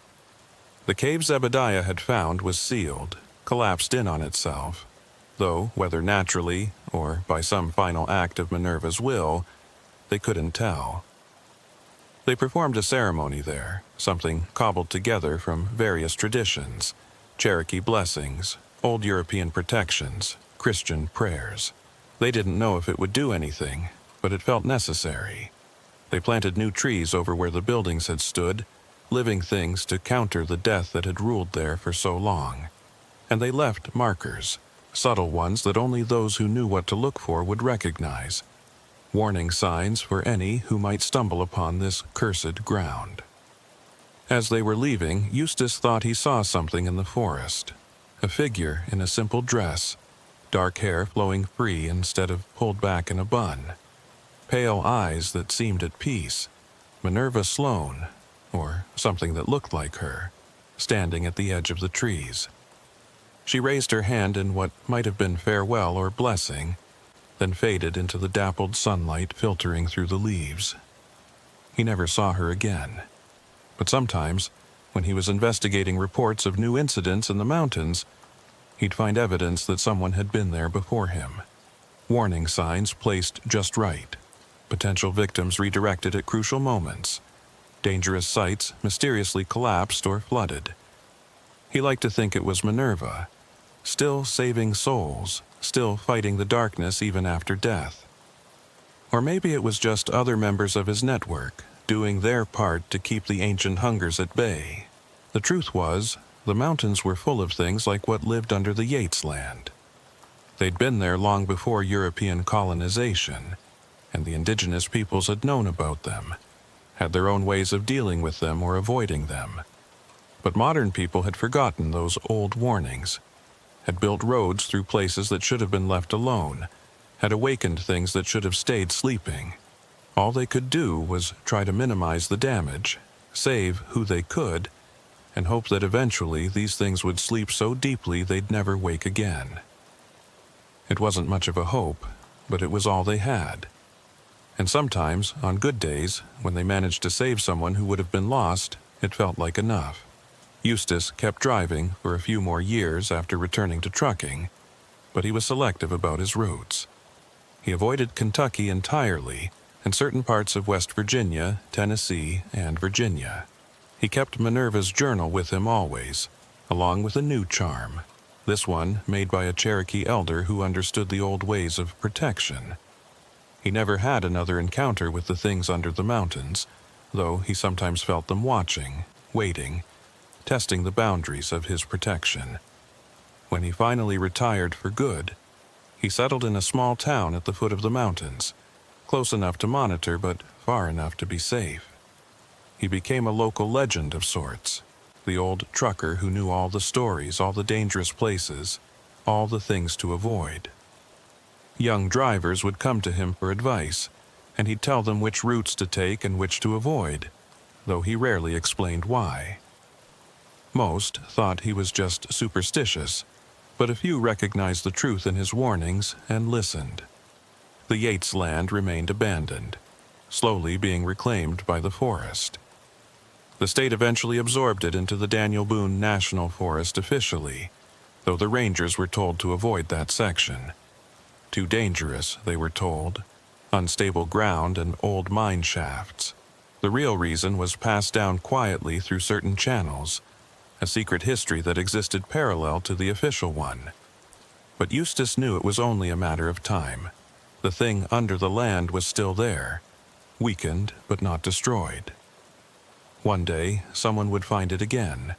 The cave Zebediah had found was sealed, collapsed in on itself, though whether naturally or by some final act of Minerva's will, they couldn't tell. They performed a ceremony there, something cobbled together from various traditions, Cherokee blessings, old European protections, Christian prayers. They didn't know if it would do anything, but it felt necessary. They planted new trees over where the buildings had stood, living things to counter the death that had ruled there for so long. And they left markers, subtle ones that only those who knew what to look for would recognize. Warning signs for any who might stumble upon this cursed ground. As they were leaving, Eustace thought he saw something in the forest. A figure in a simple dress, dark hair flowing free instead of pulled back in a bun. Pale eyes that seemed at peace. Minerva Sloane, or something that looked like her, standing at the edge of the trees. She raised her hand in what might have been farewell or blessing, then faded into the dappled sunlight filtering through the leaves. He never saw her again. But sometimes, when he was investigating reports of new incidents in the mountains, he'd find evidence that someone had been there before him. Warning signs placed just right. Potential victims redirected at crucial moments. Dangerous sites mysteriously collapsed or flooded. He liked to think it was Minerva, still saving souls, still fighting the darkness even after death. Or maybe it was just other members of his network, doing their part to keep the ancient hungers at bay. The truth was, the mountains were full of things like what lived under the Yates land. They'd been there long before European colonization, and the indigenous peoples had known about them, had their own ways of dealing with them or avoiding them. But modern people had forgotten those old warnings, had built roads through places that should have been left alone, had awakened things that should have stayed sleeping. All they could do was try to minimize the damage, save who they could, and hope that eventually these things would sleep so deeply they'd never wake again. It wasn't much of a hope, but it was all they had. And sometimes, on good days, when they managed to save someone who would have been lost, it felt like enough. Eustace kept driving for a few more years after returning to trucking, but he was selective about his routes. He avoided Kentucky entirely, and certain parts of West Virginia, Tennessee, and Virginia. He kept Minerva's journal with him always, along with a new charm, this one made by a Cherokee elder who understood the old ways of protection. He never had another encounter with the things under the mountains, though he sometimes felt them watching, waiting, testing the boundaries of his protection. When he finally retired for good, he settled in a small town at the foot of the mountains, close enough to monitor but far enough to be safe. He became a local legend of sorts, the old trucker who knew all the stories, all the dangerous places, all the things to avoid. Young drivers would come to him for advice, and he'd tell them which routes to take and which to avoid, though he rarely explained why. Most thought he was just superstitious, but a few recognized the truth in his warnings and listened. The Yates land remained abandoned, slowly being reclaimed by the forest. The state eventually absorbed it into the Daniel Boone National Forest officially, though the rangers were told to avoid that section. Too dangerous, they were told. Unstable ground and old mine shafts. The real reason was passed down quietly through certain channels, a secret history that existed parallel to the official one. But Eustace knew it was only a matter of time. The thing under the land was still there, weakened but not destroyed. One day, someone would find it again.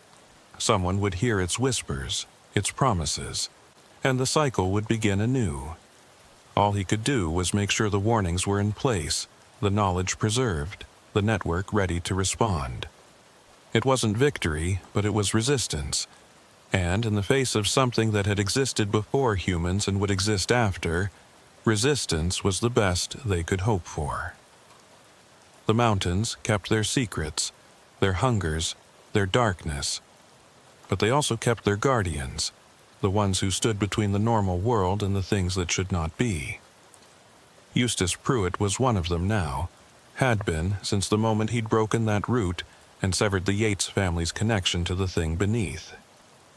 Someone would hear its whispers, its promises, and the cycle would begin anew. All he could do was make sure the warnings were in place, the knowledge preserved, the network ready to respond. It wasn't victory, but it was resistance. And in the face of something that had existed before humans and would exist after, resistance was the best they could hope for. The mountains kept their secrets, their hungers, their darkness. But they also kept their guardians, the ones who stood between the normal world and the things that should not be. Eustace Pruitt was one of them now, had been since the moment he'd broken that root and severed the Yates family's connection to the thing beneath.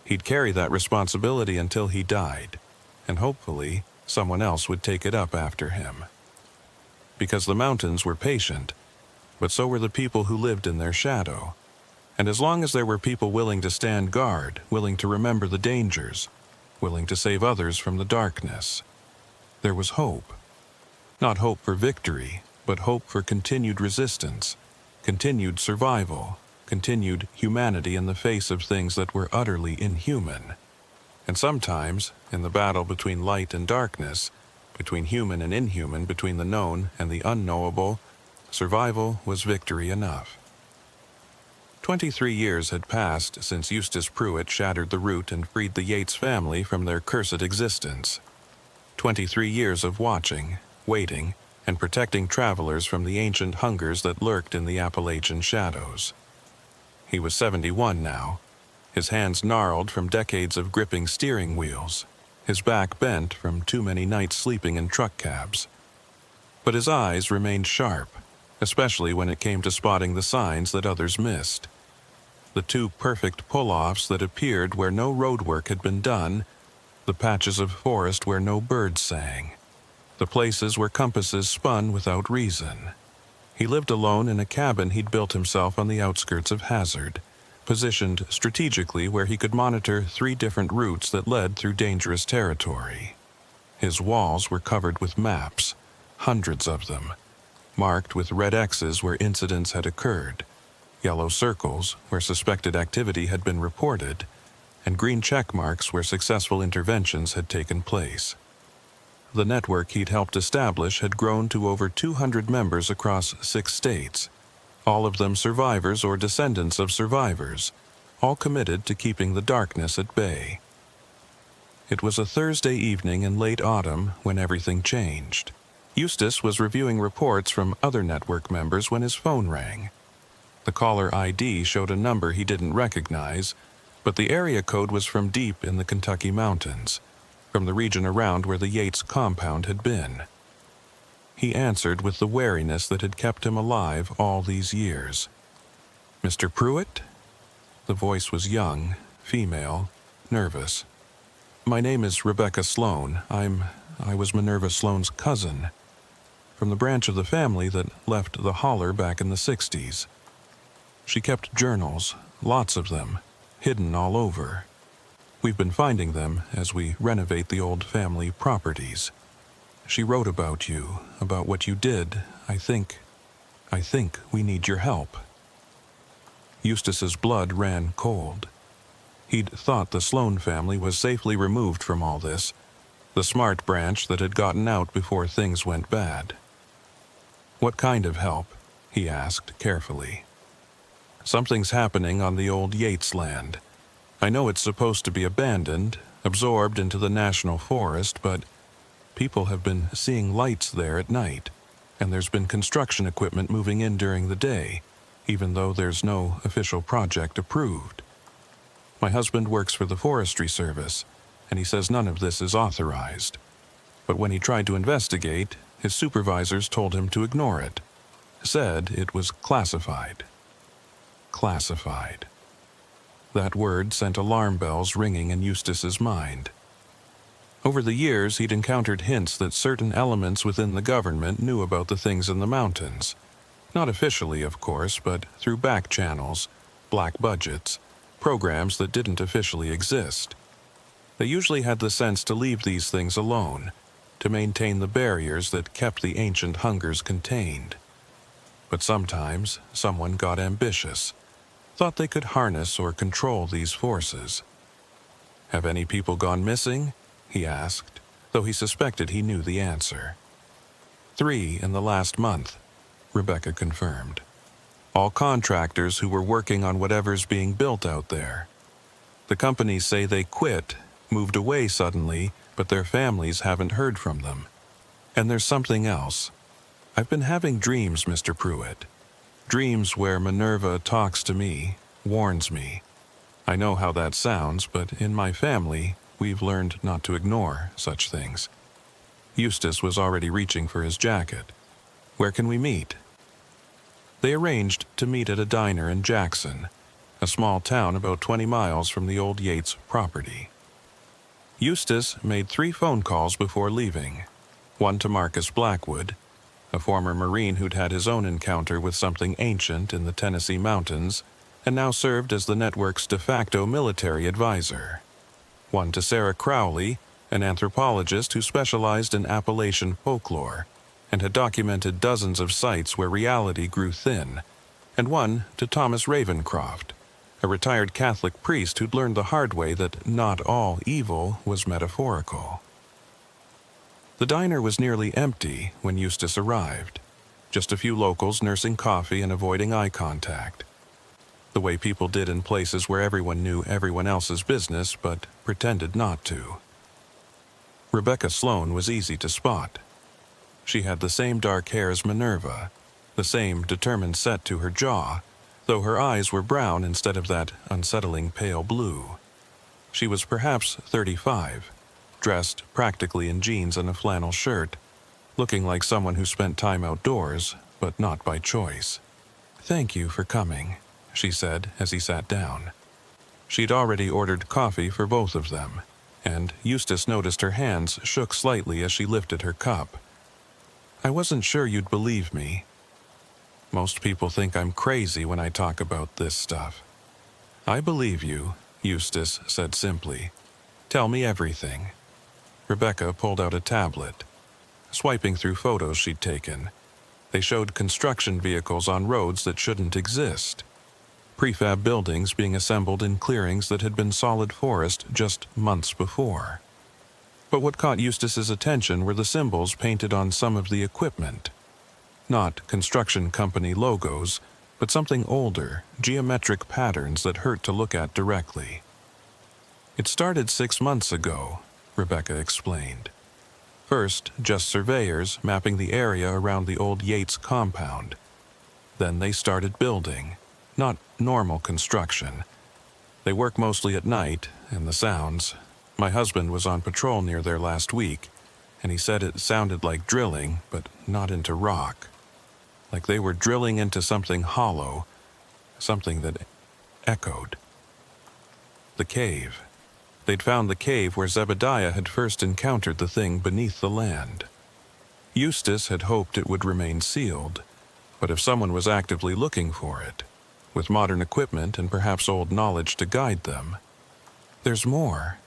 He'd carry that responsibility until he died, and hopefully someone else would take it up after him. Because the mountains were patient, but so were the people who lived in their shadow. And as long as there were people willing to stand guard, willing to remember the dangers, willing to save others from the darkness, there was hope. Not hope for victory, but hope for continued resistance, continued survival, continued humanity in the face of things that were utterly inhuman. And sometimes, in the battle between light and darkness, between human and inhuman, between the known and the unknowable, survival was victory enough. 23 years had passed since Eustace Pruitt shattered the root and freed the Yates family from their cursed existence. 23 years of watching, waiting, and protecting travelers from the ancient hungers that lurked in the Appalachian shadows. He was 71 now, his hands gnarled from decades of gripping steering wheels, his back bent from too many nights sleeping in truck cabs. But his eyes remained sharp, especially when it came to spotting the signs that others missed. The two perfect pull-offs that appeared where no roadwork had been done, the patches of forest where no birds sang, the places where compasses spun without reason. He lived alone in a cabin he'd built himself on the outskirts of Hazard, positioned strategically where he could monitor 3 different routes that led through dangerous territory. His walls were covered with maps, hundreds of them, marked with red X's where incidents had occurred, yellow circles where suspected activity had been reported, and green check marks where successful interventions had taken place. The network he'd helped establish had grown to over 200 members across 6 states, all of them survivors or descendants of survivors, all committed to keeping the darkness at bay. It was a Thursday evening in late autumn when everything changed. Eustace was reviewing reports from other network members when his phone rang. The caller ID showed a number he didn't recognize, but the area code was from deep in the Kentucky mountains, from the region around where the Yates compound had been. He answered with the wariness that had kept him alive all these years. "Mr. Pruitt?" The voice was young, female, nervous. "My name is Rebecca Sloan. I was Minerva Sloan's cousin, from the branch of the family that left the holler back in the 60s. She kept journals, lots of them, hidden all over. We've been finding them as we renovate the old family properties. She wrote about you, about what you did. I think we need your help." Eustace's blood ran cold. He'd thought the Sloan family was safely removed from all this, the smart branch that had gotten out before things went bad. "What kind of help?" he asked carefully. "Something's happening on the old Yates land. I know it's supposed to be abandoned, absorbed into the national forest, but people have been seeing lights there at night, and there's been construction equipment moving in during the day, even though there's no official project approved. My husband works for the Forestry Service, and he says none of this is authorized. But when he tried to investigate, his supervisors told him to ignore it, said it was classified." classified. That word sent alarm bells ringing in Eustace's mind. Over the years, he'd encountered hints that certain elements within the government knew about the things in the mountains. Not officially, of course, but through back channels, black budgets, programs that didn't officially exist. They usually had the sense to leave these things alone, to maintain the barriers that kept the ancient hungers contained. But sometimes someone got ambitious, thought they could harness or control these forces. "Have any people gone missing?" he asked, though he suspected he knew the answer. 3 in the last month, Rebecca confirmed. All contractors who were working on whatever's being built out there. The companies say they quit, moved away suddenly, but their families haven't heard from them. And there's something else. I've been having dreams, Mr. Pruitt. Dreams where Minerva talks to me, warns me. I know how that sounds, but in my family, we've learned not to ignore such things. Eustace was already reaching for his jacket. "Where can we meet?" They arranged to meet at a diner in Jackson, a small town about 20 miles from the old Yates property. Eustace made 3 phone calls before leaving. One to Marcus Blackwood, a former Marine who'd had his own encounter with something ancient in the Tennessee mountains and now served as the network's de facto military advisor. One to Sarah Crowley, an anthropologist who specialized in Appalachian folklore and had documented dozens of sites where reality grew thin, and one to Thomas Ravencroft, a retired Catholic priest who'd learned the hard way that not all evil was metaphorical. The diner was nearly empty when Eustace arrived, just a few locals nursing coffee and avoiding eye contact. The way people did in places where everyone knew everyone else's business but pretended not to. Rebecca Sloane was easy to spot. She had the same dark hair as Minerva, the same determined set to her jaw, though her eyes were brown instead of that unsettling pale blue. She was perhaps 35, dressed practically in jeans and a flannel shirt, looking like someone who spent time outdoors, but not by choice. "Thank you for coming," she said as he sat down. She'd already ordered coffee for both of them, and Eustace noticed her hands shook slightly as she lifted her cup. "I wasn't sure you'd believe me. Most people think I'm crazy when I talk about this stuff." "I believe you," Eustace said simply. "Tell me everything." Rebecca pulled out a tablet, swiping through photos she'd taken. They showed construction vehicles on roads that shouldn't exist. Prefab buildings being assembled in clearings that had been solid forest just months before. But what caught Eustace's attention were the symbols painted on some of the equipment. Not construction company logos, but something older, geometric patterns that hurt to look at directly. "It started 6 months ago," Rebecca explained. "First, just surveyors mapping the area around the old Yates compound. Then they started building, not normal construction. They work mostly at night, and the sounds. My husband was on patrol near there last week, and he said it sounded like drilling, but not into rock. Like they were drilling into something hollow, something that echoed. The cave. They'd found the cave where Zebediah had first encountered the thing beneath the land. Eustace had hoped it would remain sealed, but if someone was actively looking for it, with modern equipment and perhaps old knowledge to guide them. "There's more,"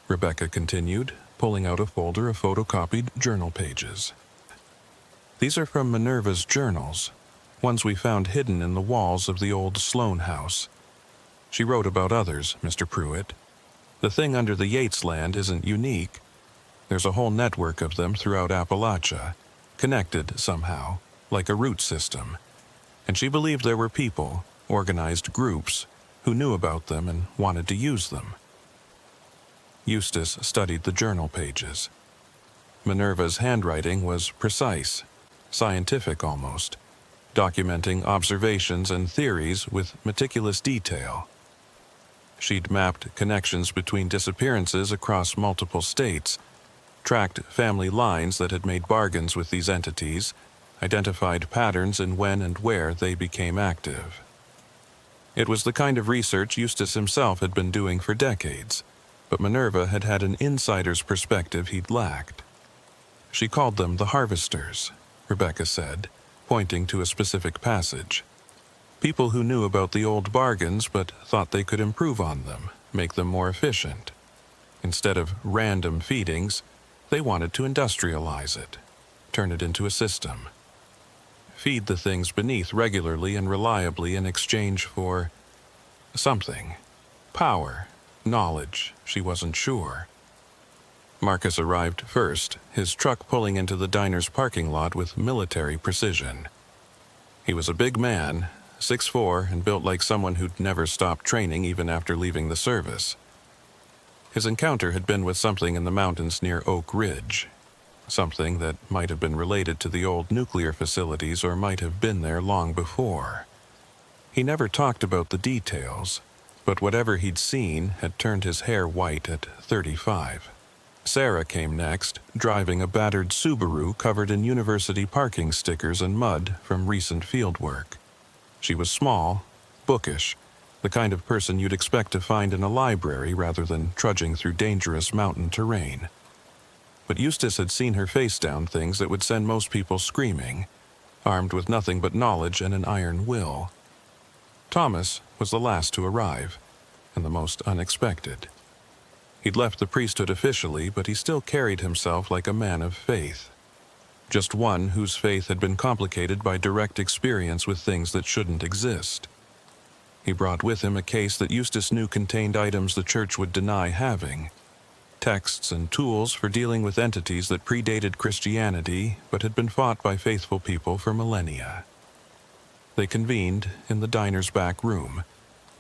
Rebecca continued, pulling out a folder of photocopied journal pages. "These are from Minerva's journals, ones we found hidden in the walls of the old Sloane house. She wrote about others, Mr. Pruitt. The thing under the Yates land isn't unique. There's a whole network of them throughout Appalachia, connected somehow, like a root system. And she believed there were people, organized groups, who knew about them and wanted to use them." Eustace studied the journal pages. Minerva's handwriting was precise, scientific almost, documenting observations and theories with meticulous detail. She'd mapped connections between disappearances across multiple states, tracked family lines that had made bargains with these entities, identified patterns in when and where they became active. It was the kind of research Eustace himself had been doing for decades, but Minerva had had an insider's perspective he'd lacked. She called them the harvesters, Rebecca said, pointing to a specific passage. People who knew about the old bargains but thought they could improve on them, make them more efficient. Instead of random feedings, they wanted to industrialize it, turn it into a system. Feed the things beneath regularly and reliably in exchange for something. Power, knowledge, she wasn't sure. Marcus arrived first, his truck pulling into the diner's parking lot with military precision. He was a big man, 6'4", and built like someone who'd never stopped training even after leaving the service. His encounter had been with something in the mountains near Oak Ridge, something that might have been related to the old nuclear facilities or might have been there long before. He never talked about the details, but whatever he'd seen had turned his hair white at 35. Sarah came next, driving a battered Subaru covered in university parking stickers and mud from recent fieldwork. She was small, bookish, the kind of person you'd expect to find in a library rather than trudging through dangerous mountain terrain. But Eustace had seen her face down things that would send most people screaming, armed with nothing but knowledge and an iron will. Thomas was the last to arrive, and the most unexpected. He'd left the priesthood officially, but he still carried himself like a man of faith. Just one whose faith had been complicated by direct experience with things that shouldn't exist. He brought with him a case that Eustace knew contained items the church would deny having, texts and tools for dealing with entities that predated Christianity but had been fought by faithful people for millennia. They convened in the diner's back room,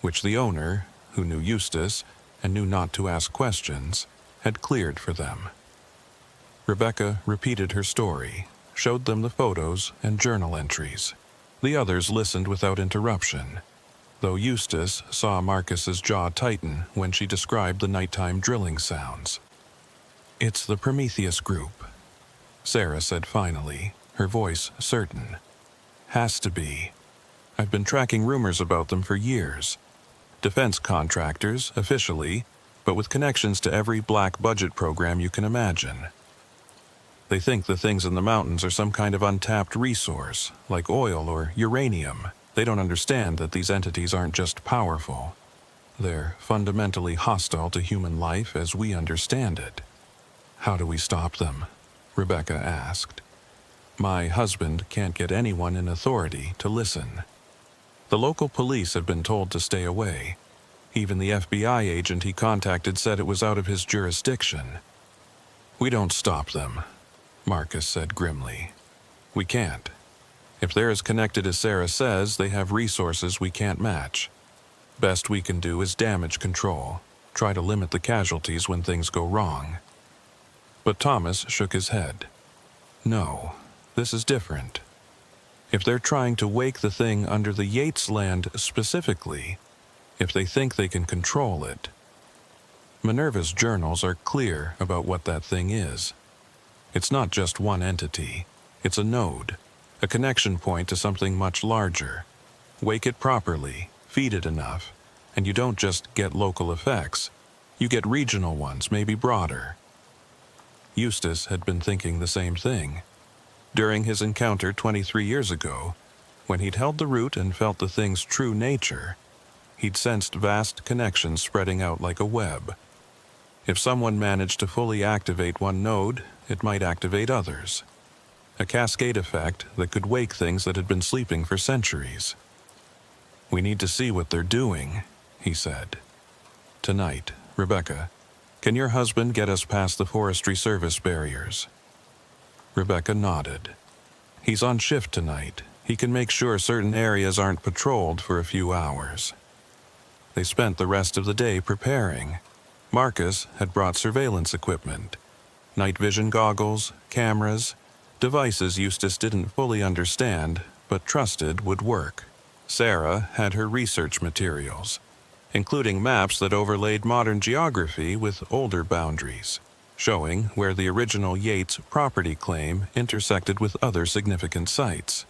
which the owner, who knew Eustace and knew not to ask questions, had cleared for them. Rebecca repeated her story, showed them the photos and journal entries. The others listened without interruption, though Eustace saw Marcus's jaw tighten when she described the nighttime drilling sounds. "It's the Prometheus group," Sarah said finally, her voice certain. "Has to be. I've been tracking rumors about them for years. Defense contractors, officially, but with connections to every black budget program you can imagine. They think the things in the mountains are some kind of untapped resource, like oil or uranium. They don't understand that these entities aren't just powerful. They're fundamentally hostile to human life as we understand it." "How do we stop them?" Rebecca asked. "My husband can't get anyone in authority to listen. The local police have been told to stay away. Even the FBI agent he contacted said it was out of his jurisdiction." "We don't stop them," Marcus said grimly. "We can't. If they're as connected as Sarah says, they have resources we can't match. Best we can do is damage control, try to limit the casualties when things go wrong." But Thomas shook his head. "No, this is different. If they're trying to wake the thing under the Yates land specifically, if they think they can control it. Minerva's journals are clear about what that thing is. It's not just one entity. It's a node, a connection point to something much larger. Wake it properly, feed it enough, and you don't just get local effects. You get regional ones, maybe broader." Eustace had been thinking the same thing. During his encounter 23 years ago, when he'd held the root and felt the thing's true nature, he'd sensed vast connections spreading out like a web. If someone managed to fully activate one node, it might activate others. A cascade effect that could wake things that had been sleeping for centuries. "We need to see what they're doing," he said. "Tonight, Rebecca, can your husband get us past the Forestry Service barriers?" Rebecca nodded. "He's on shift tonight. He can make sure certain areas aren't patrolled for a few hours." They spent the rest of the day preparing. Marcus had brought surveillance equipment, night vision goggles, cameras, devices Eustace didn't fully understand but trusted would work. Sarah had her research materials, including maps that overlaid modern geography with older boundaries, showing where the original Yates property claim intersected with other significant sites.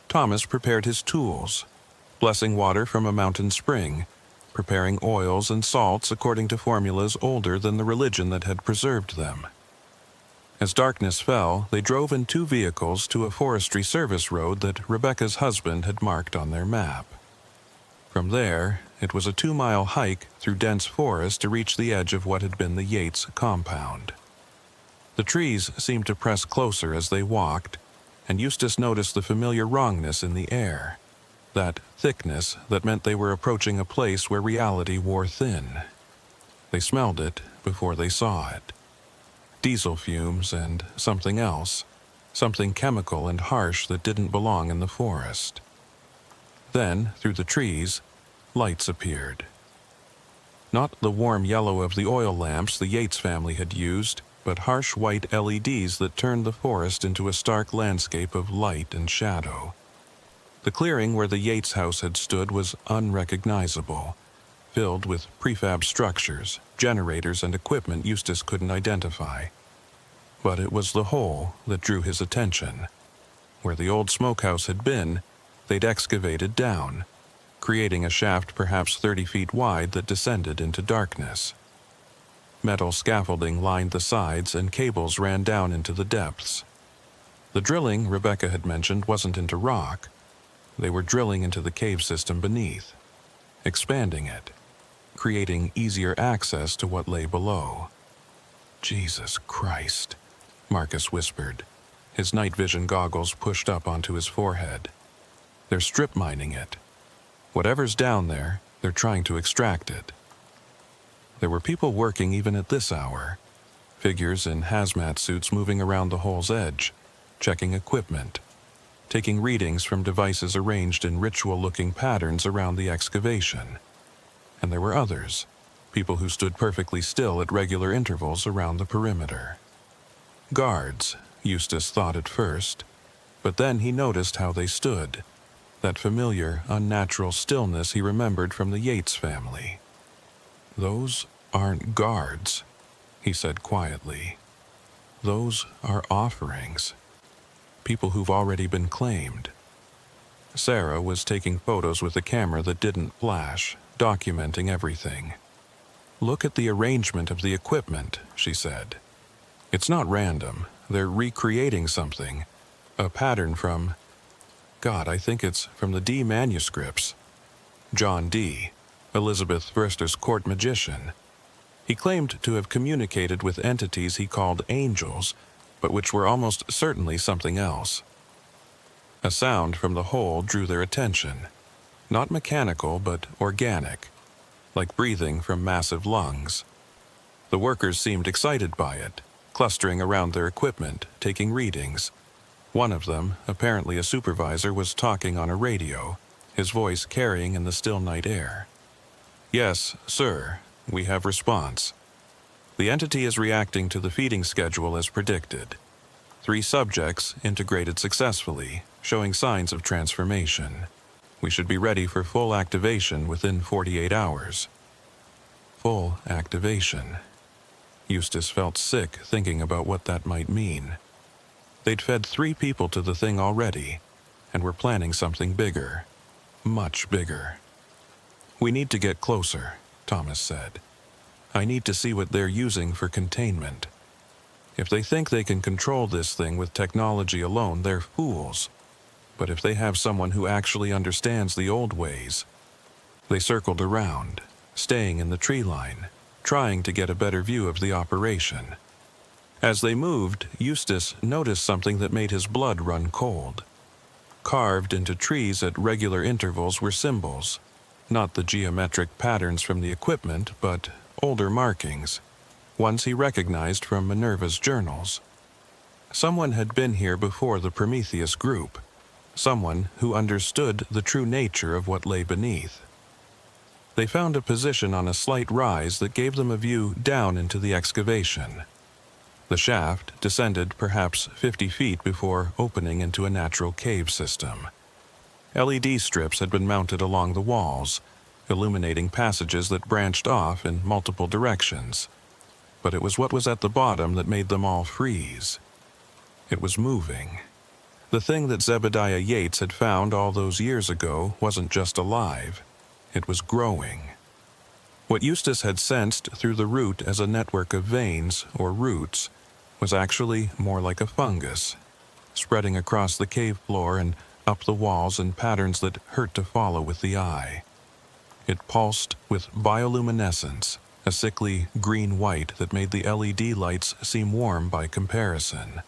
Thomas prepared his tools, blessing water from a mountain spring, preparing oils and salts according to formulas older than the religion that had preserved them. As darkness fell, they drove in 2 vehicles to a forestry service road that Rebecca's husband had marked on their map. From there, it was a 2-mile hike through dense forest to reach the edge of what had been the Yates compound. The trees seemed to press closer as they walked, and Eustace noticed the familiar wrongness in the air, that thickness that meant they were approaching a place where reality wore thin. They smelled it before they saw it. Diesel fumes and something else, something chemical and harsh that didn't belong in the forest. Then, through the trees, lights appeared. Not the warm yellow of the oil lamps the Yates family had used, but harsh white LEDs that turned the forest into a stark landscape of light and shadow. The clearing where the Yates house had stood was unrecognizable, filled with prefab structures, generators, and equipment Eustace couldn't identify. But it was the hole that drew his attention. Where the old smokehouse had been, they'd excavated down, creating a shaft perhaps 30 feet wide that descended into darkness. Metal scaffolding lined the sides and cables ran down into the depths. The drilling Rebecca had mentioned wasn't into rock. They were drilling into the cave system beneath, expanding it, creating easier access to what lay below. "Jesus Christ," Marcus whispered, his night vision goggles pushed up onto his forehead. "They're strip mining it. Whatever's down there, they're trying to extract it." There were people working even at this hour, figures in hazmat suits moving around the hole's edge, checking equipment, taking readings from devices arranged in ritual-looking patterns around the excavation. And there were others, people who stood perfectly still at regular intervals around the perimeter. Guards, Eustace thought at first, but then he noticed how they stood, that familiar, unnatural stillness he remembered from the Yates family. "Those aren't guards," he said quietly. "Those are offerings. People who've already been claimed." Sarah was taking photos with a camera that didn't flash, documenting everything. "Look at the arrangement of the equipment," she said. "It's not random. They're recreating something. A pattern from... God, I think it's from the Dee manuscripts. John Dee, Elizabeth Verster's court magician. He claimed to have communicated with entities he called angels, but which were almost certainly something else." A sound from the hole drew their attention. Not mechanical, but organic, like breathing from massive lungs. The workers seemed excited by it, clustering around their equipment, taking readings. One of them, apparently a supervisor, was talking on a radio, his voice carrying in the still night air. "Yes, sir, we have response. The entity is reacting to the feeding schedule as predicted. 3 subjects integrated successfully, showing signs of transformation. We should be ready for full activation within 48 hours. Full activation. Eustace felt sick thinking about what that might mean. They'd fed 3 people to the thing already, and were planning something bigger. Much bigger. "We need to get closer," Thomas said. "I need to see what they're using for containment. If they think they can control this thing with technology alone, they're fools. But if they have someone who actually understands the old ways..." They circled around, staying in the tree line, trying to get a better view of the operation. As they moved, Eustace noticed something that made his blood run cold. Carved into trees at regular intervals were symbols, not the geometric patterns from the equipment, but older markings, ones he recognized from Minerva's journals. Someone had been here before the Prometheus group, someone who understood the true nature of what lay beneath. They found a position on a slight rise that gave them a view down into the excavation. The shaft descended perhaps 50 feet before opening into a natural cave system. LED strips had been mounted along the walls, illuminating passages that branched off in multiple directions. But it was what was at the bottom that made them all freeze. It was moving. The thing that Zebediah Yates had found all those years ago wasn't just alive, it was growing. What Eustace had sensed through the root as a network of veins or roots was actually more like a fungus, spreading across the cave floor and up the walls in patterns that hurt to follow with the eye. It pulsed with bioluminescence, a sickly green-white that made the LED lights seem warm by comparison.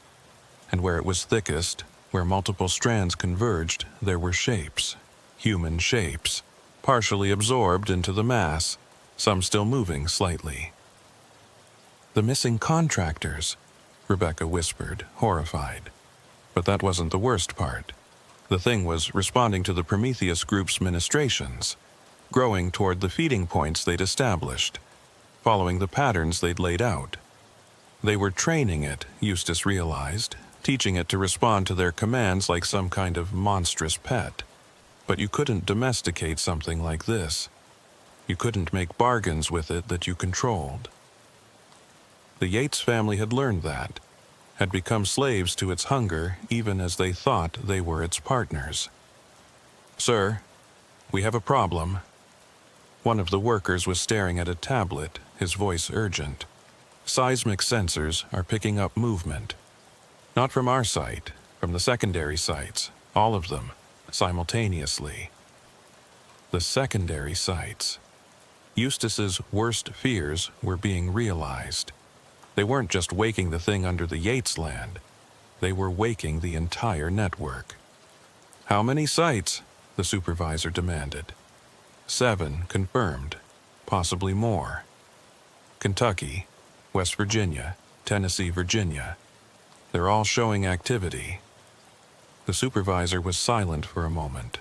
And where it was thickest, where multiple strands converged, there were shapes, human shapes, partially absorbed into the mass, some still moving slightly. "The missing contractors," Rebecca whispered, horrified. But that wasn't the worst part. The thing was responding to the Prometheus group's ministrations, growing toward the feeding points they'd established, following the patterns they'd laid out. They were training it, Eustace realized, teaching it to respond to their commands like some kind of monstrous pet. But you couldn't domesticate something like this. You couldn't make bargains with it that you controlled. The Yates family had learned that, had become slaves to its hunger even as they thought they were its partners. "Sir, we have a problem." One of the workers was staring at a tablet, his voice urgent. "Seismic sensors are picking up movement. Not from our site, from the secondary sites, all of them, simultaneously." The secondary sites. Eustace's worst fears were being realized. They weren't just waking the thing under the Yates land. They were waking the entire network. "How many sites?" the supervisor demanded. 7 confirmed, possibly more. Kentucky, West Virginia, Tennessee, Virginia. They're all showing activity. The supervisor was silent for a moment,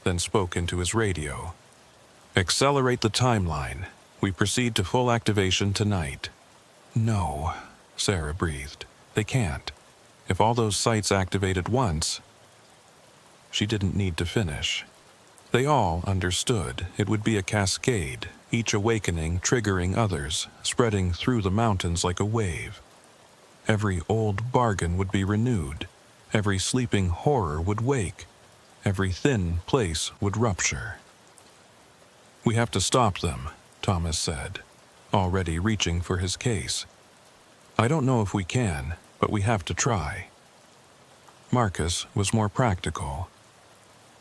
then spoke into his radio. "Accelerate the timeline. We proceed to full activation tonight." "No," Sarah breathed. "They can't. If all those sites activate at once..." She didn't need to finish. They all understood it would be a cascade, each awakening triggering others, spreading through the mountains like a wave. Every old bargain would be renewed. Every sleeping horror would wake. Every thin place would rupture. "We have to stop them," Thomas said, already reaching for his case. "I don't know if we can, but we have to try." Marcus was more practical.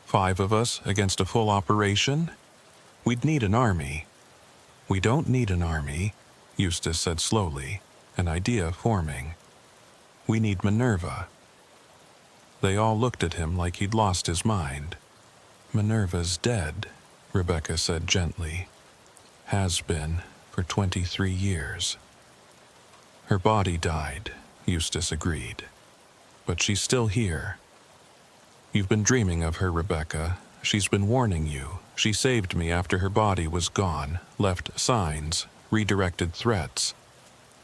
5 of us against a full operation? We'd need an army." "We don't need an army," Eustace said slowly, an idea forming. "We need Minerva." They all looked at him like he'd lost his mind. "Minerva's dead," Rebecca said gently. "Has been for 23 years. "Her body died," Eustace agreed. "But she's still here. You've been dreaming of her, Rebecca. She's been warning you. She saved me after her body was gone, left signs, redirected threats.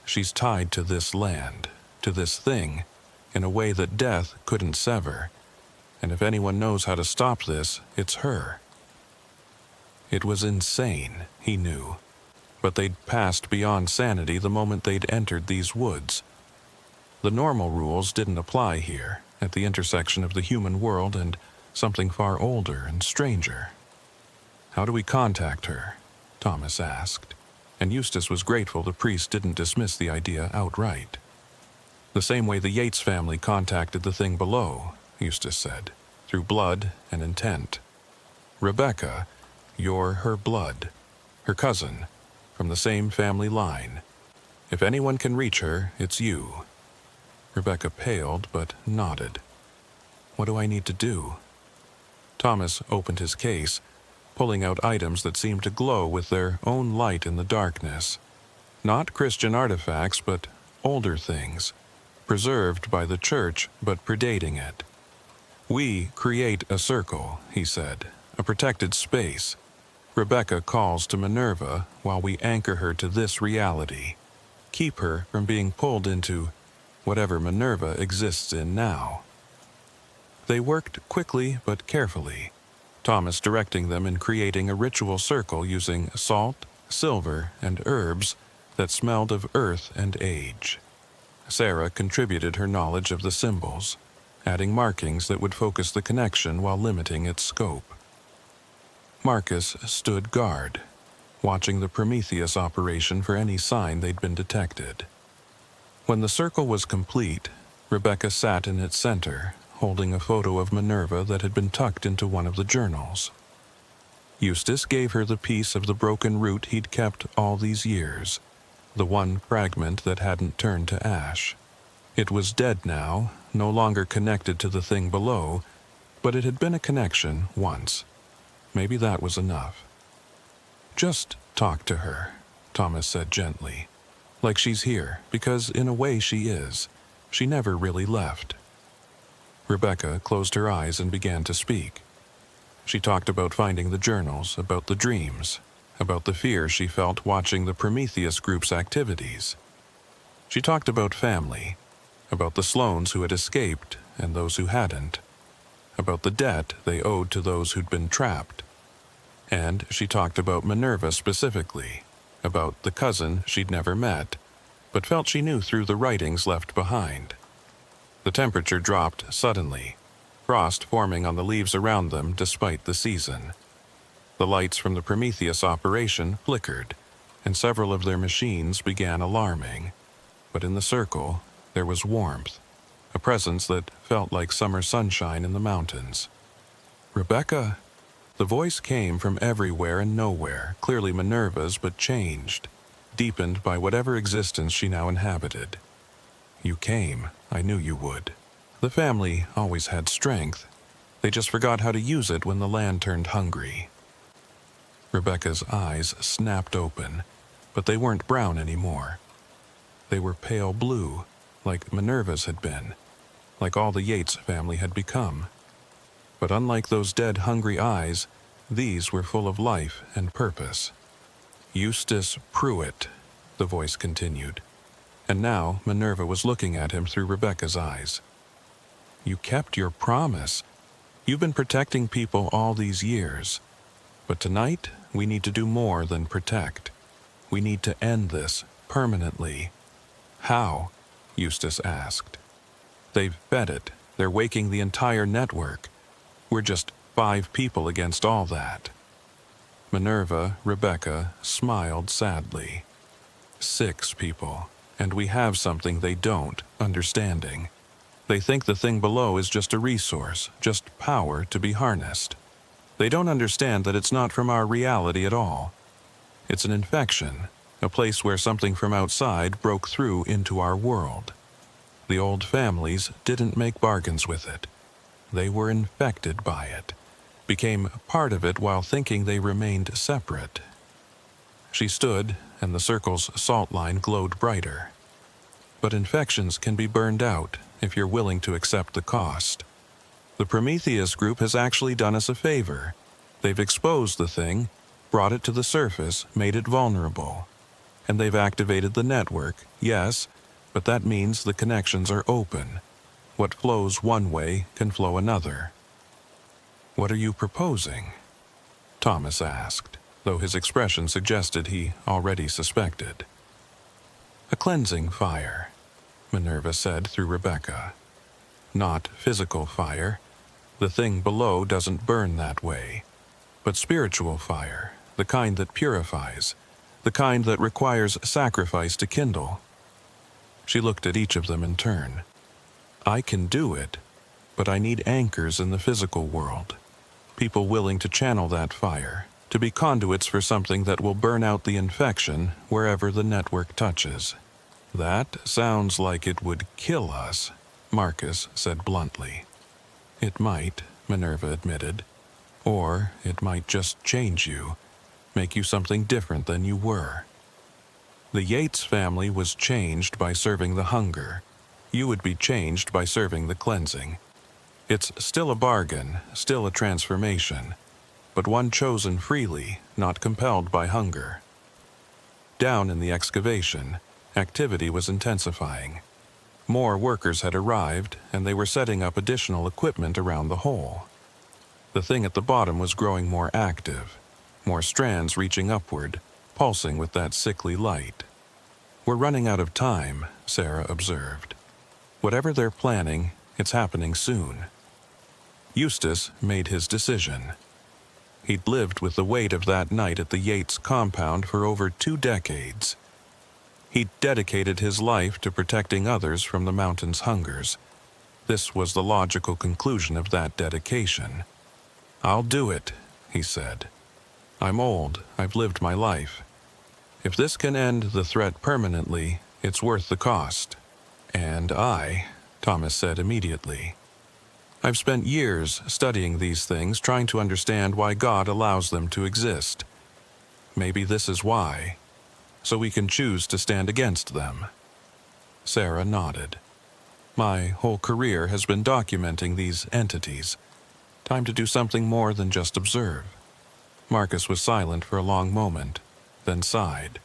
She's tied to this land, to this thing, in a way that death couldn't sever. And if anyone knows how to stop this, it's her." It was insane, he knew. But they'd passed beyond sanity the moment they'd entered these woods. The normal rules didn't apply here, at the intersection of the human world and something far older and stranger. "How do we contact her?" Thomas asked, and Eustace was grateful the priest didn't dismiss the idea outright. "The same way the Yates family contacted the thing below," Eustace said, "through blood and intent. Rebecca, you're her blood, her cousin, from the same family line. If anyone can reach her, it's you." Rebecca paled but nodded. "What do I need to do?" Thomas opened his case, pulling out items that seemed to glow with their own light in the darkness. Not Christian artifacts, but older things, preserved by the church but predating it. "We create a circle," he said, "a protected space. Rebecca calls to Minerva while we anchor her to this reality, keep her from being pulled into whatever Minerva exists in now." They worked quickly but carefully, Thomas directing them in creating a ritual circle using salt, silver, and herbs that smelled of earth and age. Sarah contributed her knowledge of the symbols, adding markings that would focus the connection while limiting its scope. Marcus stood guard, watching the Prometheus operation for any sign they'd been detected. When the circle was complete, Rebecca sat in its center, holding a photo of Minerva that had been tucked into one of the journals. Eustace gave her the piece of the broken root he'd kept all these years, the one fragment that hadn't turned to ash. It was dead now, no longer connected to the thing below, but it had been a connection once. Maybe that was enough. "Just talk to her," Thomas said gently. "Like she's here, because in a way she is. She never really left." Rebecca closed her eyes and began to speak. She talked about finding the journals, about the dreams, about the fear she felt watching the Prometheus group's activities. She talked about family, about the Sloanes who had escaped and those who hadn't, about the debt they owed to those who'd been trapped. And she talked about Minerva specifically, about the cousin she'd never met, but felt she knew through the writings left behind. The temperature dropped suddenly, frost forming on the leaves around them despite the season. The lights from the Prometheus operation flickered, and several of their machines began alarming. But in the circle, there was warmth, a presence that felt like summer sunshine in the mountains. "Rebecca!" The voice came from everywhere and nowhere, clearly Minerva's but changed, deepened by whatever existence she now inhabited. "You came. I knew you would. The family always had strength. They just forgot how to use it when the land turned hungry." Rebecca's eyes snapped open, but they weren't brown anymore. They were pale blue, like Minerva's had been, like all the Yates family had become. But unlike those dead, hungry eyes, these were full of life and purpose. "Eustace Pruitt," the voice continued, and now Minerva was looking at him through Rebecca's eyes. "You kept your promise. You've been protecting people all these years. But tonight, we need to do more than protect. We need to end this permanently." "How?" Eustace asked. "They've fed it. They're waking the entire network. We're just 5 people against all that." Rebecca, smiled sadly. 6 people, and we have something they don't, understanding. They think the thing below is just a resource, just power to be harnessed. They don't understand that it's not from our reality at all. It's an infection, a place where something from outside broke through into our world. The old families didn't make bargains with it. They were infected by it, became part of it while thinking they remained separate. She stood, and the circle's salt line glowed brighter. But infections can be burned out if you're willing to accept the cost. The Prometheus group has actually done us a favor. They've exposed the thing, brought it to the surface, made it vulnerable. And they've activated the network, yes, but that means the connections are open. What flows one way can flow another. "What are you proposing?" Thomas asked, though his expression suggested he already suspected. "A cleansing fire," Minerva said through Rebecca. "Not physical fire. The thing below doesn't burn that way. But spiritual fire, the kind that purifies, the kind that requires sacrifice to kindle." She looked at each of them in turn. "I can do it, but I need anchors in the physical world. People willing to channel that fire, to be conduits for something that will burn out the infection wherever the network touches." "That sounds like it would kill us," Marcus said bluntly. "It might," Minerva admitted. "Or it might just change you, make you something different than you were. The Yates family was changed by serving the hunger. You would be changed by serving the cleansing. It's still a bargain, still a transformation, but one chosen freely, not compelled by hunger." Down in the excavation, activity was intensifying. More workers had arrived, and they were setting up additional equipment around the hole. The thing at the bottom was growing more active, more strands reaching upward, pulsing with that sickly light. "We're running out of time," Sarah observed. "Whatever they're planning, It's happening soon. Eustace made his decision. He'd lived with the weight of that night at the Yates compound for over 2 decades. He'd dedicated his life to protecting others from the mountain's hungers. This was the logical conclusion of that dedication. "I'll do it," he said. "I'm old. I've lived my life. If this can end the threat permanently, it's worth the cost." "And Thomas said immediately. "I've spent years studying these things, trying to understand why God allows them to exist. Maybe this is why, so we can choose to stand against them." Sarah nodded. "My whole career has been documenting these entities. Time to do something more than just observe." Marcus was silent for a long moment, then sighed.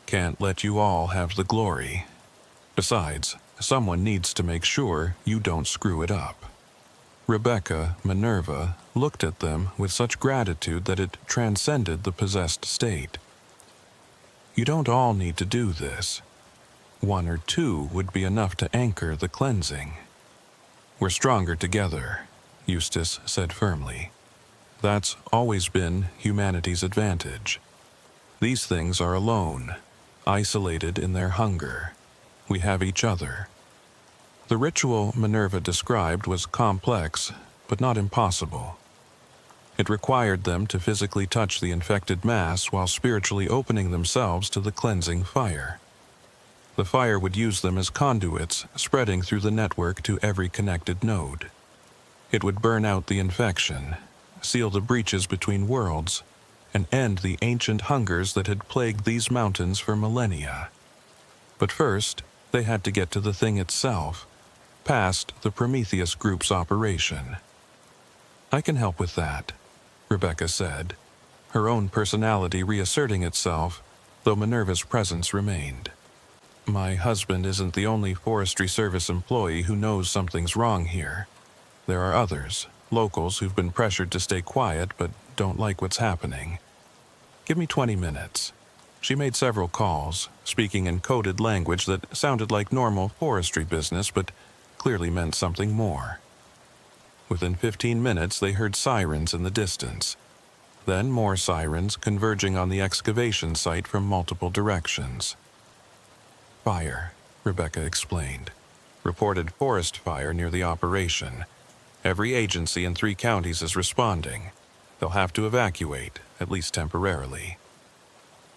"Can't let you all have the glory. Besides, someone needs to make sure you don't screw it up." Rebecca, Minerva, looked at them with such gratitude that it transcended the possessed state. "You don't all need to do this. 1 or 2 would be enough to anchor the cleansing." "We're stronger together," Eustace said firmly. "That's always been humanity's advantage. These things are alone, isolated in their hunger. We have each other." The ritual Minerva described was complex, but not impossible. It required them to physically touch the infected mass while spiritually opening themselves to the cleansing fire. The fire would use them as conduits, spreading through the network to every connected node. It would burn out the infection, seal the breaches between worlds, and end the ancient hungers that had plagued these mountains for millennia. But first, they had to get to the thing itself, past the Prometheus Group's operation. "I can help with that," Rebecca said, her own personality reasserting itself, though Minerva's presence remained. "My husband isn't the only Forestry Service employee who knows something's wrong here. There are others, locals who've been pressured to stay quiet but don't like what's happening. Give me 20 minutes. She made several calls, speaking in coded language that sounded like normal forestry business but clearly meant something more. Within 15 minutes, they heard sirens in the distance. Then more sirens converging on the excavation site from multiple directions. "Fire," Rebecca explained. "Reported forest fire near the operation. Every agency in 3 counties is responding. They'll have to evacuate, at least temporarily."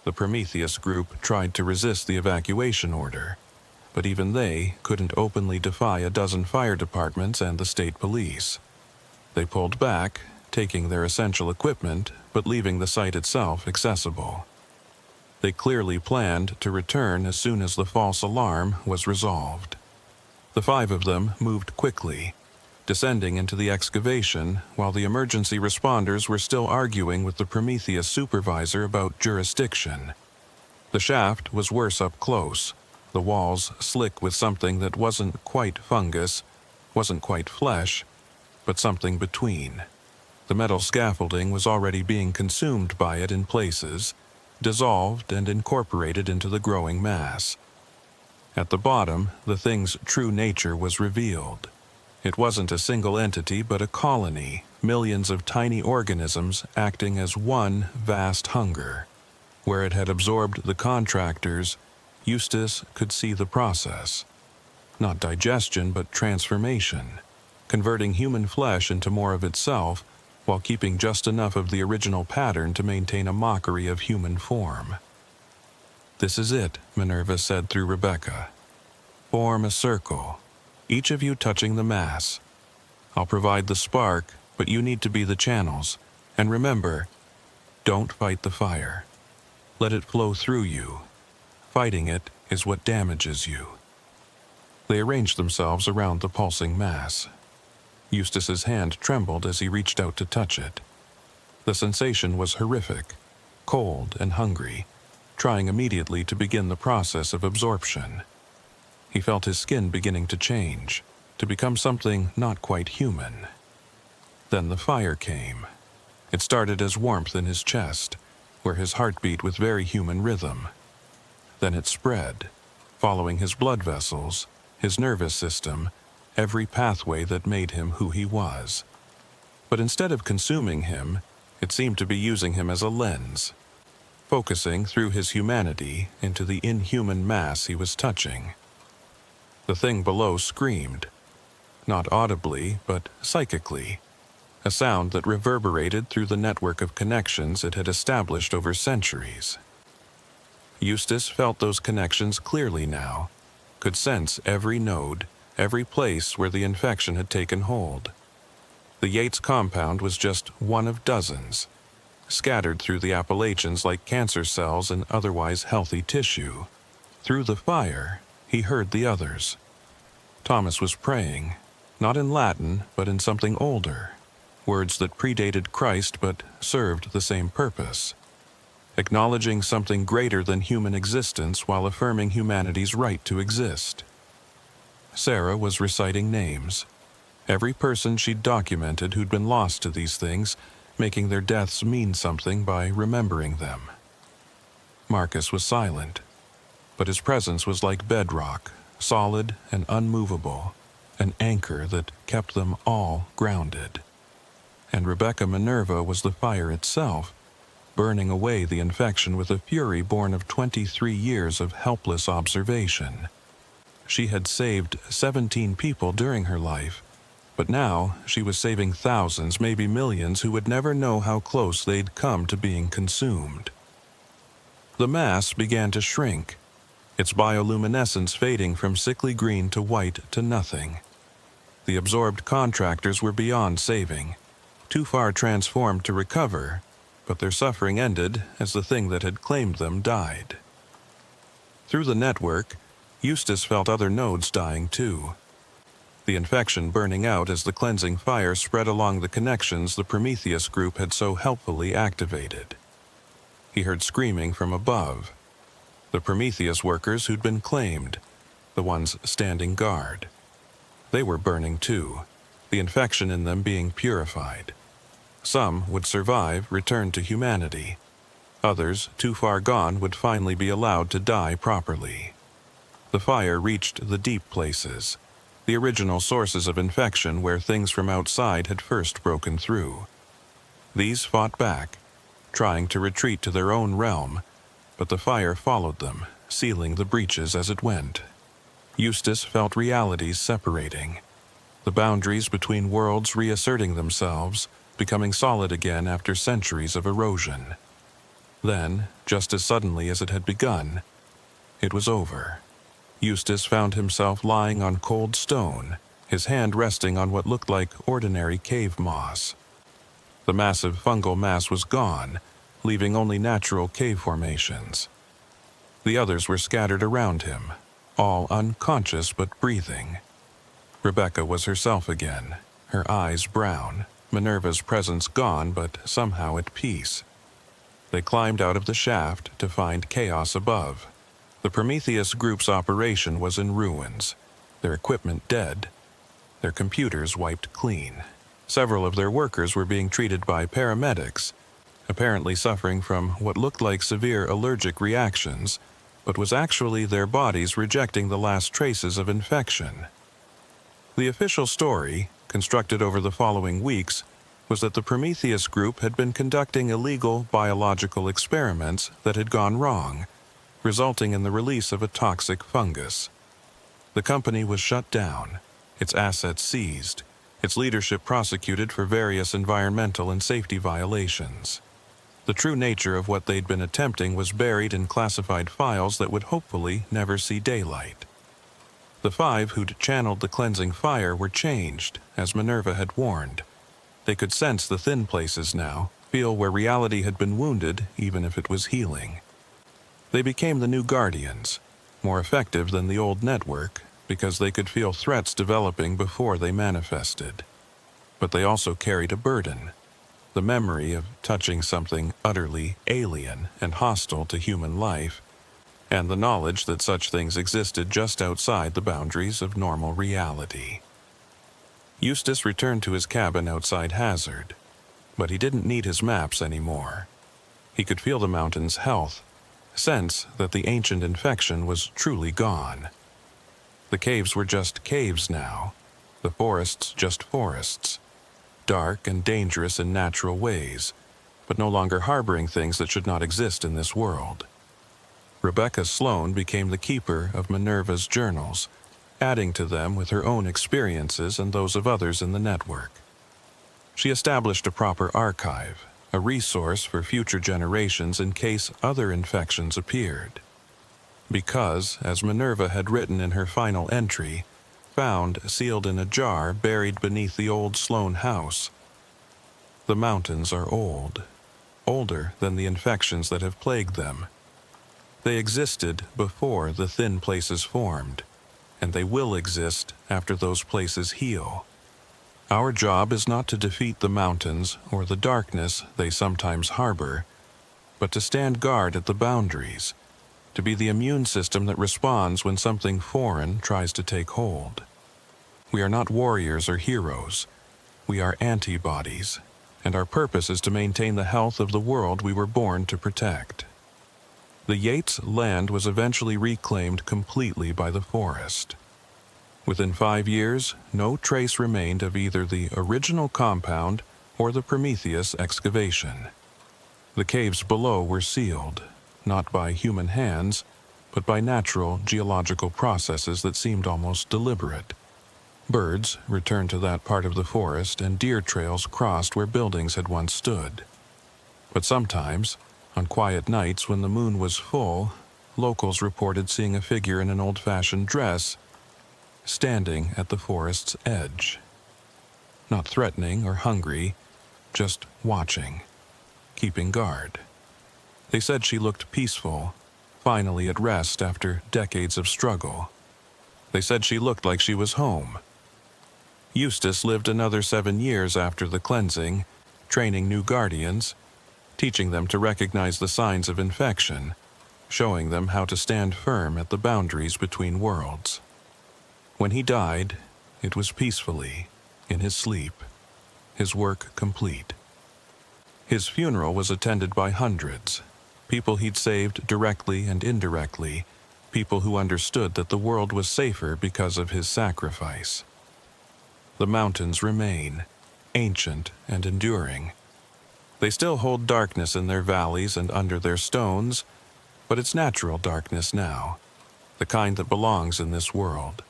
The Prometheus Group tried to resist the evacuation order, but even they couldn't openly defy a dozen fire departments and the state police. They pulled back, taking their essential equipment, but leaving the site itself accessible. They clearly planned to return as soon as the false alarm was resolved. The 5 of them moved quickly, descending into the excavation while the emergency responders were still arguing with the Prometheus supervisor about jurisdiction. The shaft was worse up close, the walls slick with something that wasn't quite fungus, wasn't quite flesh, but something between. The metal scaffolding was already being consumed by it in places, dissolved and incorporated into the growing mass. At the bottom, the thing's true nature was revealed. It wasn't a single entity, but a colony, millions of tiny organisms acting as one vast hunger. Where it had absorbed the contractors, Eustace could see the process. Not digestion, but transformation, converting human flesh into more of itself, while keeping just enough of the original pattern to maintain a mockery of human form. "This is it," Minerva said through Rebecca. "Form a circle, each of you touching the mass. I'll provide the spark, but you need to be the channels. And remember, don't fight the fire. Let it flow through you. Fighting it is what damages you." They arranged themselves around the pulsing mass. Eustace's hand trembled as he reached out to touch it. The sensation was horrific, cold and hungry, trying immediately to begin the process of absorption. He felt his skin beginning to change, to become something not quite human. Then the fire came. It started as warmth in his chest, where his heart beat with very human rhythm. Then it spread, following his blood vessels, his nervous system, every pathway that made him who he was. But instead of consuming him, it seemed to be using him as a lens, focusing through his humanity into the inhuman mass he was touching. The thing below screamed, not audibly, but psychically, a sound that reverberated through the network of connections it had established over centuries. Eustace felt those connections clearly now, could sense every node, every place where the infection had taken hold. The Yates compound was just one of dozens, scattered through the Appalachians like cancer cells in otherwise healthy tissue. Through the fire, he heard the others. Thomas was praying, not in Latin, but in something older, words that predated Christ but served the same purpose, acknowledging something greater than human existence while affirming humanity's right to exist. Sarah was reciting names, every person she'd documented who'd been lost to these things, making their deaths mean something by remembering them. Marcus was silent, but his presence was like bedrock, solid and unmovable, an anchor that kept them all grounded. And Rebecca Minerva was the fire itself, burning away the infection with a fury born of 23 years of helpless observation. She had saved 17 people during her life, but now she was saving thousands, maybe millions, who would never know how close they'd come to being consumed. The mass began to shrink, its bioluminescence fading from sickly green to white to nothing. The absorbed contractors were beyond saving, too far transformed to recover, but their suffering ended as the thing that had claimed them died. Through the network, Eustace felt other nodes dying too, the infection burning out as the cleansing fire spread along the connections the Prometheus group had so helpfully activated. He heard screaming from above, the Prometheus workers who'd been claimed, the ones standing guard. They were burning too, the infection in them being purified. Some would survive, return to humanity. Others, too far gone, would finally be allowed to die properly. The fire reached the deep places, the original sources of infection where things from outside had first broken through. These fought back, trying to retreat to their own realm, but the fire followed them, sealing the breaches as it went. Eustace felt realities separating, the boundaries between worlds reasserting themselves, becoming solid again after centuries of erosion. Then, just as suddenly as it had begun, it was over. Eustace found himself lying on cold stone, his hand resting on what looked like ordinary cave moss. The massive fungal mass was gone, leaving only natural cave formations. The others were scattered around him, all unconscious but breathing. Rebecca was herself again, her eyes brown, Minerva's presence gone but somehow at peace. They climbed out of the shaft to find chaos above. The Prometheus group's operation was in ruins, their equipment dead, their computers wiped clean. Several of their workers were being treated by paramedics, apparently suffering from what looked like severe allergic reactions, but was actually their bodies rejecting the last traces of infection. The official story, constructed over the following weeks, was that the Prometheus group had been conducting illegal biological experiments that had gone wrong, resulting in the release of a toxic fungus. The company was shut down, its assets seized, its leadership prosecuted for various environmental and safety violations. The true nature of what they'd been attempting was buried in classified files that would hopefully never see daylight. The 5 who'd channeled the cleansing fire were changed, as Minerva had warned. They could sense the thin places now, feel where reality had been wounded, even if it was healing. They became the new guardians, more effective than the old network, because they could feel threats developing before they manifested. But they also carried a burden, the memory of touching something utterly alien and hostile to human life, and the knowledge that such things existed just outside the boundaries of normal reality. Eustace returned to his cabin outside Hazard, but he didn't need his maps anymore. He could feel the mountain's health, sense that the ancient infection was truly gone. The caves were just caves now, The forests just forests, dark and dangerous in natural ways, but no longer harboring things that should not exist in this world. Rebecca Sloan became the keeper of Minerva's journals, adding to them with her own experiences and those of others in the network. She established a proper archive, a resource for future generations in case other infections appeared. Because, as Minerva had written in her final entry, found sealed in a jar buried beneath the old Sloan house, the mountains are old, older than the infections that have plagued them. They existed before the thin places formed, and they will exist after those places heal. Our job is not to defeat the mountains or the darkness they sometimes harbor, but to stand guard at the boundaries, to be the immune system that responds when something foreign tries to take hold. We are not warriors or heroes. We are antibodies, and our purpose is to maintain the health of the world we were born to protect. The Yates land was eventually reclaimed completely by the forest. Within 5 years, no trace remained of either the original compound or the Prometheus excavation. The caves below were sealed, not by human hands, but by natural geological processes that seemed almost deliberate. Birds returned to that part of the forest, and deer trails crossed where buildings had once stood. But sometimes, on quiet nights when the moon was full, locals reported seeing a figure in an old-fashioned dress standing at the forest's edge. Not threatening or hungry, just watching, keeping guard. They said she looked peaceful, finally at rest after decades of struggle. They said she looked like she was home. Eustace lived another 7 years after the cleansing, training new guardians, teaching them to recognize the signs of infection, showing them how to stand firm at the boundaries between worlds. When he died, it was peacefully, in his sleep, his work complete. His funeral was attended by hundreds, people he'd saved directly and indirectly, people who understood that the world was safer because of his sacrifice. The mountains remain, ancient and enduring. They still hold darkness in their valleys and under their stones, but it's natural darkness now, the kind that belongs in this world.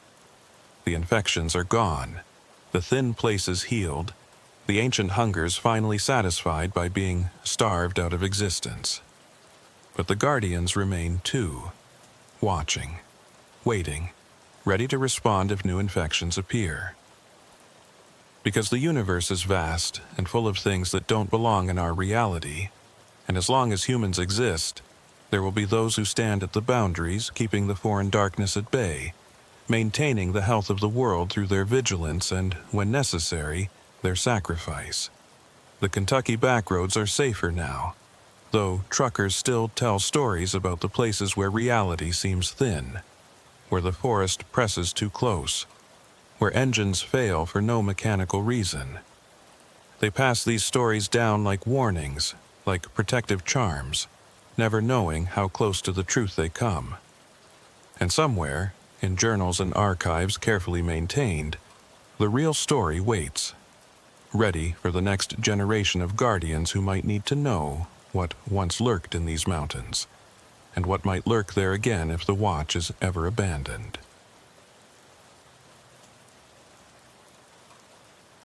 The infections are gone, the thin places healed, the ancient hungers finally satisfied by being starved out of existence. But the guardians remain too, watching, waiting, ready to respond if new infections appear. Because the universe is vast and full of things that don't belong in our reality, and as long as humans exist, there will be those who stand at the boundaries, keeping the foreign darkness at bay, maintaining the health of the world through their vigilance and, when necessary, their sacrifice. The Kentucky backroads are safer now, though truckers still tell stories about the places where reality seems thin, where the forest presses too close, where engines fail for no mechanical reason. They pass these stories down like warnings, like protective charms, never knowing how close to the truth they come. And somewhere, in journals and archives carefully maintained, the real story waits, ready for the next generation of guardians who might need to know what once lurked in these mountains, and what might lurk there again if the watch is ever abandoned.